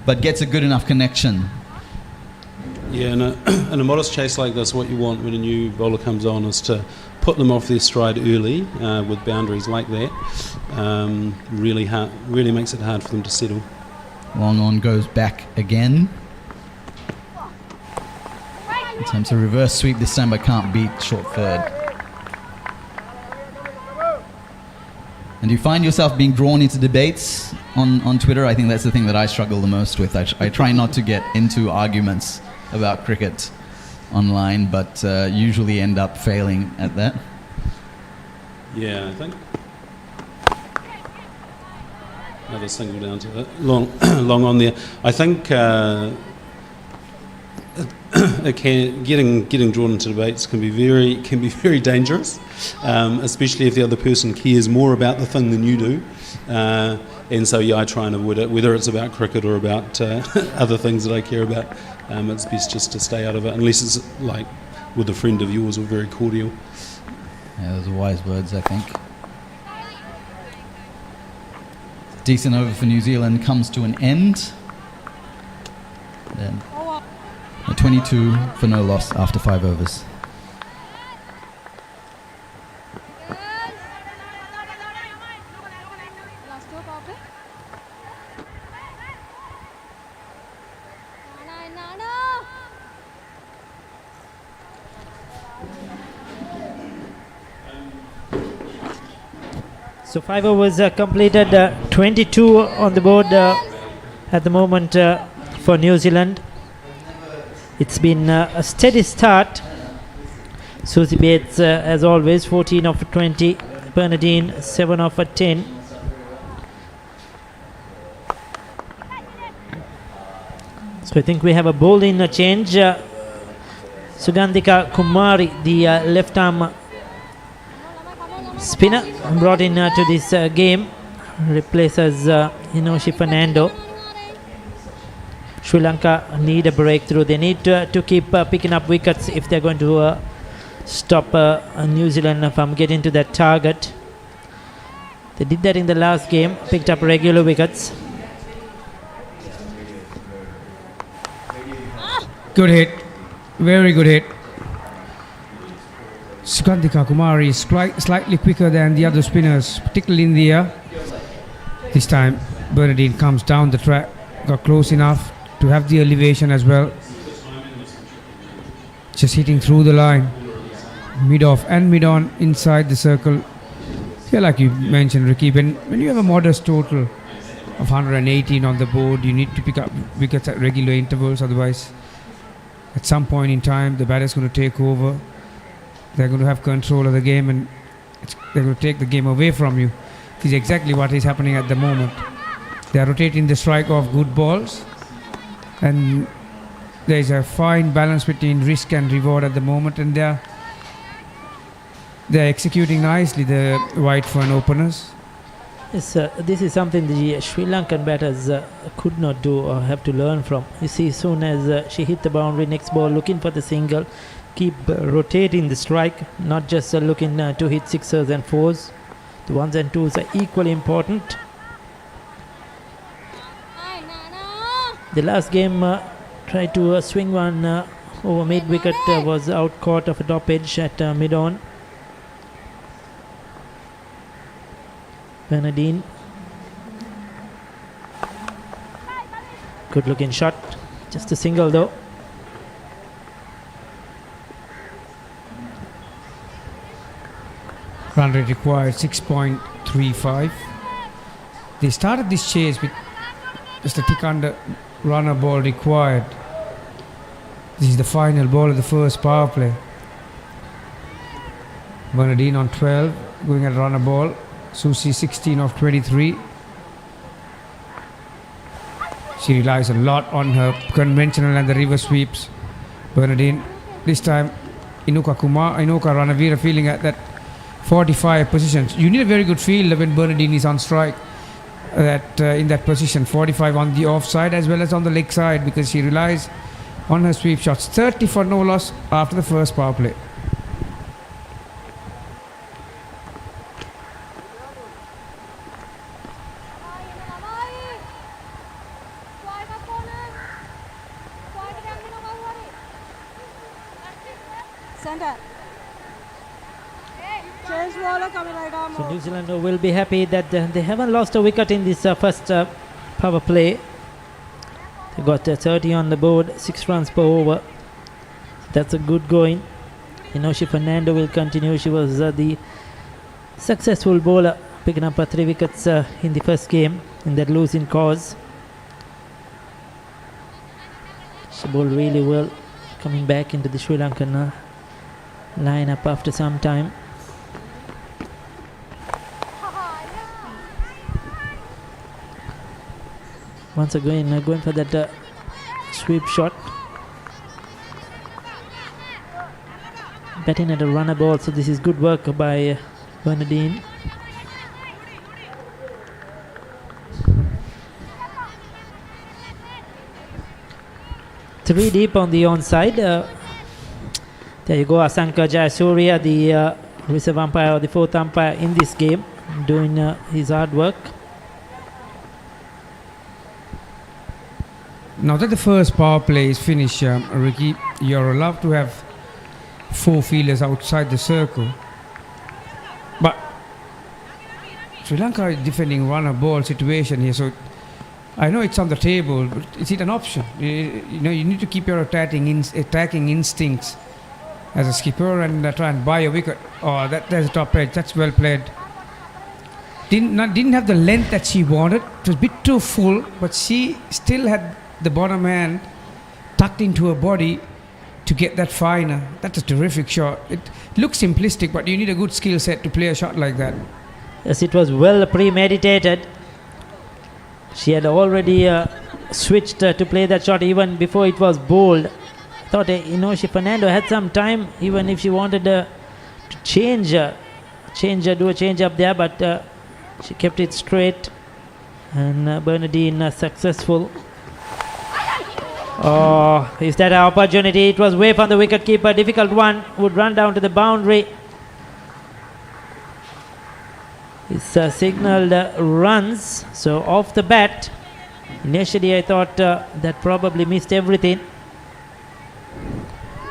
Speaker 8: but gets a good enough connection.
Speaker 10: Yeah, in a modest chase like this, what you want when a new bowler comes on is to put them off their stride early with boundaries like that. Really makes it hard for them to settle.
Speaker 8: Long on goes back again. Attempts a reverse sweep this time, but can't beat short third. And you find yourself being drawn into debates on Twitter. I think that's the thing that I struggle the most with. I try not to get into arguments about cricket online, but usually end up failing at that.
Speaker 10: Yeah, I think another single down to it. Long on there. I think getting drawn into debates can be very dangerous, especially if the other person cares more about the thing than you do. And so I try and avoid it, whether it's about cricket or about other things that I care about. It's best just to stay out of it, unless it's like with a friend of yours or very cordial.
Speaker 8: Yeah, those are wise words, I think. Decent over for New Zealand comes to an end. Then a 22 for no loss after 5 overs.
Speaker 2: So 5 overs completed, 22 on the board at the moment for New Zealand. It's been a steady start. Susie Bates, as always, 14 off 20. Bernadine, 7 off 10. So I think we have a bowling change. Sugandhika Kumari, the left arm spinner, brought in to this game, replaces Hinoshi Fernando. Sri Lanka need a breakthrough. They need to keep picking up wickets if they're going to stop New Zealand from getting to that target. They did that in the last game, picked up regular wickets.
Speaker 7: Good hit, very good hit. Sugandhika Kumari is slightly quicker than the other spinners, particularly in the air. This time Bernadine comes down the track, got close enough to have the elevation as well. Just hitting through the line, mid-off and mid-on inside the circle. Yeah, like you mentioned, Ricky, when you have a modest total of 118 on the board, you need to pick up wickets at regular intervals, otherwise at some point in time the batter's going to take over. They're going to have control of the game and they're going to take the game away from you. This is exactly what is happening at the moment. They are rotating the strike off good balls, and there is a fine balance between risk and reward at the moment, and they're executing nicely, the White Fern openers.
Speaker 2: Yes, this is something the Sri Lankan batters could not do or have to learn from. You see, as soon as she hit the boundary, next ball looking for the single, keep rotating the strike, not just looking to hit sixers and fours. The ones and twos are equally important. The last game Tried to swing one over mid wicket, was out caught of a top edge at mid on. Bernardine. Good looking shot. Just a single though.
Speaker 7: Run rate required 6.35. They started this chase with just a tick under runner ball required. This is the final ball of the first power play. Bernardine on 12, going at runner ball. Susie 16 of 23. She relies a lot on her conventional and the river sweeps. Bernardine, this time Inuka Ranavira feeling at that 45 positions. You need a very good fielder when Bernardine is on strike. In that position, 45 on the offside as well as on the leg side, because she relies on her sweep shots. 30 for no loss after the first power play.
Speaker 2: So New Zealand will be happy that they haven't lost a wicket in this first power play. They got 30 on the board, 6 runs per over. That's a good going. Inoshi Fernando will continue. She was the successful bowler, picking up 3 wickets in the first game in that losing cause. She bowled really well, coming back into the Sri Lankan lineup after some time. Once again, going for that sweep shot. Batting at a runner ball, so this is good work by Bernardine. Three deep on the onside. There you go, Asanka Jayasuriya, the reserve umpire or the 4th umpire in this game, doing his hard work.
Speaker 7: Now that the first power play is finished, Ricky, you're allowed to have 4 fielders outside the circle. But Sri Lanka is defending runner ball situation here, so I know it's on the table, but is it an option? You need to keep your attacking instincts as a skipper and try and buy a wicket. Oh, there's a top edge. That's well played. Didn't have the length that she wanted. It was a bit too full, but she still had the bottom hand tucked into her body to get that finer. That's a terrific shot. It looks simplistic, but you need a good skill set to play a shot like that.
Speaker 2: Yes, it was well premeditated. She had already switched to play that shot even before it was bowled. I thought Inoshi Fernando had some time, even if she wanted to do a change up there, but she kept it straight, and Bernardine successful. Oh, is that an opportunity? It was away from the wicket keeper. Difficult one. Would run down to the boundary. It's signalled runs. So off the bat. Initially I thought that probably missed everything.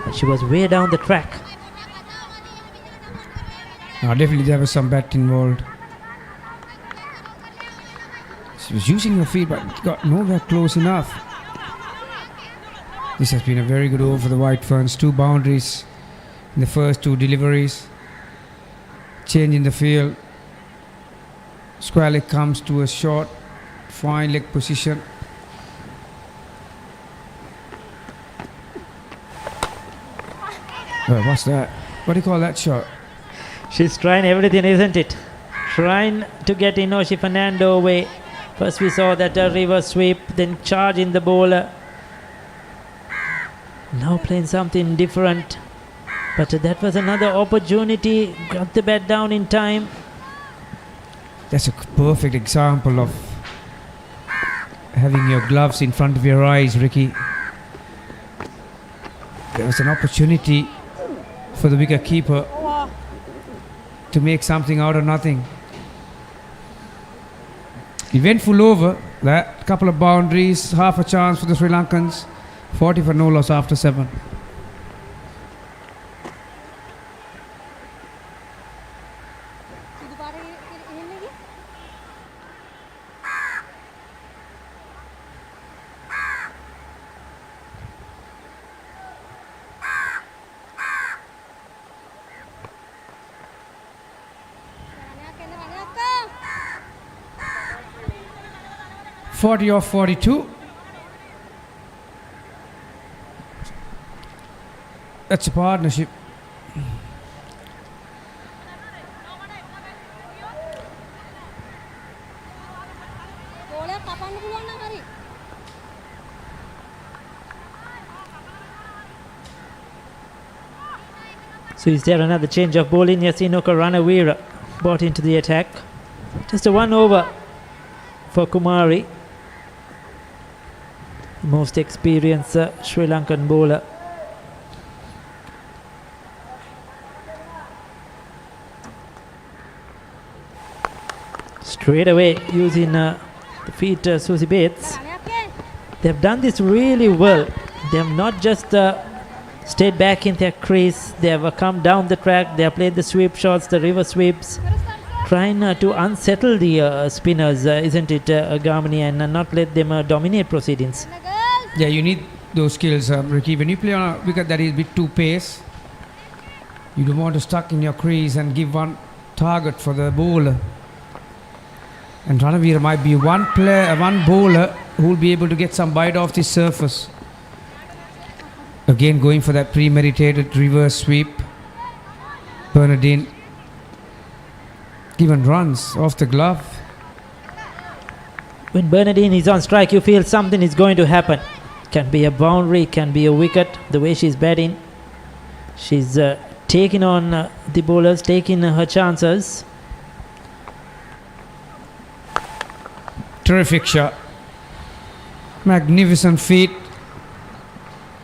Speaker 2: But she was way down the track.
Speaker 7: Definitely there was some bat involved. She was using her feet, but got nowhere close enough. This has been a very good over for the White Ferns. 2 boundaries in the first 2 deliveries. Change in the field. Square leg comes to a short, fine leg position. What's that? What do you call that shot?
Speaker 2: She's trying everything, isn't it? Trying to get Inoshi Fernando away. First we saw that reverse sweep, then charge in the bowler. Now playing something different. But that was another opportunity. Got the bat down in time.
Speaker 7: That's a perfect example of having your gloves in front of your eyes, Ricky. There was an opportunity for the wicket keeper to make something out of nothing. He went full over. That couple of boundaries, half a chance for the Sri Lankans. 40 for no loss after 7.
Speaker 9: Banyak
Speaker 7: 40 off 42. That's a partnership.
Speaker 9: boleh kapan keluar nak hari?
Speaker 2: So is there another change of bowling? Yasinoka Ranawira brought into the attack. Just a 1 over for Kumari, the most experienced Sri Lankan bowler. Straight away using the feet Susie Bates. They've done this really well. They have not just stayed back in their crease, they have come down the track, they have played the sweep shots, the river sweeps, trying to unsettle the spinners, isn't it, Gamini, and not let them dominate proceedings.
Speaker 7: Yeah, you need those skills, Ricky. When you play on a wicket that is a bit too pace, you don't want to stuck in your crease and give one target for the bowler. And Ranavira might be one bowler who will be able to get some bite off this surface. Again going for that premeditated reverse sweep. Bernardine given runs off the glove.
Speaker 2: When Bernardine is on strike, you feel something is going to happen. Can be a boundary, can be a wicket. The way she's batting, she's taking on the bowlers, taking her chances.
Speaker 7: Terrific shot. Magnificent feet.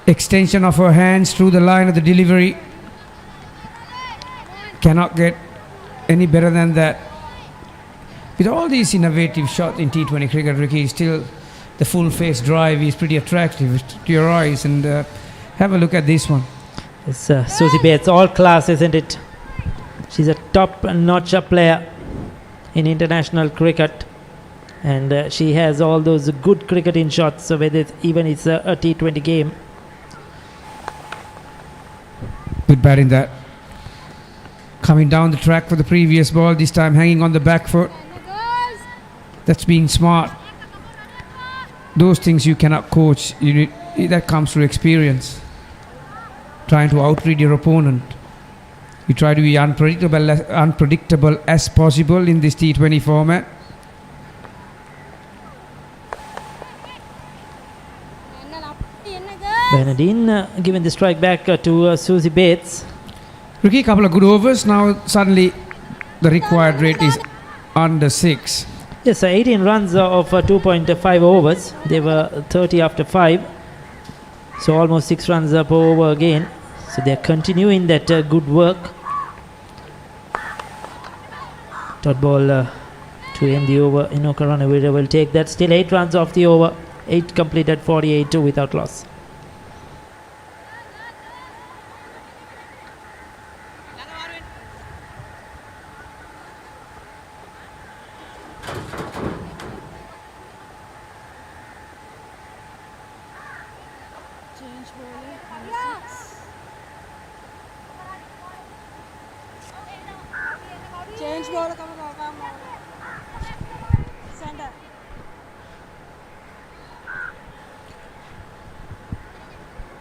Speaker 7: Extension of her hands through the line of the delivery. Cannot get any better than that. With all these innovative shots in T20 cricket, Ricky, still the full face drive is pretty attractive to your eyes. And have a look at this one.
Speaker 2: It's Susie Bates, all class, isn't it? She's a top-notch player in international cricket. And she has all those good cricketing shots, so whether even it's a T20 game.
Speaker 7: Good batting that. Coming down the track for the previous ball, this time hanging on the back foot. That's being smart. Those things you cannot coach. That comes through experience. Trying to outread your opponent. You try to be unpredictable as possible in this T20 format.
Speaker 2: Bernardine giving the strike back to Susie Bates.
Speaker 7: Ricky, a couple of good overs. Now suddenly the required rate is under 6.
Speaker 2: Yes, 18 runs of 2.5 overs. They were 30 after 5. So almost 6 runs per over again. So they're continuing that good work. Dot ball to end the over. Inoka Ranawira will take that. Still 8 runs off the over. 8 completed, 48 without loss.
Speaker 9: Change ball kamu. Center.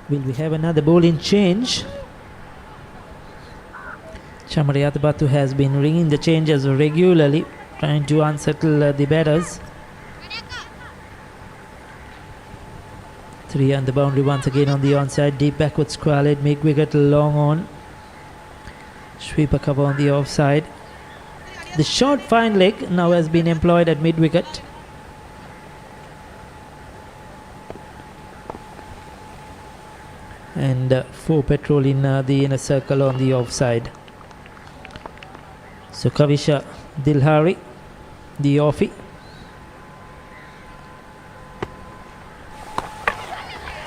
Speaker 2: Will we have another bowling change? Chamariyathabatu has been ringing the changes regularly, trying to unsettle the batters. 3 on the boundary once again on the onside. Deep backward squalid, mid-wicket long on. Sweeper cover on the offside. The short fine leg now has been employed at mid-wicket. And 4 petrol in the inner circle on the offside. So Kavisha Dilhari, the offie.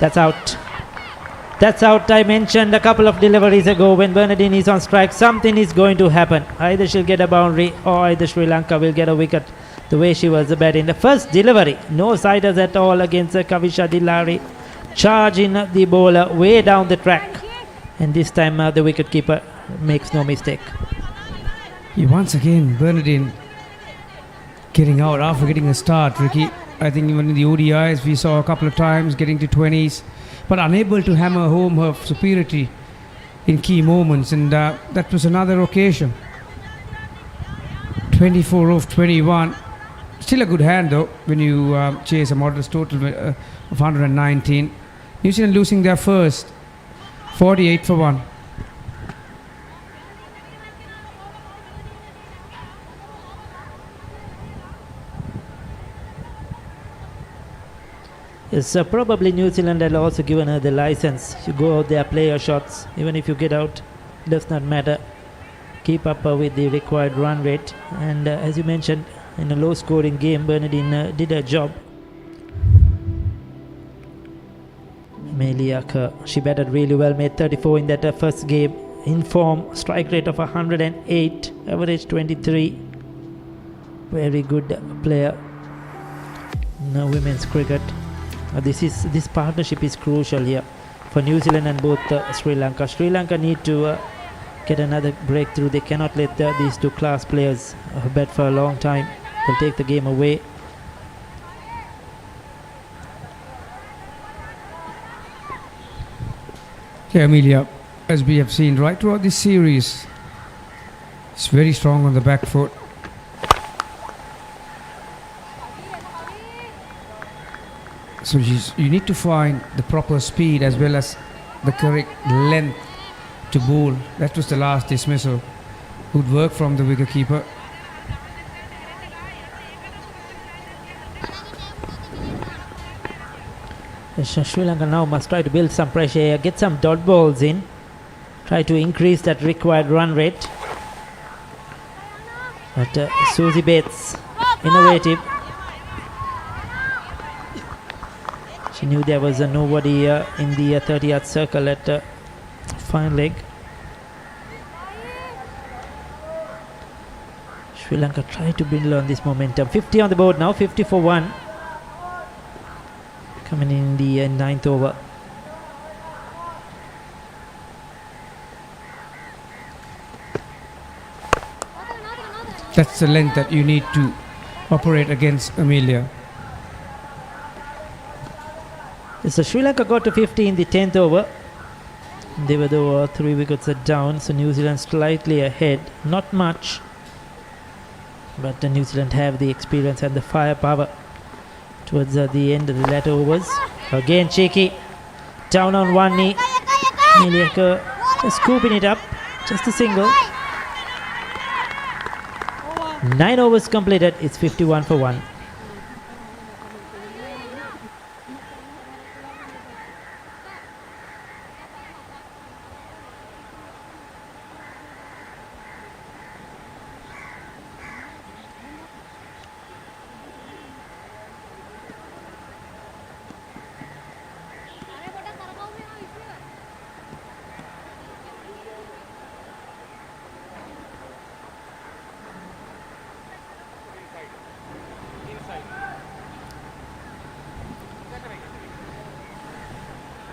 Speaker 2: That's out. That's out. I mentioned a couple of deliveries ago, when Bernadine is on strike, something is going to happen. Either she'll get a boundary or either Sri Lanka will get a wicket, the way she was batting. The first delivery, no siders at all against Kavisha Dillari, charging the bowler way down the track. And this time the wicketkeeper makes no mistake.
Speaker 7: Once again, Bernadine getting out after getting a start, Ricky. I think even in the ODIs we saw a couple of times getting to 20s, but unable to hammer home her superiority in key moments, and that was another occasion. 24 of 21. Still a good hand though when you chase a modest total of 119. New Zealand losing their first, 48 for 1.
Speaker 2: Yes, probably New Zealand had also given her the license. You go out there, play your shots. Even if you get out, does not matter. Keep up with the required run rate. And as you mentioned, in a low-scoring game, Bernadine did her job. Amelia Kerr, she batted really well, made 34 in that first game. In form, strike rate of 108, average 23. Very good player in women's cricket. This partnership is crucial here for New Zealand and both Sri Lanka. Sri Lanka need to get another breakthrough. They cannot let these two class players bat for a long time. They'll take the game away.
Speaker 7: Yeah, Amelia, as we have seen right throughout this series, it's very strong on the back foot. So you need to find the proper speed as well as the correct length to bowl. That was the last dismissal. Good work from the wicketkeeper.
Speaker 2: Sri Lanka now must try to build some pressure here, get some dot balls in, try to increase that required run rate. But Susie Bates, innovative. She knew there was nobody in the 30-yard circle at fine leg. Sri Lanka tried to build on this momentum. 50 on the board now, 50 for 1. Coming in the 9th over.
Speaker 7: That's the length that you need to operate against Amelia.
Speaker 2: So Sri Lanka got to 50 in the 10th over. They were though 3 wickets down, so New Zealand slightly ahead. Not much, but New Zealand have the experience and the firepower towards the end of the latter overs. Again cheeky, down on one knee. Amelia Kerr scooping it up, just a single. 9 overs completed, it's 51 for 1.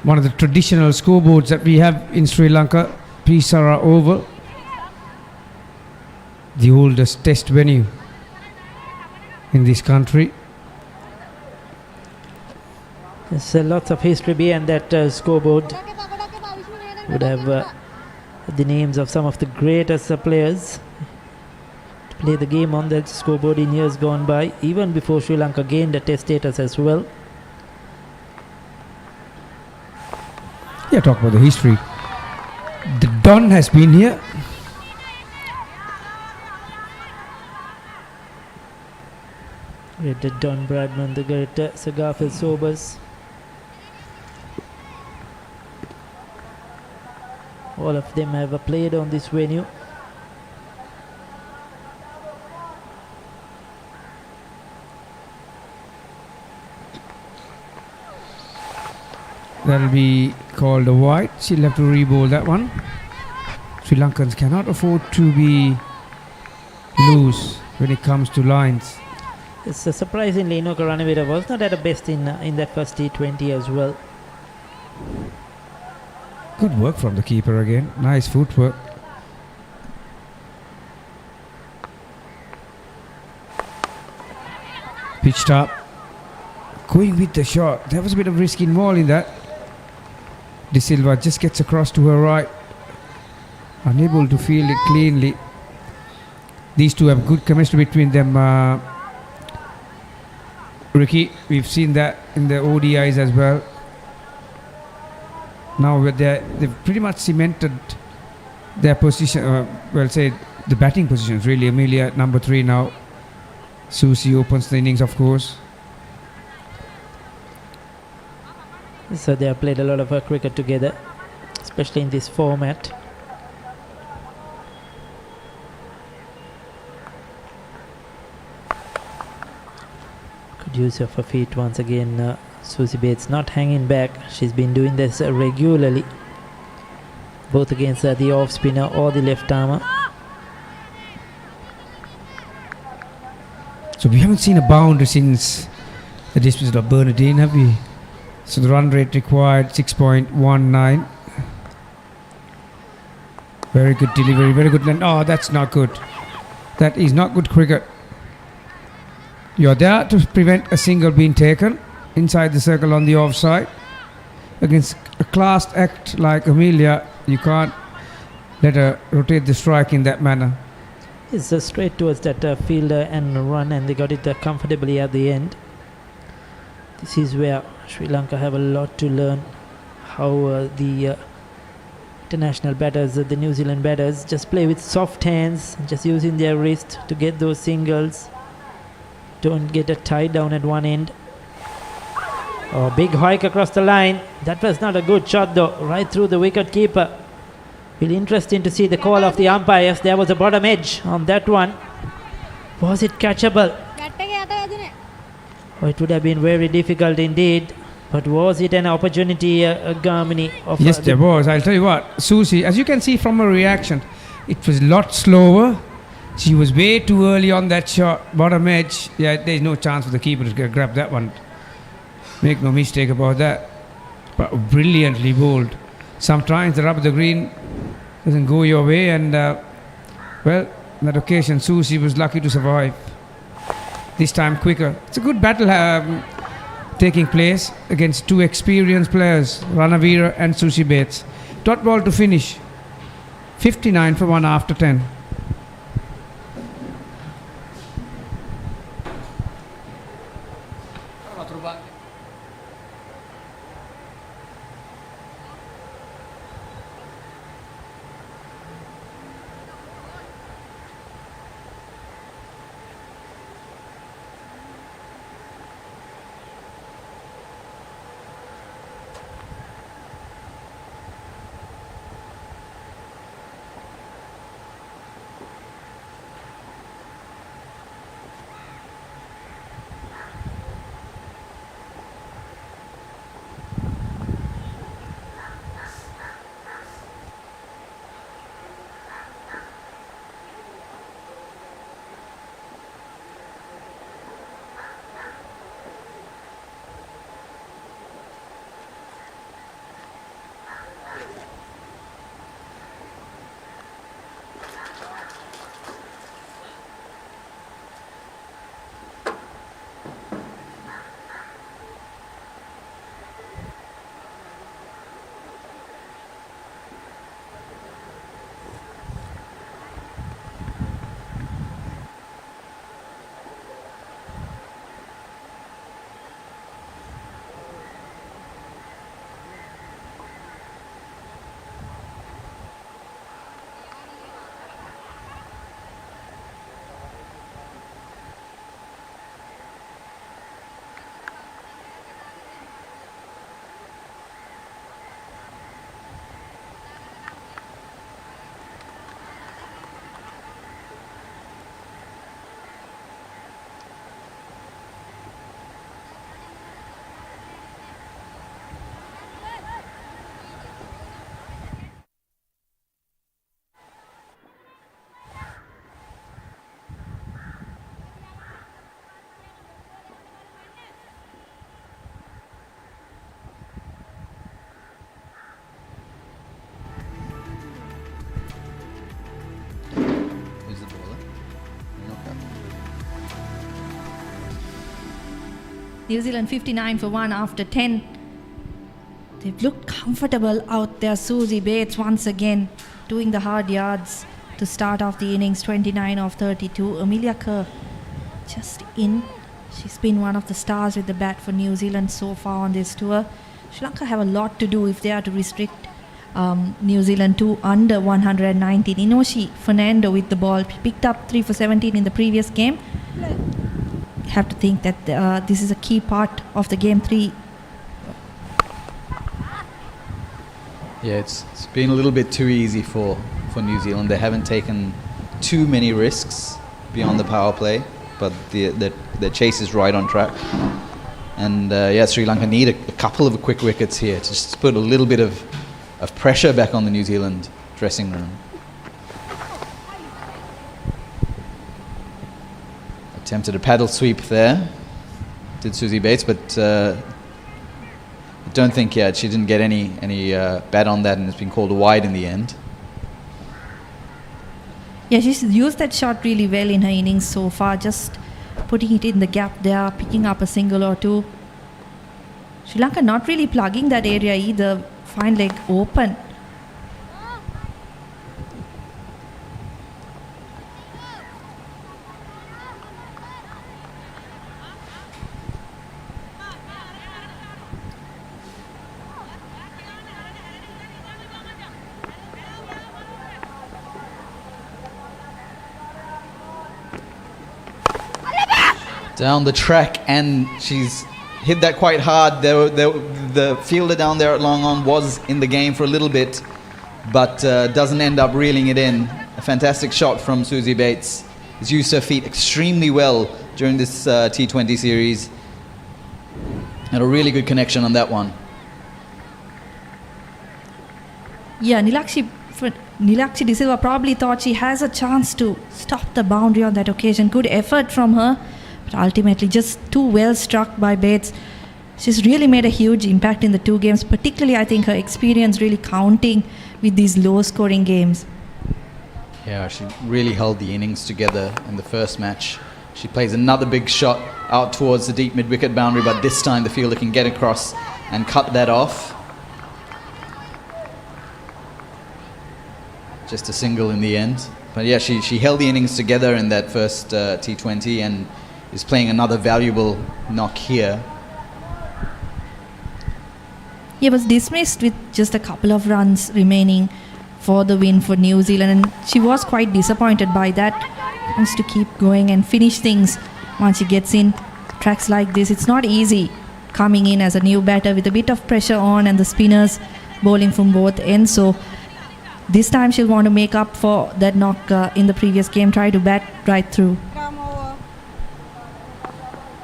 Speaker 7: One of the traditional scoreboards that we have in Sri Lanka, Pisara Oval, the oldest test venue in this country.
Speaker 2: There's lots of history behind that scoreboard. Would have the names of some of the greatest players to play the game on that scoreboard in years gone by, even before Sri Lanka gained a test status as well.
Speaker 7: Yeah, talk about the history. The Don has been here.
Speaker 2: Great Don Bradman, the great Sir Garfield Sobers. All of them have played on this venue.
Speaker 7: That'll be called a wide. She'll have to re-bowl that one. Sri Lankans cannot afford to be loose when it comes to lines.
Speaker 2: It's surprisingly, Inoka Ranavira was not at her best in that first T20 as well.
Speaker 7: Good work from the keeper again. Nice footwork. Pitched up. Going with the shot. There was a bit of risk involved in that. De Silva just gets across to her right. Unable to field it cleanly. These two have good chemistry between them. Ricky, we've seen that in the ODIs as well. Now they've pretty much cemented their position, say the batting positions really. Amelia at number 3 now. Susie opens the innings, of course.
Speaker 2: So they have played a lot of cricket together, especially in this format. Good use of her feet once again. Susie Bates not hanging back. She's been doing this regularly, both against the off spinner or the left armer.
Speaker 7: So we haven't seen a boundary since the dismissal of Bernadine, have we? So the run rate required 6.19. Very good delivery, very good. Oh, that's not good. That is not good cricket. You're there to prevent a single being taken inside the circle on the offside. Against a classed act like Amelia, you can't let her rotate the strike in that manner.
Speaker 2: It's straight towards that fielder and run, and they got it comfortably at the end. This is where Sri Lanka have a lot to learn, how the international batters, the New Zealand batters, just play with soft hands, just using their wrist to get those singles. Don't get a tie down at one end. Oh, big hike across the line. That was not a good shot though, right through the wicket keeper. Will be interesting to see the call of the umpires. There was a bottom edge on that one. Was it catchable? Oh, it would have been very difficult indeed. But was it an opportunity, Gamini?
Speaker 7: Yes, there was. I'll tell you what, Susie, as you can see from her reaction, it was a lot slower. She was way too early on that shot. Bottom edge. Yeah, there's no chance for the keeper to grab that one. Make no mistake about that. But brilliantly bowled. Sometimes the rub of the green doesn't go your way, and well, on that occasion Susie was lucky to survive. This time quicker. It's a good battle taking place against two experienced players, Ranavira and Susie Bates. Dot ball to finish. 59 for 1 after 10.
Speaker 1: New Zealand 59 for 1 after 10. They've looked comfortable out there. Susie Bates once again doing the hard yards to start off the innings. 29 of 32. Amelia Kerr just in. She's been one of the stars with the bat for New Zealand so far on this tour. Sri Lanka have a lot to do if they are to restrict New Zealand to under 119. Inoshi Fernando with the ball. Picked up 3 for 17 in the previous game. Have to think that this is a key part of the game 3.
Speaker 8: Yeah, it's been a little bit too easy for New Zealand. They haven't taken too many risks beyond the power play, but the chase is right on track. And Sri Lanka need a couple of quick wickets here to just put a little bit of pressure back on the New Zealand dressing room. Attempted a paddle sweep there, did Susie Bates, but I don't think she didn't get any bat on that, and it's been called a wide in the end.
Speaker 1: Yeah, she's used that shot really well in her innings so far, just putting it in the gap there, picking up a single or two. Sri Lanka not really plugging that area either, fine leg open.
Speaker 8: Down the track, and she's hit that quite hard. The fielder down there at long on was in the game for a little bit, but doesn't end up reeling it in. A fantastic shot from Susie Bates. Has used her feet extremely well during this T20 series. And a really good connection on that one.
Speaker 1: Yeah, Nilakshi De Silva probably thought she has a chance to stop the boundary on that occasion. Good effort from her. But ultimately just too well struck by Bates. She's really made a huge impact in the 2 games, particularly I think her experience really counting with these low scoring games.
Speaker 8: Yeah, she really held the innings together in the first match. She plays another big shot out towards the deep mid-wicket boundary, but this time the fielder can get across and cut that off. Just a single in the end. But yeah, she held the innings together in that first T20 and is playing another valuable knock here.
Speaker 1: He was dismissed with just a couple of runs remaining for the win for New Zealand, and she was quite disappointed by that. Wants to keep going and finish things once she gets in tracks like this. It's not easy coming in as a new batter with a bit of pressure on and the spinners bowling from both ends. So this time she'll want to make up for that knock in the previous game, try to bat right through.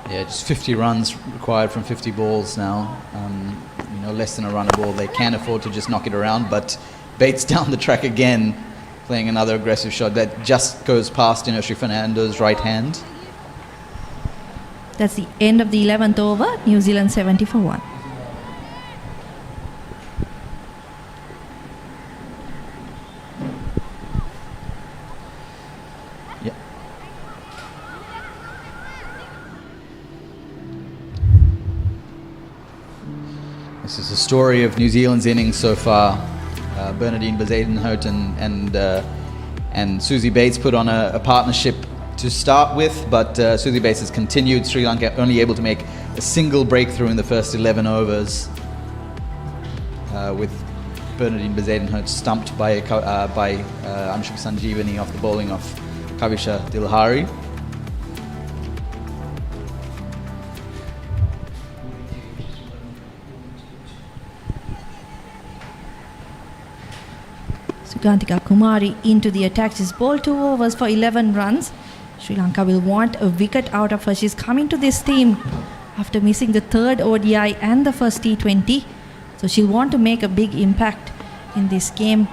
Speaker 8: Yeah, just 50 runs required from 50 balls now. Less than a run a ball. They can afford to just knock it around, but Bates down the track again, playing another aggressive shot that just goes past Inoshi Fernando's right hand.
Speaker 1: That's the end of the 11th over. New Zealand 70 for 1.
Speaker 8: This is the story of New Zealand's innings so far. Bernardine Bezuidenhout and Susie Bates put on a partnership to start with, but Susie Bates has continued. Sri Lanka only able to make a single breakthrough in the first 11 overs, with Bernardine Bezuidenhout stumped by Anshul Sanjeevani off the bowling of Kavisha Dilhari.
Speaker 1: Sugantika Kumari into the attack. She's bowled 2 overs for 11 runs. Sri Lanka will want a wicket out of her. She's coming to this team after missing the 3rd ODI and the first T20. So she'll want to make a big impact in this game.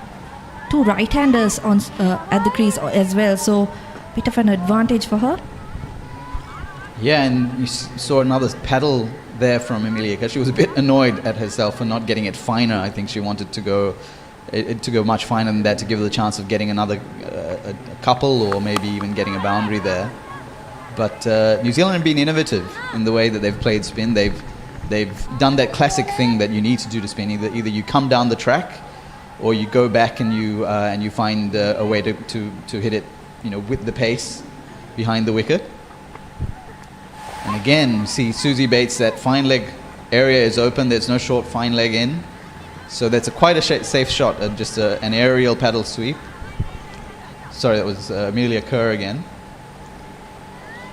Speaker 1: 2 right-handers on at the crease as well. So bit of an advantage for her.
Speaker 8: Yeah, and you saw another paddle there from Emilia because she was a bit annoyed at herself for not getting it finer. I think she wanted to go much finer than that to give her the chance of getting another a couple or maybe even getting a boundary there. But New Zealand have been innovative in the way that they've played spin. They've done that classic thing that you need to do to spin. Either you come down the track, or you go back and you find a way to hit it, with the pace behind the wicket. And again, you see Susie Bates, that fine leg area is open. There's no short fine leg in, so that's quite a safe shot. Just an aerial paddle sweep. Sorry, that was Amelia Kerr again.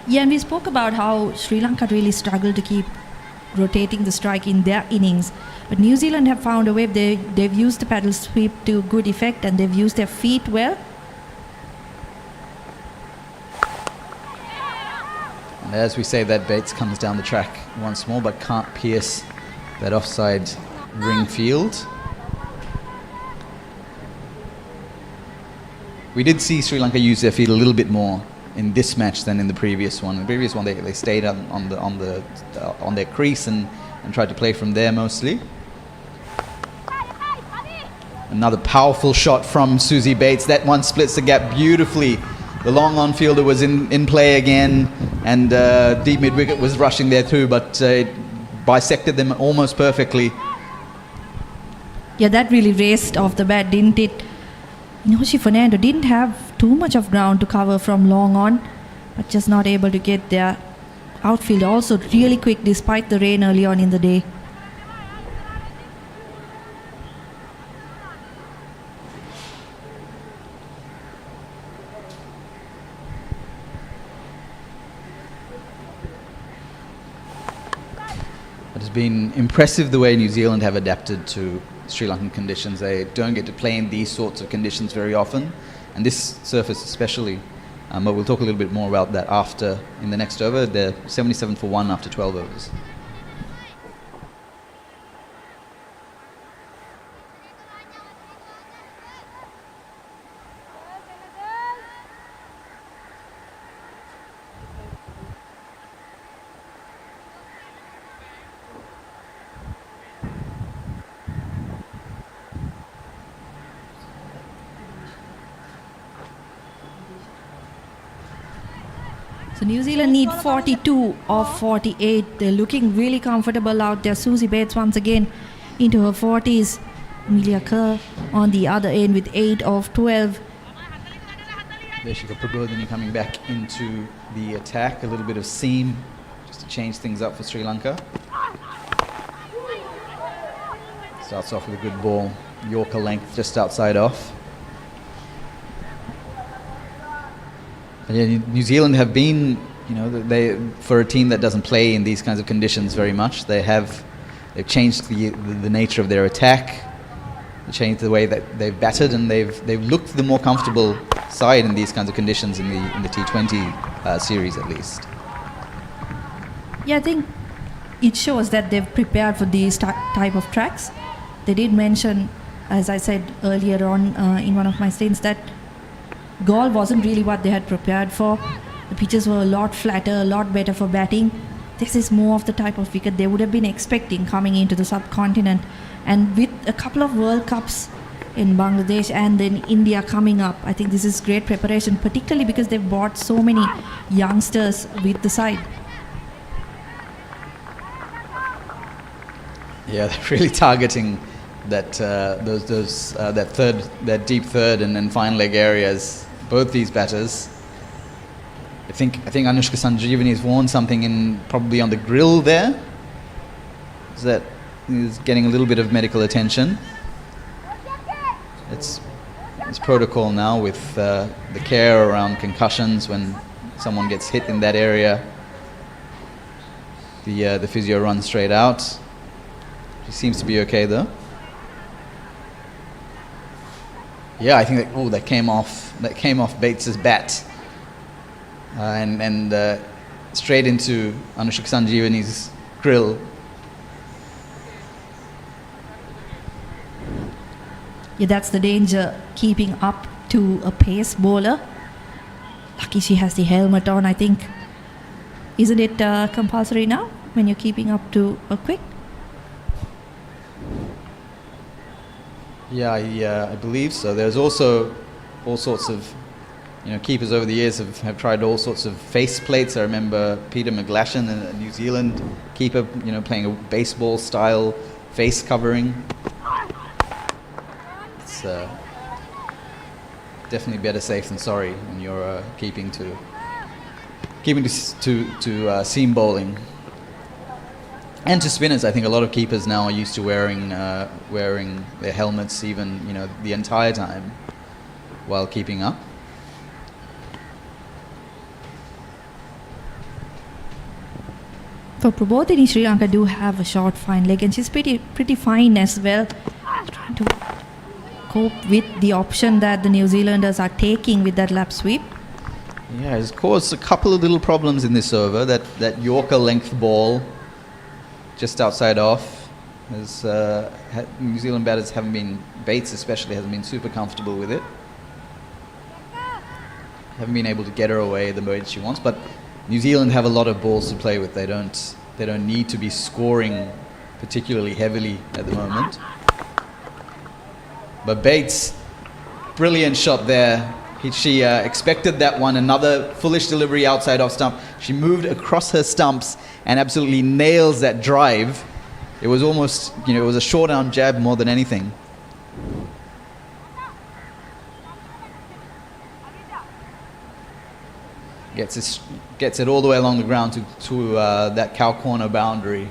Speaker 1: Yeah, and we spoke about how Sri Lanka really struggled to keep rotating the strike in their innings. But New Zealand have found a way. They've used the paddle sweep to good effect, and they've used their feet well.
Speaker 8: And as we say, that Bates comes down the track once more, but can't pierce that offside ring field. We did see Sri Lanka use their feet a little bit more in this match than in the previous one. In the previous one, they stayed on their crease and tried to play from there mostly. Another powerful shot from Susie Bates. That one splits the gap beautifully. The long on fielder was in play again, and deep mid wicket was rushing there too, but it bisected them almost perfectly.
Speaker 1: Yeah, that really raced off the bat, didn't it? Inoshi Fernando didn't have too much of ground to cover from long on, but just not able to get there. Outfield also really quick despite the rain early on in the day.
Speaker 8: It has been impressive the way New Zealand have adapted to Sri Lankan conditions. They don't get to play in these sorts of conditions very often, and this surface especially. But we'll talk a little bit more about that after in the next over. They're 77 for 1 after 12 overs.
Speaker 1: So New Zealand need 42 of 48. They're looking really comfortable out there. Susie Bates once again into her 40s. Amelia Kerr on the other end with 8 of 12.
Speaker 8: Deshika Prabodhini coming back into the attack. A little bit of seam just to change things up for Sri Lanka. Starts off with a good ball. Yorker length just outside off. And yeah, New Zealand have been, they for a team that doesn't play in these kinds of conditions very much, they've changed the nature of their attack. They changed the way that they've batted, and they've looked the more comfortable side in these kinds of conditions in the T20 series at least.
Speaker 1: Yeah, I think it shows that they've prepared for these type of tracks. They did mention, as I said earlier on in one of my stints, that Galle wasn't really what they had prepared for. The pitches were a lot flatter, a lot better for batting. This is more of the type of wicket they would have been expecting coming into the subcontinent. And with a couple of World Cups in Bangladesh and then India coming up, I think this is great preparation, particularly because they've brought so many youngsters with the side.
Speaker 8: Yeah, they're really targeting that that deep third and fine leg areas. Both these batters. I think Anushka Sanjeevani has worn something probably on the grill there. That is getting a little bit of medical attention. It's protocol now with the care around concussions when someone gets hit in that area. The physio runs straight out. She seems to be okay though. Yeah, I think that came off Bates's bat, and straight into Anushka Sanjeevani's grill.
Speaker 1: Yeah, that's the danger, keeping up to a pace bowler. Lucky she has the helmet on, I think. Isn't it compulsory now when you're keeping up to a quick?
Speaker 8: Yeah, I believe so. There's also all sorts of keepers over the years have tried all sorts of face plates. I remember Peter McGlashan, a New Zealand keeper, playing a baseball style face covering. It's definitely better safe than sorry when you're keeping to seam bowling. And to spinners, I think a lot of keepers now are used to wearing their helmets even the entire time while keeping up.
Speaker 1: For Prabodhini, Sri Lanka do have a short fine leg, and she's pretty fine as well. Trying to cope with the option that the New Zealanders are taking with that lap sweep.
Speaker 8: Yeah, it's caused a couple of little problems in this over. That Yorker length ball just outside off. New Zealand batters Bates especially hasn't been super comfortable with it. Haven't been able to get her away the way she wants, but New Zealand have a lot of balls to play with. They don't need to be scoring particularly heavily at the moment. But Bates, brilliant shot there. She expected that one, another foolish delivery outside off stump. She moved across her stumps and absolutely nails that drive. It was almost, it was a short arm jab more than anything. Gets it all the way along the ground to that cow corner boundary.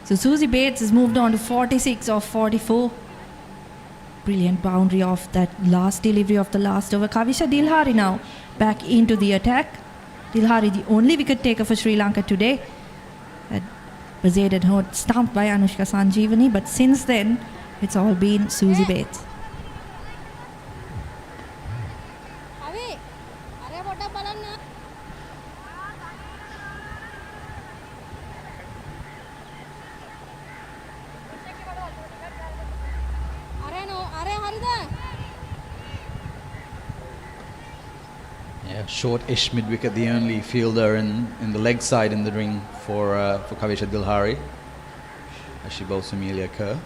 Speaker 1: So Susie Bates has moved on to 46 of 44. Brilliant boundary off that last delivery of the last over. Kavisha Dilhari now back into the attack. Dilhari, the only wicket taker for Sri Lanka today. That was aided and stumped by Anushka Sanjeevani, but since then it's all been Susie Bates.
Speaker 8: Short-ish mid-wicket, the only fielder in the leg side in the ring for Kavisha Dilhari as she bowls Amelia Kerr.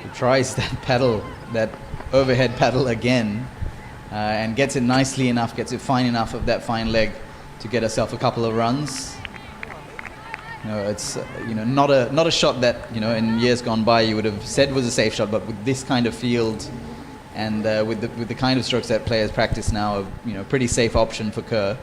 Speaker 8: She tries that overhead paddle again, and gets it nicely enough, gets it fine enough of that fine leg to get herself a couple of runs. It's not a shot that in years gone by you would have said was a safe shot, but with this kind of field. And with the kind of strokes that players practice now, a pretty safe option for Kerr.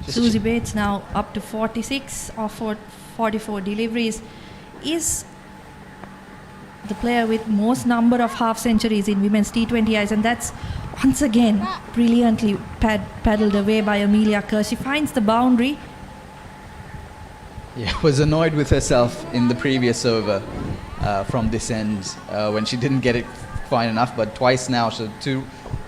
Speaker 1: Susie Bates now up to 46 of 44 deliveries, is the player with most number of half centuries in women's T20Is, and that's once again brilliantly paddled away by Amelia Kerr. She finds the boundary.
Speaker 8: Yeah, was annoyed with herself in the previous over from this end when she didn't get it fine enough, but twice now, so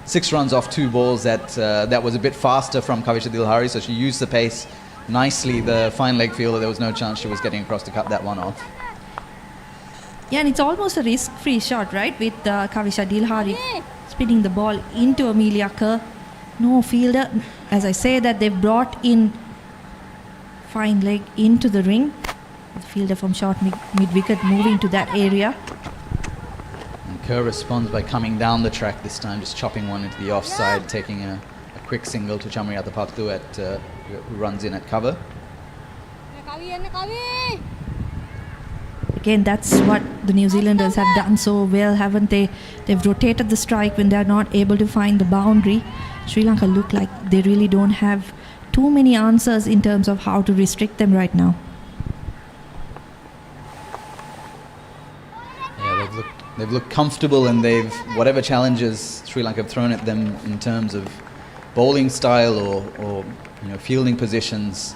Speaker 8: 6 runs off 2 balls. That was a bit faster from Kavisha Dilhari, so she used the pace nicely. The fine leg fielder, there was no chance she was getting across to cut that one off.
Speaker 1: Yeah, and it's almost a risk-free shot, right, with Kavisha Dilhari spinning the ball into Amelia Kerr. No fielder, as I say that they've brought in fine leg into the ring. The fielder from short mid-wicket moving to that area.
Speaker 8: And Kerr responds by coming down the track this time, just chopping one into the offside, taking a quick single to Chamariata Pattu who runs in at cover.
Speaker 1: Again, that's what the New Zealanders have done so well, haven't they? They've rotated the strike when they're not able to find the boundary. Sri Lanka look like they really don't have too many answers in terms of how to restrict them right now.
Speaker 8: Yeah, they've looked comfortable, and whatever challenges Sri Lanka have thrown at them in terms of bowling style or fielding positions,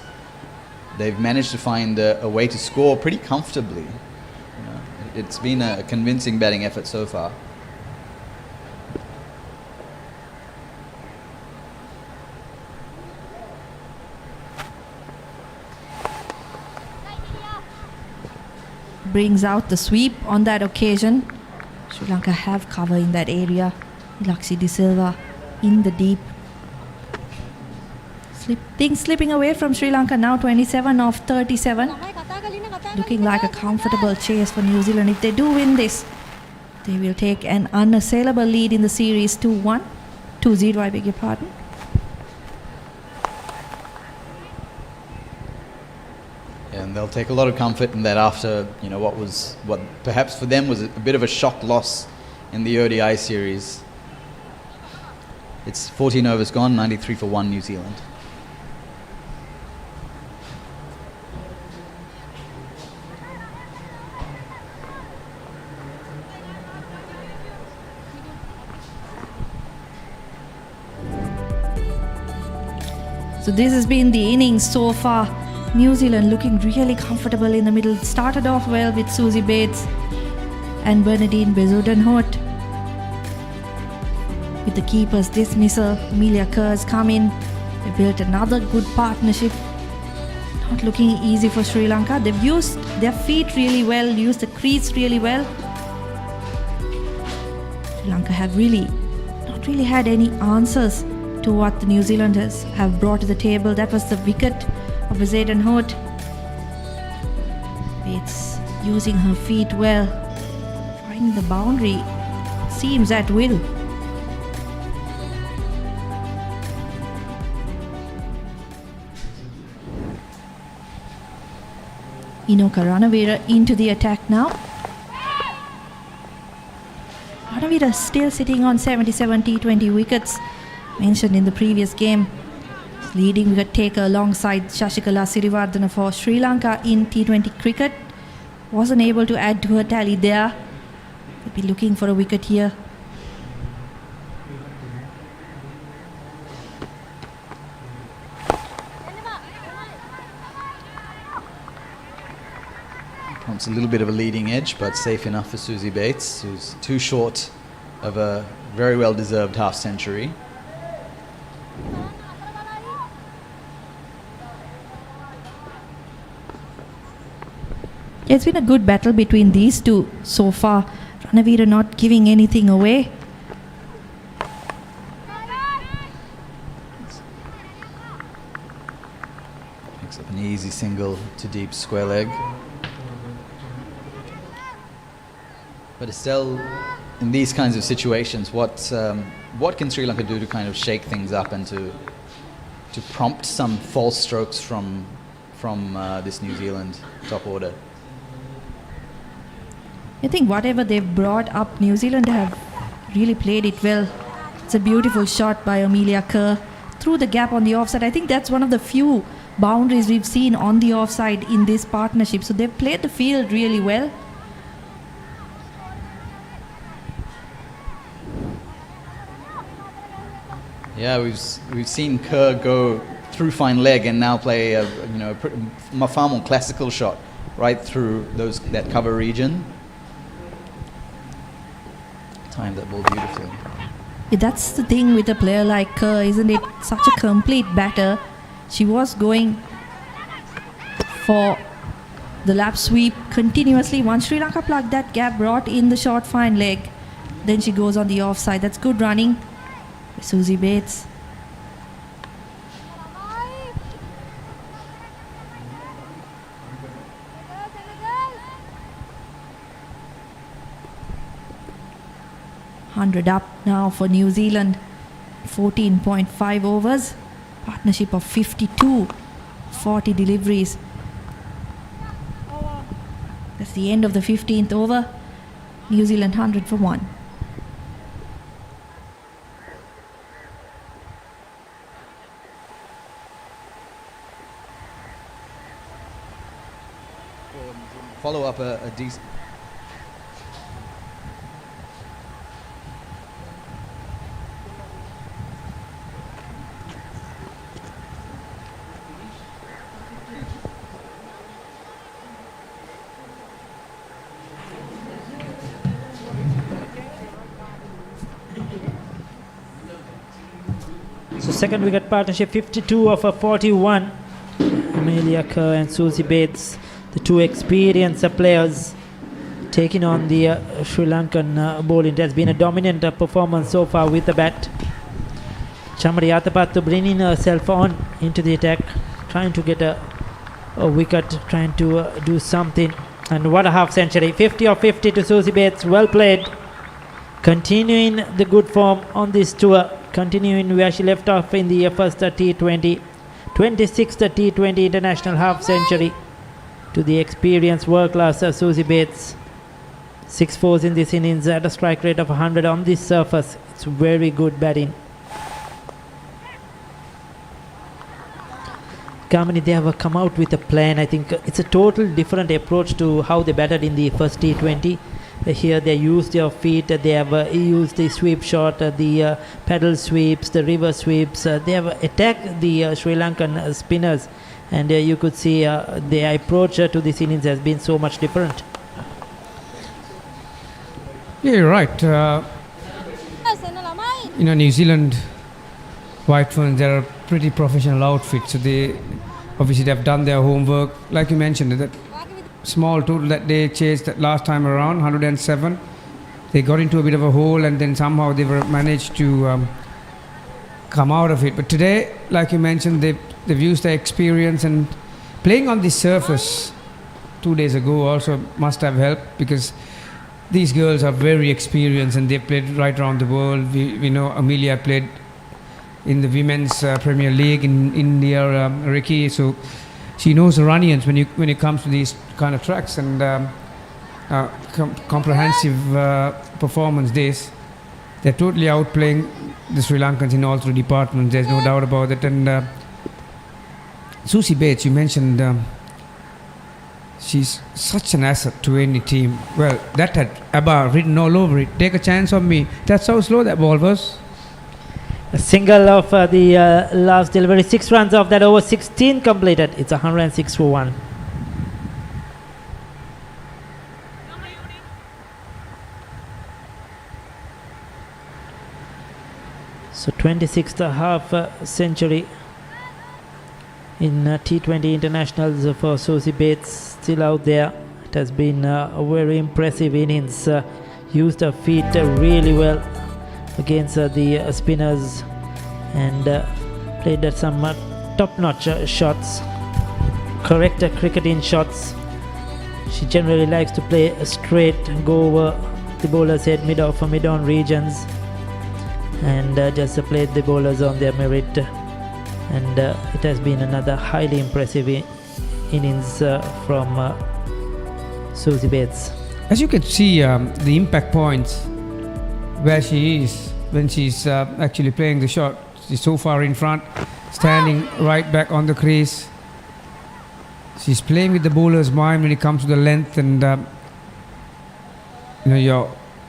Speaker 8: they've managed to find a way to score pretty comfortably. It's been a convincing batting effort so far.
Speaker 1: brings out the sweep on that occasion. Sri Lanka have cover in that area. Ilaksi De Silva in the deep. Things slipping away from Sri Lanka now, 27 of 37. Looking like a comfortable chase for New Zealand. If they do win this, they will take an unassailable lead in the series 2-1. 2-0, I beg your pardon.
Speaker 8: And they'll take a lot of comfort in that after, you know, what perhaps for them was a bit of a shock loss in the ODI series. It's 14 overs gone, 93 for 1 New Zealand.
Speaker 1: So this has been the innings so far. New Zealand looking really comfortable in the middle. Started off well with Susie Bates and Bernadine Bezuidenhout. With the keeper's dismissal, Amelia Kerr's come in. They built another good partnership. Not looking easy for Sri Lanka. They've used their feet really well, used the crease really well. Sri Lanka have not really had any answers to what the New Zealanders have brought to the table. That was the wicket of Bezuidenhout. Bates using her feet well, finding the boundary, seems at will. Inoka Ranavira into the attack now. Ranavira still sitting on 77 T20 wickets, mentioned in the previous game. Leading wicket taker alongside Shashikala Sirivardhana for Sri Lanka in T20 cricket. Wasn't able to add to her tally there. They'll be looking for a wicket here.
Speaker 8: Wants a little bit of a leading edge, but safe enough for Susie Bates, who's too short of a very well-deserved half-century.
Speaker 1: It's been a good battle between these two so far. Ranavira not giving anything away.
Speaker 8: Picks up an easy single to deep square leg. But Estelle, in these kinds of situations, what can Sri Lanka do to kind of shake things up and to prompt some false strokes from this New Zealand top order?
Speaker 1: I think whatever they've brought up, New Zealand have really played it well. It's a beautiful shot by Amelia Kerr through the gap on the offside. I think that's one of the few boundaries we've seen on the offside in this partnership. So they've played the field really well.
Speaker 8: Yeah, we've seen Kerr go through fine leg and now play a far more classical shot right through that cover region. Timed that ball beautifully.
Speaker 1: Yeah, that's the thing with a player like Kerr, isn't it? Such a complete batter. She was going for the lap sweep continuously. Once Sri Lanka plugged that gap, brought in the short fine leg, then she goes on the offside. That's good running. Susie Bates. $100 up now for New Zealand. 14.5 overs. Partnership of 52. 40 deliveries. That's the end of the 15th over. New Zealand 100 for 1.
Speaker 8: Follow up a decent.
Speaker 2: So second wicket partnership, 52 of a 41. Amelia Kerr and Susie Bates, the two experienced players taking on the Sri Lankan bowling. It has been a dominant performance so far with the bat. Chamari Athapattu bringing herself on into the attack, trying to get a wicket, trying to do something. And what a half century. 50 of 50 to Susie Bates. Well played. Continuing the good form on this tour. Continuing where she left off in the first T20. 26th T20 international half century to the experienced world-class Susie Bates. 6 fours in this innings at a strike rate of 100 on this surface. It's very good batting. Kamini, they have come out with a plan. I think it's a total different approach to how they batted in the first T20. Here they used their feet, they have used the sweep shot, the paddle sweeps, the river sweeps. They have attacked the Sri Lankan spinners, and you could see the approach to this innings has been so much different.
Speaker 7: Yeah, you're right. New Zealand White Ferns, they're a pretty professional outfit, so they obviously have done their homework. Like you mentioned, that small total that they chased that last time around, 107. They got into a bit of a hole and then somehow they were managed to come out of it. But today, like you mentioned, they've used their experience, and playing on this surface 2 days ago also must have helped, because these girls are very experienced and they've played right around the world. We know Amelia played in the Women's Premier League in India, Ricky, so she knows the onions when it comes to these kind of tracks, and comprehensive performance days. They're totally outplaying the Sri Lankans in all three departments, there's no doubt about it. And Susie Bates, you mentioned, she's such an asset to any team. Well, that had Abba written all over it. Take a chance on me. That's how slow that ball was.
Speaker 2: A single of the last delivery, 6 runs off that over, 16 completed. It's 106 for 1. So 26th half century in T20 internationals for Susie Bates, still out there. It has been a very impressive innings. Used her feet really well against the spinners, and played at some top-notch shots, correct cricketing shots. She generally likes to play straight and go over the bowler's head, mid-on regions, and just play the bowlers on their merit. And it has been another highly impressive innings from Susie Bates.
Speaker 7: As you can see, the impact points where she is when she's actually playing the shot. She's so far in front, standing right back on the crease. She's playing with the bowler's mind when it comes to the length, and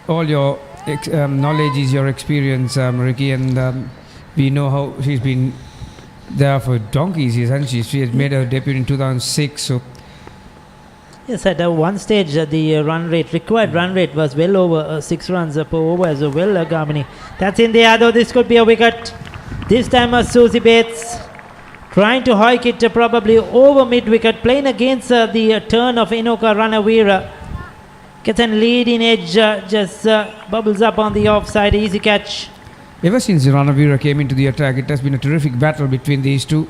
Speaker 7: all your knowledge is your experience, Ricky, and we know how she's been there for donkeys, hasn't she? She has made her debut in 2006, so.
Speaker 2: Yes, at one stage the required run rate was well over 6 runs per over as well, Gamini. That's in the air though, this could be a wicket. This time Susie Bates trying to hike it probably over mid-wicket, playing against the turn of Inoka Ranavira. Gets a leading edge, just bubbles up on the offside, easy catch.
Speaker 7: Ever since Ranavira came into the attack, it has been a terrific battle between these two.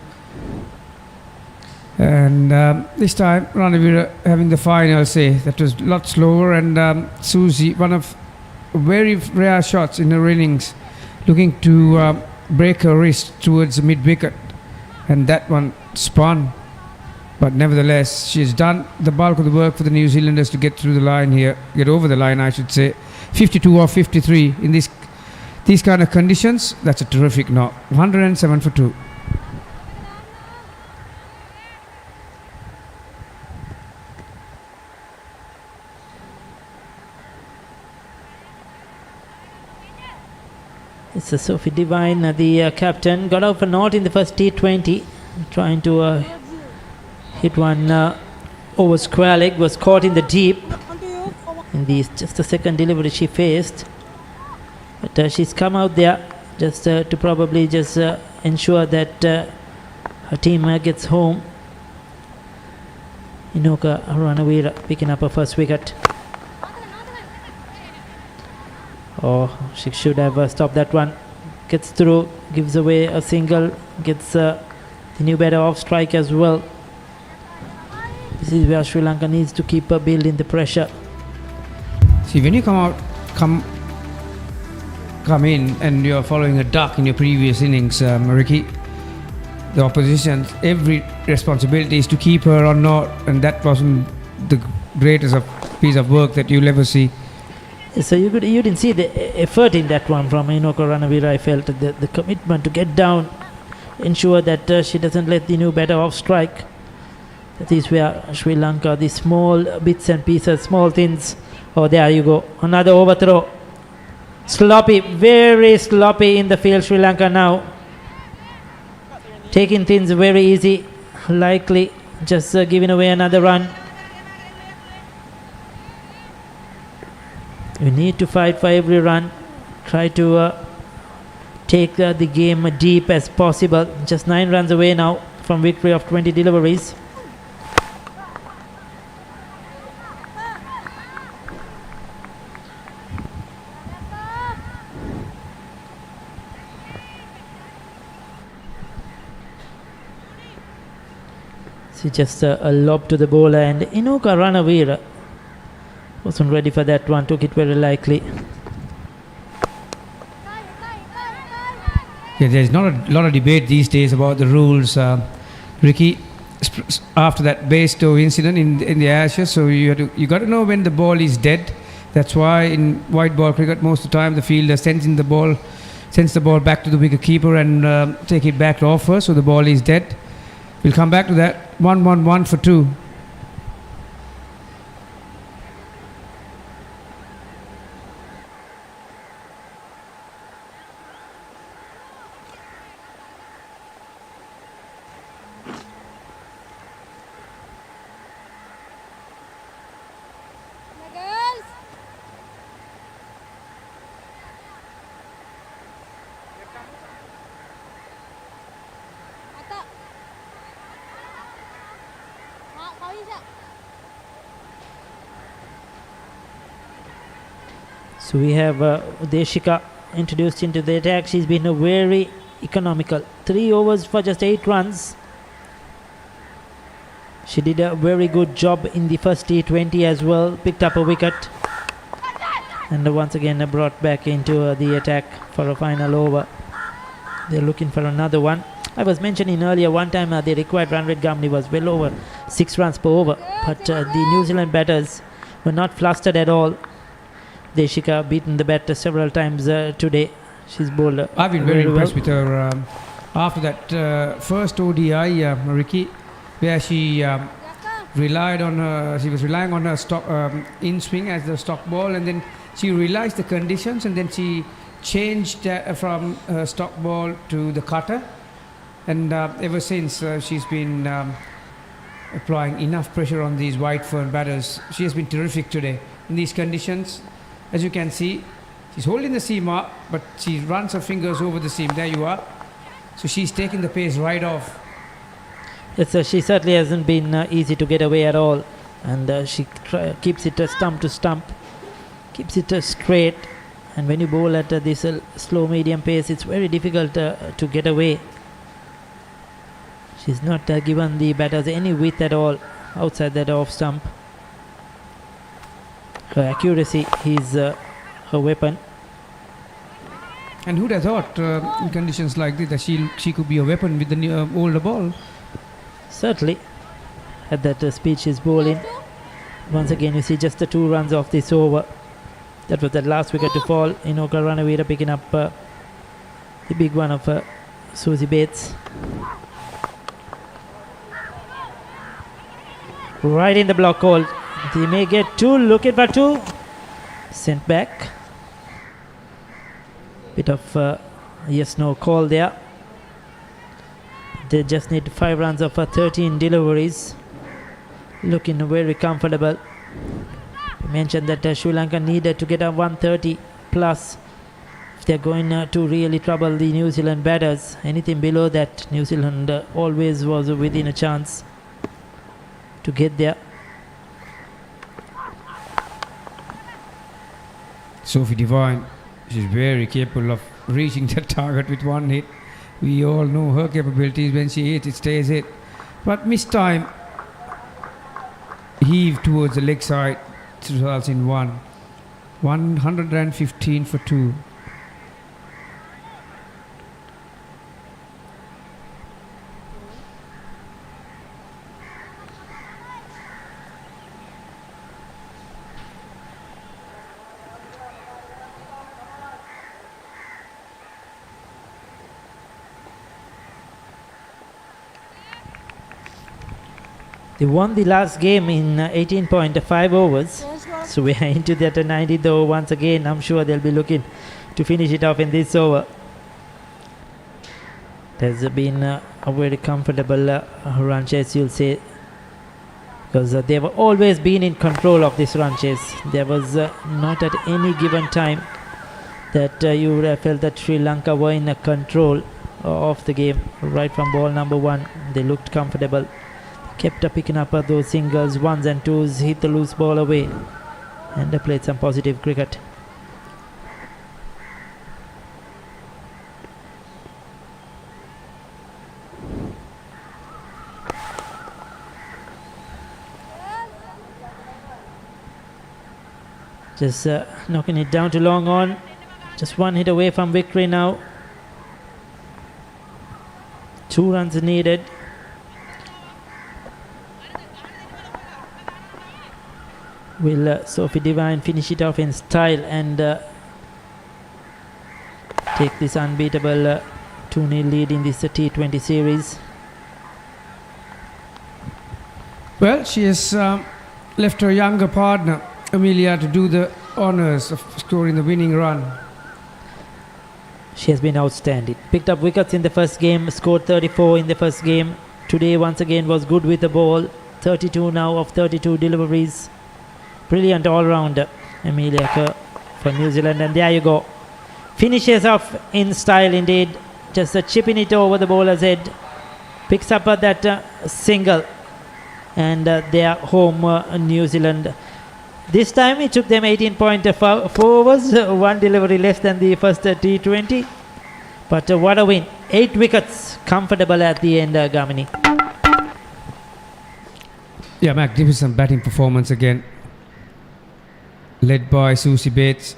Speaker 7: And this time Ranavira having the final say. That was a lot slower, and Susie, one of very rare shots in her innings, looking to break her wrist towards the mid-wicket, and that one spun. But nevertheless, she has done the bulk of the work for the New Zealanders to get through the line here, get over the line I should say. 52 or 53 in these kind of conditions. That's a terrific knock. 107 for 2.
Speaker 2: It's Sophie Devine, the captain, got out for naught in the first T20, trying to hit one over square leg, was caught in the deep in just the second delivery she faced. But she's come out there just to probably just ensure that her team gets home. Inoka Ranavira picking up her first wicket. Oh, she should have stopped that one. Gets through, gives away a single, gets the new batter off strike as well. This is where Sri Lanka needs to keep building the pressure.
Speaker 7: See, when you come in and you're following a duck in your previous innings, Ricky, the opposition, every responsibility is to keep her or not, and that wasn't the greatest piece of work that you'll ever see.
Speaker 2: So you didn't see the effort in that one from Inoka Ranavira. I felt the commitment to get down, ensure that she doesn't let the new batter off strike. That is where Sri Lanka, the small bits and pieces, small things. Oh, there you go. Another overthrow. Sloppy, very sloppy in the field, Sri Lanka now. Taking things very easy. Likely just giving away another run. You need to fight for every run. Try to take the game deep as possible. Just 9 runs away now from victory of 20 deliveries. See, just a lob to the bowler, and Inoka Ranavira wasn't ready for that one, took it very likely.
Speaker 7: Yeah, there's not a lot of debate these days about the rules, Ricky. After that Bairstow incident in the Ashes, so you got to know when the ball is dead. That's why in white ball cricket, most of the time the fielder sends the ball back to the wicket keeper and take it back to off first, so the ball is dead. We'll come back to that. 1-1-1 for 2.
Speaker 2: So we have Deshika introduced into the attack. She's been very economical. 3 overs for just 8 runs. She did a very good job in the first T20 as well. Picked up a wicket. And once again brought back into the attack for a final over. They're looking for another one. I was mentioning earlier, one time the required run rate Gamli was well over 6 runs per over. But the New Zealand batters were not flustered at all. Deshika beaten the batter several times today. She's bowled
Speaker 7: I've been very impressed with her after that first ODI, Ricky, where she relied on her. She was relying on her stock in swing as the stock ball, and then she realized the conditions, and then she changed from stock ball to the cutter, and ever since she's been applying enough pressure on these white fern batters. She has been terrific today in these conditions. As you can see, she's holding the seam up, but she runs her fingers over the seam. There you are. So she's taking the pace right off.
Speaker 2: Yes, she certainly hasn't been easy to get away at all. And she keeps it stump to stump. Keeps it straight. And when you bowl at this slow medium pace, it's very difficult to get away. She's not given the batters any width at all outside that off stump. Her accuracy is her weapon.
Speaker 7: And who'd have thought in conditions like this that she could be a weapon with the older ball?
Speaker 2: Certainly. At that speed she's bowling. Once again you see just the 2 runs off this over. That was the last wicket to fall. Inoka Ranavira picking up the big one of Susie Bates. Right in the block hole. They may get 2, looking for 2. Sent back. Bit of yes-no call there. They just need 5 runs of 13 deliveries. Looking very comfortable. We mentioned that Sri Lanka needed to get a 130 plus if they're going to really trouble the New Zealand batters. Anything below that, New Zealand always was within a chance to get there.
Speaker 7: Sophie Devine She's very capable of reaching the target with one hit. We all know her capabilities. When she hits, it stays hit. But miss time, heave towards the leg side, results in 115 for 2.
Speaker 2: They won the last game in 18.5 overs. So we are into that 90th over once again. I'm sure they'll be looking to finish it off in this over. It has been a very comfortable run chase, you'll say, because they've always been in control of this run chase. There was not at any given time that you would have felt that Sri Lanka were in control of the game. Right from ball number 1, they looked comfortable. Kept picking up those singles, ones and twos, hit the loose ball away, and played some positive cricket. Just knocking it down to long on. Just one hit away from victory now. 2 runs needed. Will Sophie Devine finish it off in style and take this unbeatable 2-0 lead in this T20 series?
Speaker 7: Well, she has left her younger partner, Amelia, to do the honours of scoring the winning run.
Speaker 2: She has been outstanding. Picked up wickets in the first game, scored 34 in the first game. Today once again was good with the ball. 32 now of 32 deliveries. Brilliant all-rounder, Amelia Kerr for New Zealand. And there you go. Finishes off in style indeed. Just chipping it over the bowler's head. Picks up that single. And they are home, New Zealand. This time it took them 18.4 overs. 1 delivery less than the first T20. But what a win. 8 wickets. Comfortable at the end, Gamini.
Speaker 7: Yeah, magnificent batting performance again. Led by Susie Bates.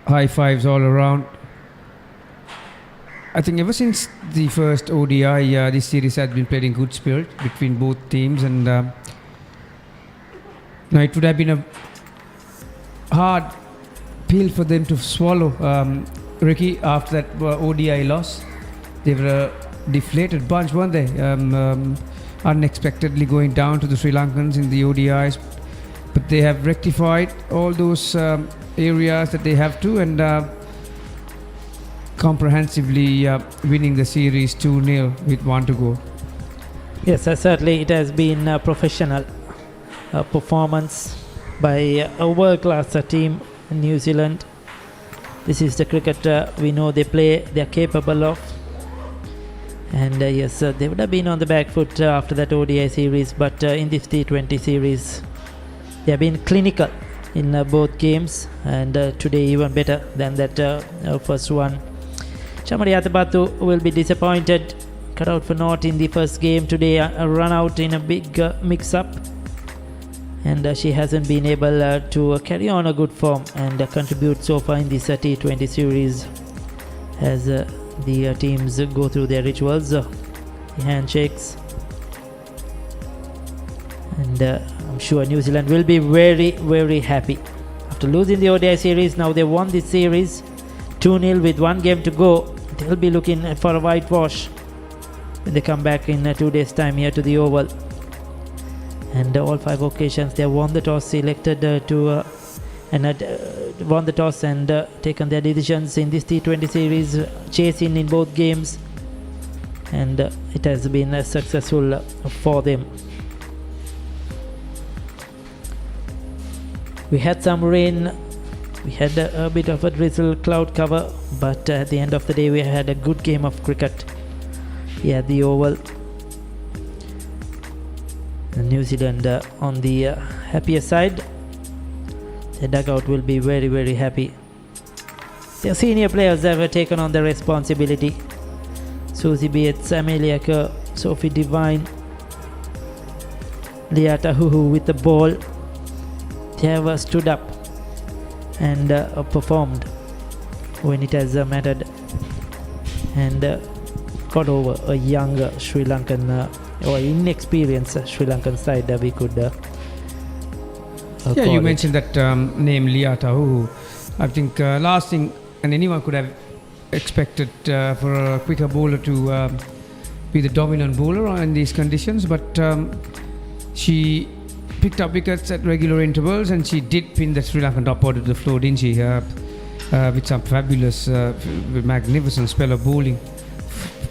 Speaker 7: High fives all around. I think ever since the first ODI, this series has been played in good spirit between both teams, and now it would have been a hard pill for them to swallow, Ricky, after that ODI loss. They were a deflated bunch, weren't they? Unexpectedly going down to the Sri Lankans in the ODIs. But they have rectified all those areas that they have to, and comprehensively winning the series 2-0 with 1 to go.
Speaker 2: Yes, certainly it has been a professional performance by a world-class team in New Zealand. This is the cricket we know they play, they are capable of. And yes, they would have been on the back foot after that ODI series, but in this T20 series, they have been clinical in both games, and today even better than that first one. Chamari Athapattu will be disappointed. Cut out for naught in the first game today, run out in a big mix-up, and she hasn't been able to carry on a good form and contribute so far in this T20 series as the teams go through their rituals, the handshakes, and I'm sure New Zealand will be very, very happy. After losing the ODI series, now they won this series 2-0 with 1 game to go. They'll be looking for a whitewash when they come back in 2 days' time here to the Oval. And all 5 occasions they won the toss, selected won the toss and taken their decisions in this T20 series, chasing in both games, and it has been successful for them. We had some rain, we had a bit of a drizzle cloud cover, but at the end of the day we had a good game of cricket here at the Oval. New Zealand on the happier side. The dugout will be very, very happy. The senior players have taken on the responsibility. Susie Bates, Amelia Kerr, Sophie Devine, Leah Tahuhu with the ball. They have stood up and performed when it has mattered, and got over a young Sri Lankan or inexperienced Sri Lankan side that we could
Speaker 7: you mentioned that name Leah Tahuhu. I think last thing, and anyone could have expected for a quicker bowler to be the dominant bowler in these conditions, but she picked up wickets at regular intervals, and she did pin the Sri Lankan top order to the floor, didn't she? With some fabulous, magnificent spell of bowling.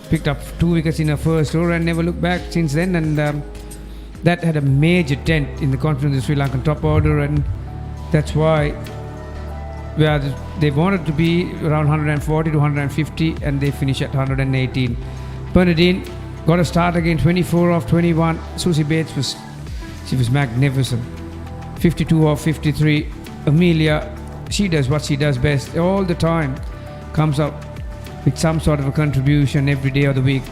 Speaker 7: Picked up 2 wickets in her first over and never looked back since then, and that had a major dent in the confidence of the Sri Lankan top order, and that's why they wanted to be around 140 to 150, and they finished at 118. Bernadine got a start again, 24 off 21. Susie Bates was magnificent, 52 off 53. Amelia, she does what she does best all the time, comes up with some sort of a contribution every day of the week.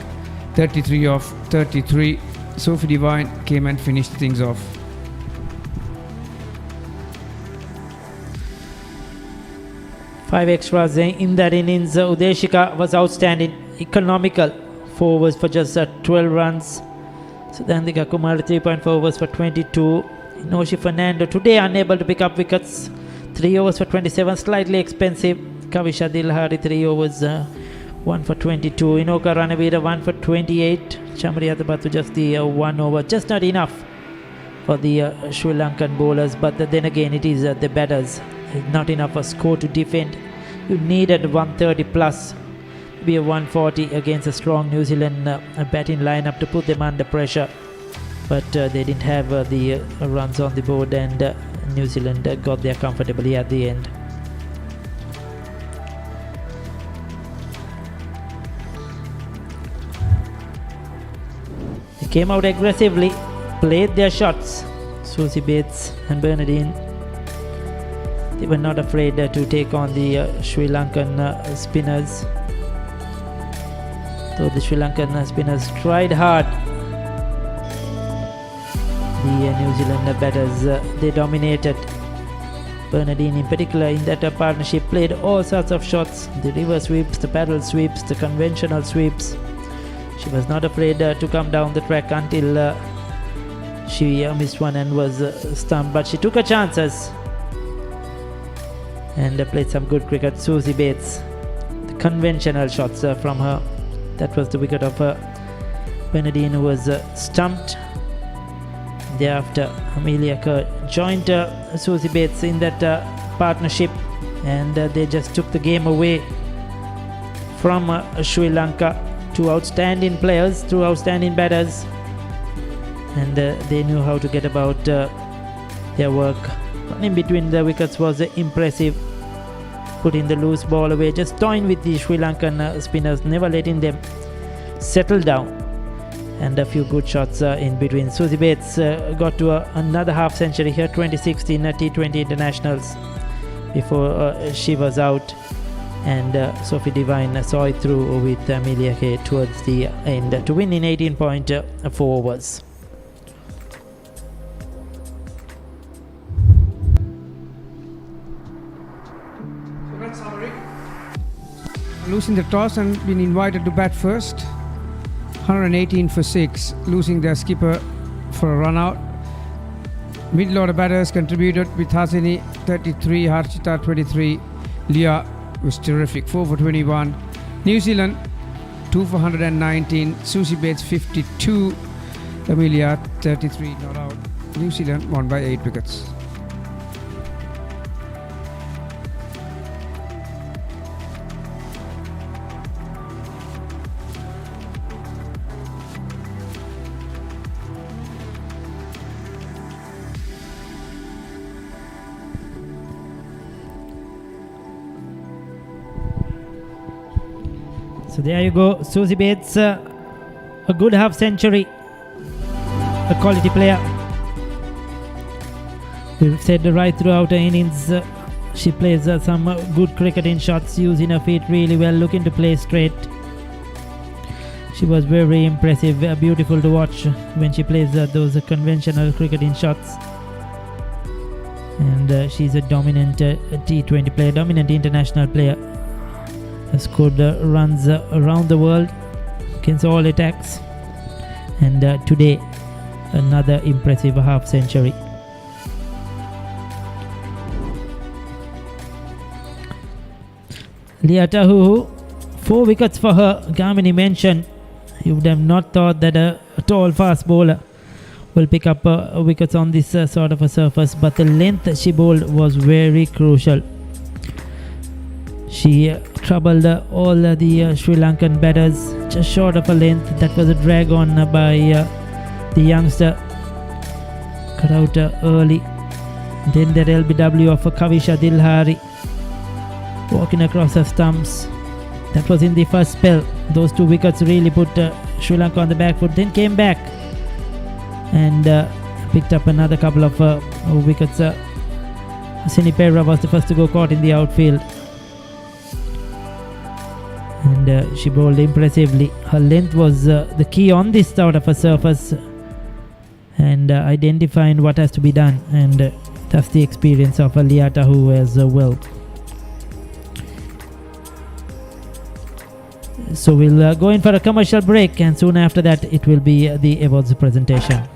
Speaker 7: 33 off 33. Sophie Devine came and finished things off.
Speaker 2: Five extras in that innings. Udeshika was outstanding, economical, 4 overs for just 12 runs. Sudhandika Kumar 3.4 overs for 22. Inoshi Fernando today unable to pick up wickets, 3 overs for 27, slightly expensive. Kavisha Dilhari 3 overs, 1 for 22. Inoka Ranavira 1 for 28. Chamari Atabatu just the 1 over, just not enough for the Sri Lankan bowlers. But then again, it is the batters, not enough a score to defend. You needed 130 plus, be a 140 against a strong New Zealand batting lineup to put them under pressure. But they didn't have the runs on the board, and New Zealand got there comfortably at the end. They came out aggressively, played their shots. Susie Bates and Bernadine, they were not afraid to take on the Sri Lankan spinners. Though the Sri Lankan spinners tried hard, the New Zealand batters, they dominated. Bernadine in particular in that partnership played all sorts of shots, the reverse sweeps, the paddle sweeps, the conventional sweeps. She was not afraid to come down the track until she missed one and was stumped, but she took her chances and played some good cricket. Susie Bates, the conventional shots from her, that was the wicket of Bernadine, who was stumped. Thereafter, Amelia Kerr joined Susie Bates in that partnership, and they just took the game away from Sri Lanka. 2 outstanding players, 2 outstanding batters, and they knew how to get about their work. In between the wickets was impressive, putting the loose ball away, just toying with the Sri Lankan spinners, never letting them settle down, and a few good shots in between. Susie Bates got to another half century here, 2016 T20 internationals, before she was out, and Sophie Devine saw it through with Amelia Kay towards the end to win in 18.4 overs.
Speaker 7: Losing the toss and being invited to bat first. 118 for 6, losing their skipper for a run out. Middle order batters contributed with Hasini 33, Harshita 23. Leah was terrific, 4 for 21. New Zealand 2 for 119. Susie Bates 52. Amelia 33 not out. New Zealand won by 8 wickets.
Speaker 2: So there you go, Susie Bates, a good half century, a quality player. We've said right throughout her innings, She plays some good cricketing shots, using her feet really well, looking to play straight. She was very impressive, beautiful to watch when she plays those conventional cricketing shots. And she's a dominant T20 player, dominant international player. Has scored runs around the world against all attacks. And today, another impressive half century. Leah Tahuhu, 4 wickets for her. Gamini mentioned, you would have not thought that a tall fast bowler will pick up wickets on this sort of a surface, but the length she bowled was very crucial. She troubled all the Sri Lankan batters just short of a length. That was a drag on by the youngster. Cut out early. Then that LBW of Kavisha Dilhari walking across her stumps. That was in the first spell. Those 2 wickets really put Sri Lanka on the back foot. Then came back and picked up another couple of wickets. Sini Perra was the first to go caught in the outfield. And she bowled impressively. Her length was the key on this sort of a surface, and identifying what has to be done. And that's the experience of Leah Tahuhu as well. So we'll go in for a commercial break, and soon after that it will be the awards presentation.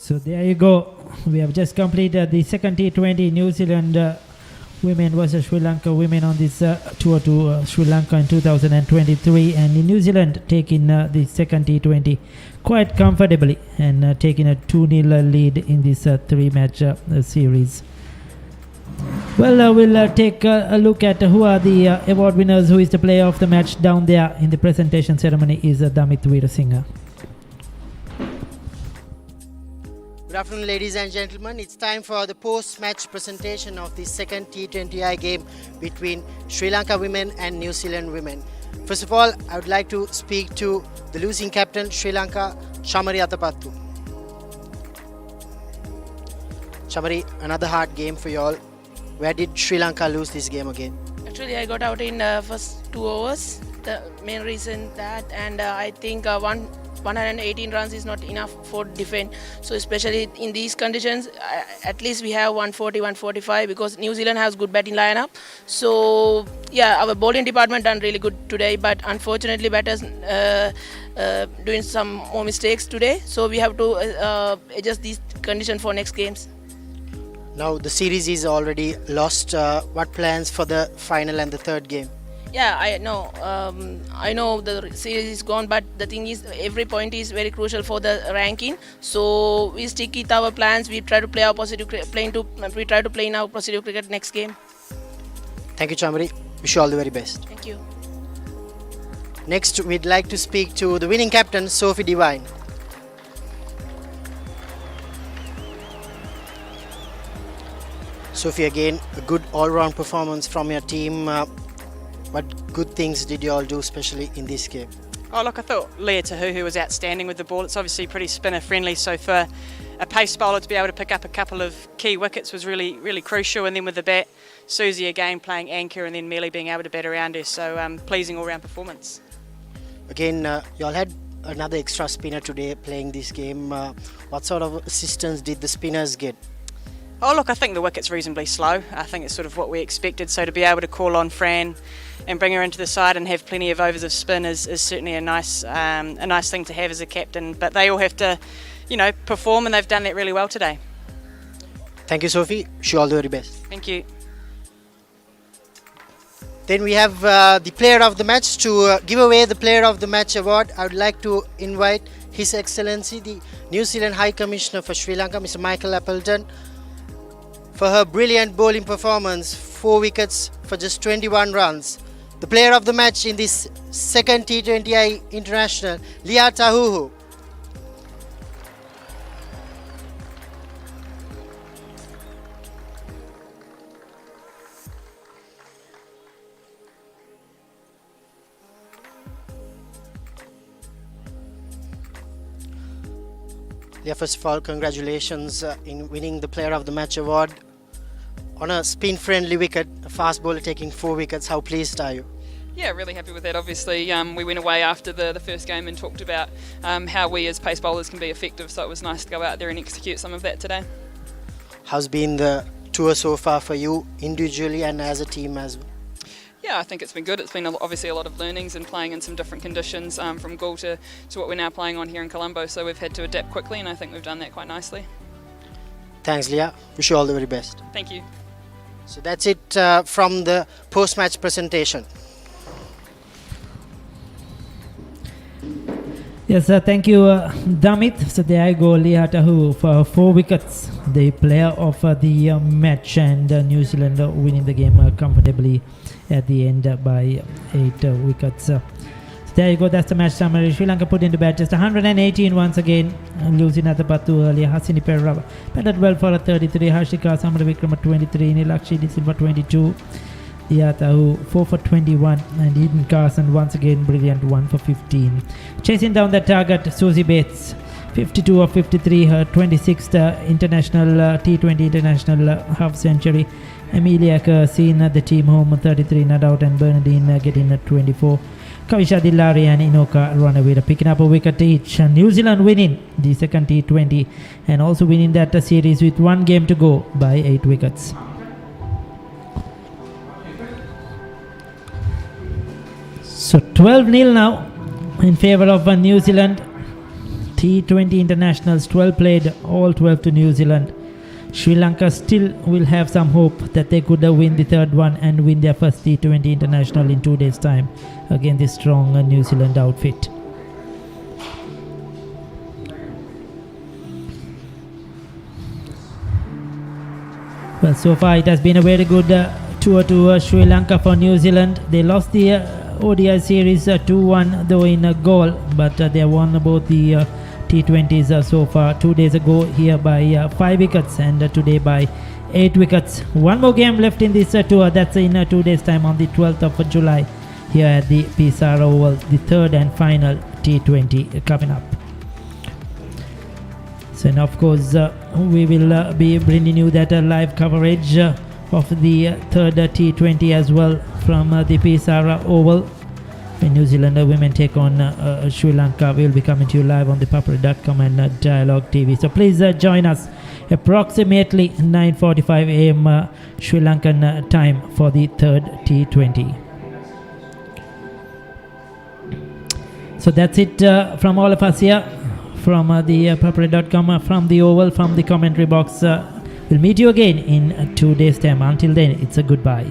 Speaker 2: So there you go. We have just completed the second T20 New Zealand women versus Sri Lanka women on this tour to Sri Lanka in 2023, and New Zealand taking the second T20 quite comfortably and taking a 2-0 lead in this 3-match series. Well, we'll take a look at who are the award winners, who is the player of the match. Down there in the presentation ceremony is Damit Weerasinghe.
Speaker 4: Good afternoon, ladies and gentlemen. It's time for the post-match presentation of the second T20I game between Sri Lanka women and New Zealand women. First of all, I would like to speak to the losing captain, Sri Lanka, Chamari Athapattu. Chamari, another hard game for you all. Where did Sri Lanka lose this game again?
Speaker 6: Actually, I got out in first 2 overs. The main reason that, and I think 118 runs is not enough for defend. So especially in these conditions, at least we have 140, 145 because New Zealand has good batting lineup. So yeah, our bowling department done really good today, but unfortunately batters doing some more mistakes today. So we have to adjust these conditions for next games.
Speaker 4: Now the series is already lost. What plans for the final and the third game?
Speaker 6: Yeah, I know. I know the series is gone, but the thing is, every point is very crucial for the ranking. So we stick with our plans. We try to play our positive we try to play in our positive cricket next game.
Speaker 4: Thank you, Chamari. Wish you all the very best.
Speaker 6: Thank you.
Speaker 4: Next, we'd like to speak to the winning captain, Sophie Devine. Sophie, again, a good all-round performance from your team. What good things did you all do, especially in this game?
Speaker 5: Oh look, I thought Leah Tahuhu was outstanding with the ball. It's obviously pretty spinner friendly, so for a pace bowler to be able to pick up a couple of key wickets was really, really crucial. And then with the bat, Susie again playing anchor, and then Melly being able to bat around her. So pleasing all-round performance. Again,
Speaker 4: you all had another extra spinner today playing this game. What sort of assistance did the spinners get?
Speaker 5: Oh look, I think the wicket's reasonably slow. I think it's sort of what we expected. So to be able to call on Fran and bring her into the side and have plenty of overs of spin is certainly a nice thing to have as a captain. But they all have to, perform, and they've done that really well today.
Speaker 4: Thank you, Sophie. Wish you all the very best.
Speaker 5: Thank you.
Speaker 4: Then we have the player of the match. To give away the player of the match award, I would like to invite His Excellency, the New Zealand High Commissioner for Sri Lanka, Mr. Michael Appleton, for her brilliant bowling performance, 4 wickets for just 21 runs. The player of the match in this second T20I International, Leah Tahuhu. Leah, first of all, congratulations in winning the player of the match award. On a spin-friendly wicket, a fast bowler taking 4 wickets, how pleased are you?
Speaker 11: Yeah, really happy with that. Obviously, we went away after the first game and talked about how we as pace bowlers can be effective, so it was nice to go out there and execute some of that today.
Speaker 4: How's been the tour so far for you, individually and as a team as well?
Speaker 11: Yeah, I think it's been good. It's been obviously a lot of learnings and playing in some different conditions from Gaul to what we're now playing on here in Colombo, so we've had to adapt quickly, and I think we've done that quite nicely.
Speaker 4: Thanks, Leah. Wish you all the very best.
Speaker 11: Thank you.
Speaker 4: So that's it from the post-match presentation.
Speaker 2: Yes, thank you, Damit. So there I go, Leah Tahuhu for 4 wickets, the player of the match, and New Zealand winning the game comfortably at the end by 8 wickets. So there you go, that's the match summary. Sri Lanka put into bat just 118 once again, losing at the Pattu earlier. Hasini Perera batted well for a 33, Harshika Samaravikrama 23, Nilakshi De Silva 22, Leah Tahuhu 4 for 21, and Eden Carson once again brilliant 1 for 15. Chasing down the target, Susie Bates 52 of 53, her 26th international T20 international half century. Amelia Kerr seen the team home 33 not out, and Bernadine getting 24. Kavisha Dillari and Inoka Runaway picking up a wicket each. New Zealand winning the second T20 and also winning that series with 1 game to go by 8 wickets. So 12-0 now in favour of New Zealand. T20 internationals, 12 played, all 12 to New Zealand. Sri Lanka still will have some hope that they could win the third one and win their first T20 international in 2 days' time against the strong New Zealand outfit. Well, so far it has been a very good tour to Sri Lanka for New Zealand. They lost the ODI series 2-1 though in a goal, but they won both the T20s so far. 2 days ago here by 5 wickets and today by 8 wickets. One more game left in this tour. That's in 2 days' time on the 12th of July here at the Pisara Oval, the third and final T20 coming up. So, and of course, we will be bringing you that live coverage of the third T20 as well from the Pisara Oval. When New Zealand women take on Sri Lanka, we will be coming to you live on the papare.com and Dialogue TV. So please join us approximately 9:45 a.m. Sri Lankan time for the third T20. So that's it from all of us here. From the papare.com, from the Oval, from the commentary box. We'll meet you again in 2 days' time. Until then, it's a goodbye.